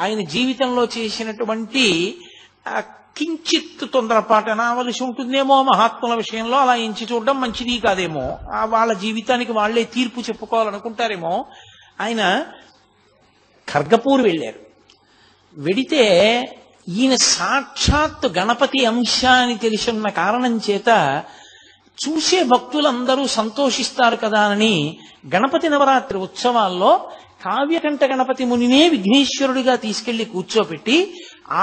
ఆయన జీవితంలో చేసినటువంటి కించిత్ తొందరపాటు అనవలసి ఉంటుందేమో మహాత్ముల విషయంలో, అలా ఎంచి చూడడం మంచిది కాదేమో, వాళ్ళ జీవితానికి వాళ్లే తీర్పు చెప్పుకోవాలనుకుంటారేమో. ఆయన ఖర్గపూర్ వెళ్ళారు. వెడితే ఈయన సాక్షాత్ గణపతి అంశ అని తెలిసిన కారణం చేత చూసే భక్తులందరూ సంతోషిస్తారు కదా అని గణపతి నవరాత్రి ఉత్సవాల్లో కావ్యకంఠ గణపతి మునినే విఘ్నేశ్వరుడిగా తీసుకెళ్లి కూర్చోపెట్టి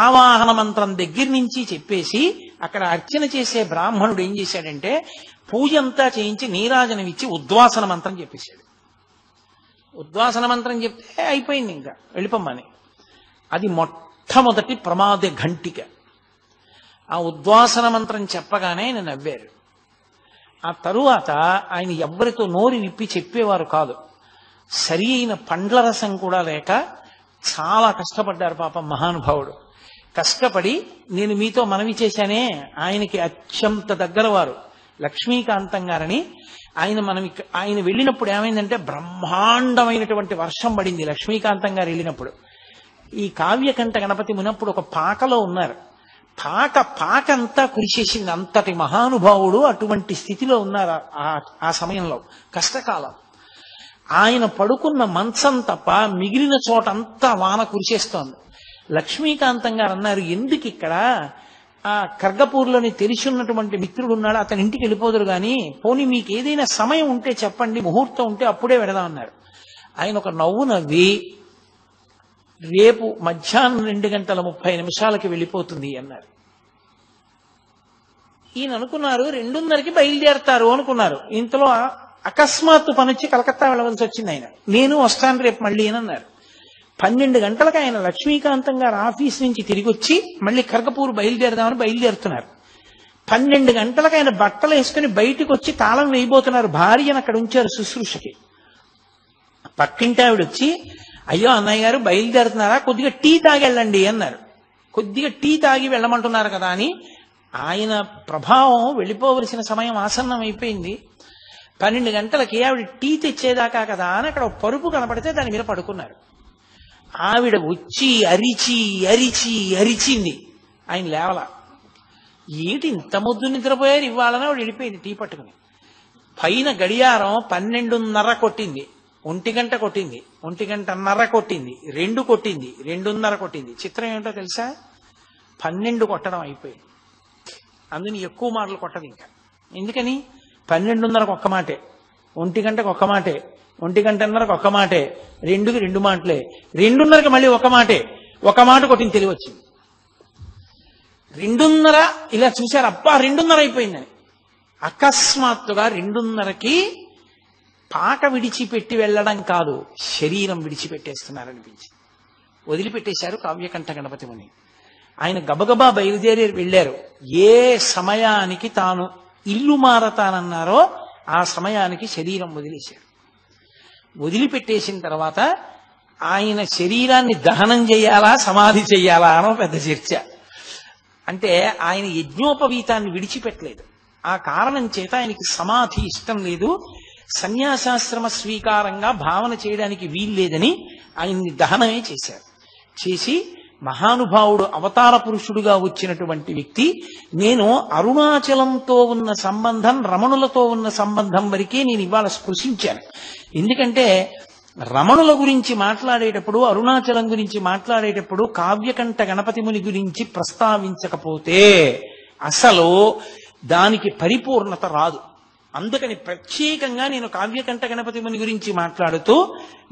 ఆవాహన మంత్రం దగ్గర నుంచి చెప్పేసి అక్కడ అర్చన చేసే బ్రాహ్మణుడు ఏం చేశాడంటే పూజ అంతా చేయించి నీరాజనమిచ్చి ఉద్వాసన మంత్రం చెప్పేశాడు. ఉద్వాసన మంత్రం చెప్తే అయిపోయింది, ఇంకా వెళ్ళిపోమ్మని. అది మొట్టమొదటి ప్రమాద ఘంటిక. ఆ ఉద్వాసన మంత్రం చెప్పగానే ఆయన నవ్వారు. ఆ తరువాత ఆయన ఎవ్వరితో నోరు విప్పి చెప్పేవారు కాదు. సరి అయిన పండ్ల రసం కూడా లేక చాలా కష్టపడ్డారు పాపం మహానుభావుడు. కష్టపడి నేను మీతో మనవి చేశానే, ఆయనకి అత్యంత దగ్గర వారు లక్ష్మీకాంతం గారని. ఆయన వెళ్ళినప్పుడు ఏమైందంటే బ్రహ్మాండమైనటువంటి వర్షం పడింది. లక్ష్మీకాంతం గారు వెళ్ళినప్పుడు ఈ కావ్యకంఠ గణపతి మునప్పుడు ఒక పాకలో ఉన్నారు. పాకంతా కురిసేసింది. అంతటి మహానుభావుడు అటువంటి స్థితిలో ఉన్నారు ఆ సమయంలో, కష్టకాలం. ఆయన పడుకున్న మంచం తప్ప మిగిలిన చోటంతా వాన కురిసేస్తోంది. లక్ష్మీకాంతం గారు అన్నారు, ఎందుకు ఇక్కడ ఆ ఖర్గపూర్లోని తెలిసి ఉన్నటువంటి మిత్రుడు ఉన్నాడు, అతని ఇంటికి వెళ్ళిపోదురు కానీ పోనీ మీకు ఏదైనా సమయం ఉంటే చెప్పండి, ముహూర్తం ఉంటే అప్పుడే వెడదామన్నారు. ఆయన ఒక నవ్వు నవ్వి రేపు మధ్యాహ్నం 2:30 వెళ్ళిపోతుంది అన్నారు. ఈయన అనుకున్నారు 2:30కి బయలుదేరతారు అనుకున్నారు. ఇంతలో అకస్మాత్తు పనొచ్చి కలకత్తా వెళ్ళవలసి వచ్చింది. ఆయన నేను వస్తాను రేపు మళ్ళీ అని అన్నారు. 12 గంటలకు ఆయన లక్ష్మీకాంతం గారు ఆఫీస్ నుంచి తిరిగి వచ్చి మళ్ళీ ఖర్గపూర్ బయలుదేరదామని బయలుదేరుతున్నారు. 12 గంటలకు ఆయన బట్టలు వేసుకుని బయటికి వచ్చి తాళం వేయబోతున్నారు. భార్యను అక్కడ ఉంచారు శుశ్రూషకి. పక్కింటి ఆవిడ వచ్చి, అయ్యో అన్నయ్య గారు బయలుదేరుతున్నారా, కొద్దిగా టీ తాగి వెళ్ళండి అన్నారు. కొద్దిగా టీ తాగి వెళ్ళమంటున్నారు కదా అని ఆయన ప్రభావం వెళ్ళిపోవలసిన సమయం ఆసన్నం అయిపోయింది. 12 గంటలకి ఆవిడ టీ తెచ్చేదాకా కదా అని అక్కడ పరుపు కనపడితే దాని మీద పడుకున్నారు. ఆవిడ వచ్చి అరిచింది. ఆయన లేవలా. ఏంటి ఇంత ముద్దు నిద్రపోయారు ఇవ్వాలని ఆవిడ వెళ్ళిపోయింది టీ పట్టుకుని. పైన గడియారం 12:30 కొట్టింది, 1 గంట కొట్టింది, 1 గంటన్నర కొట్టింది, 2 కొట్టింది, 2:30 కొట్టింది. చిత్రం ఏమిటో తెలుసా, 12 కొట్టడం అయిపోయింది. అందుని ఎక్కువ మాటలు కొట్టదు ఇంకా. ఎందుకని 12:30కు ఒక్క మాటే, 1 గంటకు ఒక్క మాటే, 1 గంటన్నరకు ఒక్క మాటే, 2కి 2 మాటలే, 2:30కి మళ్ళీ ఒక మాటే, ఒక మాట కొట్టింది తెలివి వచ్చింది. 2:30 ఇలా చూశారు, అబ్బా 2:30 అయిపోయిందని. అకస్మాత్తుగా 2:30కి పాక విడిచిపెట్టి వెళ్ళడం కాదు, శరీరం విడిచిపెట్టేస్తున్నారనిపించింది. వదిలిపెట్టేశారు కావ్యకంఠ గణపతి ముని. ఆయన గబగబా బయలుదేరి వెళ్ళారు. ఏ సమయానికి తాను ఇల్లు మారతానన్నారో ఆ సమయానికి శరీరం వదిలేశారు. వదిలిపెట్టేసిన తర్వాత ఆయన శరీరాన్ని దహనం చేయాలా సమాధి చెయ్యాలా అనో పెద్ద చర్చ. అంటే ఆయన యజ్ఞోపవీతాన్ని విడిచిపెట్టలేదు. ఆ కారణం చేత ఆయనకి సమాధి ఇష్టం లేదు, సన్యాసాశ్రమ స్వీకారంగా భావన చేయడానికి వీల్లేదని ఆయన్ని దహనమే చేశారు. చేసి మహానుభావుడు అవతార పురుషుడుగా వచ్చినటువంటి వ్యక్తి, నేను అరుణాచలంతో ఉన్న సంబంధం, రమణులతో ఉన్న సంబంధం వరకే నేను ఇవాళ స్పృశించాను. ఎందుకంటే రమణుల గురించి మాట్లాడేటప్పుడు, అరుణాచలం గురించి మాట్లాడేటప్పుడు కావ్యకంఠ గణపతి ముని గురించి ప్రస్తావించకపోతే అసలు దానికి పరిపూర్ణత రాదు. అందుకని ప్రత్యేకంగా నేను కావ్యకంఠ గణపతి ముని గురించి మాట్లాడుతూ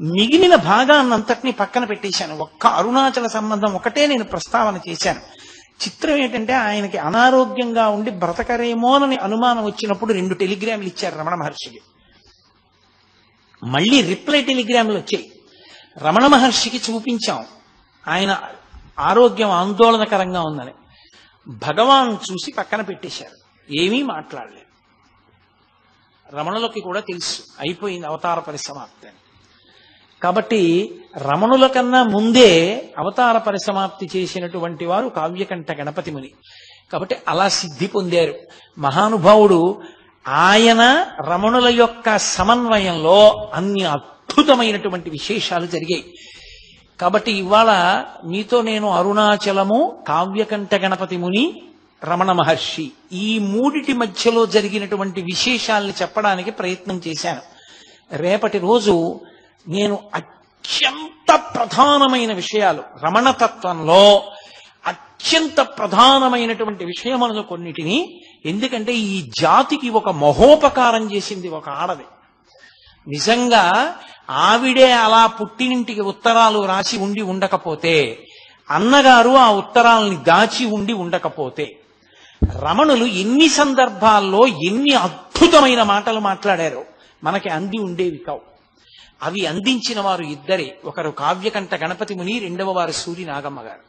మిగిలిన భాగాన్నంతటినీ పక్కన పెట్టేశాను. ఒక్క అరుణాచల సంబంధం ఒకటే నేను ప్రస్తావన చేశాను. చిత్రం ఏంటంటే ఆయనకి అనారోగ్యంగా ఉండి బ్రతకరేమోనని అనుమానం వచ్చినప్పుడు 2 టెలిగ్రాములు ఇచ్చారు రమణ మహర్షికి. మళ్ళీ రిప్లై టెలిగ్రాములు వచ్చాయి. రమణ మహర్షికి చూపించాం, ఆయన ఆరోగ్యం ఆందోళనకరంగా ఉందని. భగవాన్ చూసి పక్కన పెట్టేశారు, ఏమీ మాట్లాడలేదు. రమణులకి కూడా తెలుసు అయిపోయింది అవతార పరిసమాప్తి అని. కాబట్టి రమణుల కన్నా ముందే అవతార పరిసమాప్తి చేసినటువంటి వారు కావ్యకంఠ గణపతి ముని. కాబట్టి అలా సిద్ధి పొందారు మహానుభావుడు. ఆయన రమణుల యొక్క సమన్వయంలో అన్ని అద్భుతమైనటువంటి విశేషాలు జరిగాయి. కాబట్టి ఇవాళ మీతో నేను అరుణాచలము, కావ్యకంఠ గణపతి ముని, రమణ మహర్షి ఈ 3 మధ్యలో జరిగినటువంటి విశేషాల్ని చెప్పడానికి ప్రయత్నం చేశాను. రేపటి రోజు నేను అత్యంత ప్రధానమైన విషయాలు, రమణతత్వంలో అత్యంత ప్రధానమైనటువంటి విషయములను కొన్నిటిని, ఎందుకంటే ఈ జాతికి ఒక మహోపకారం చేసింది ఒక ఆడది. నిజంగా ఆవిడే అలా పుట్టినింటికి ఉత్తరాలు రాసి ఉండి ఉండకపోతే, అన్నగారు ఆ ఉత్తరాలని దాచి ఉండి ఉండకపోతే, రమణులు ఎన్ని సందర్భాల్లో ఎన్ని అద్భుతమైన మాటలు మాట్లాడారో మనకి అంది ఉండేవి కావు. అవి అందించిన వారు ఇద్దరే. ఒకరు కావ్యకంఠ గణపతి ముని, రెండవ వారు సూరి నాగమ్మ గారు.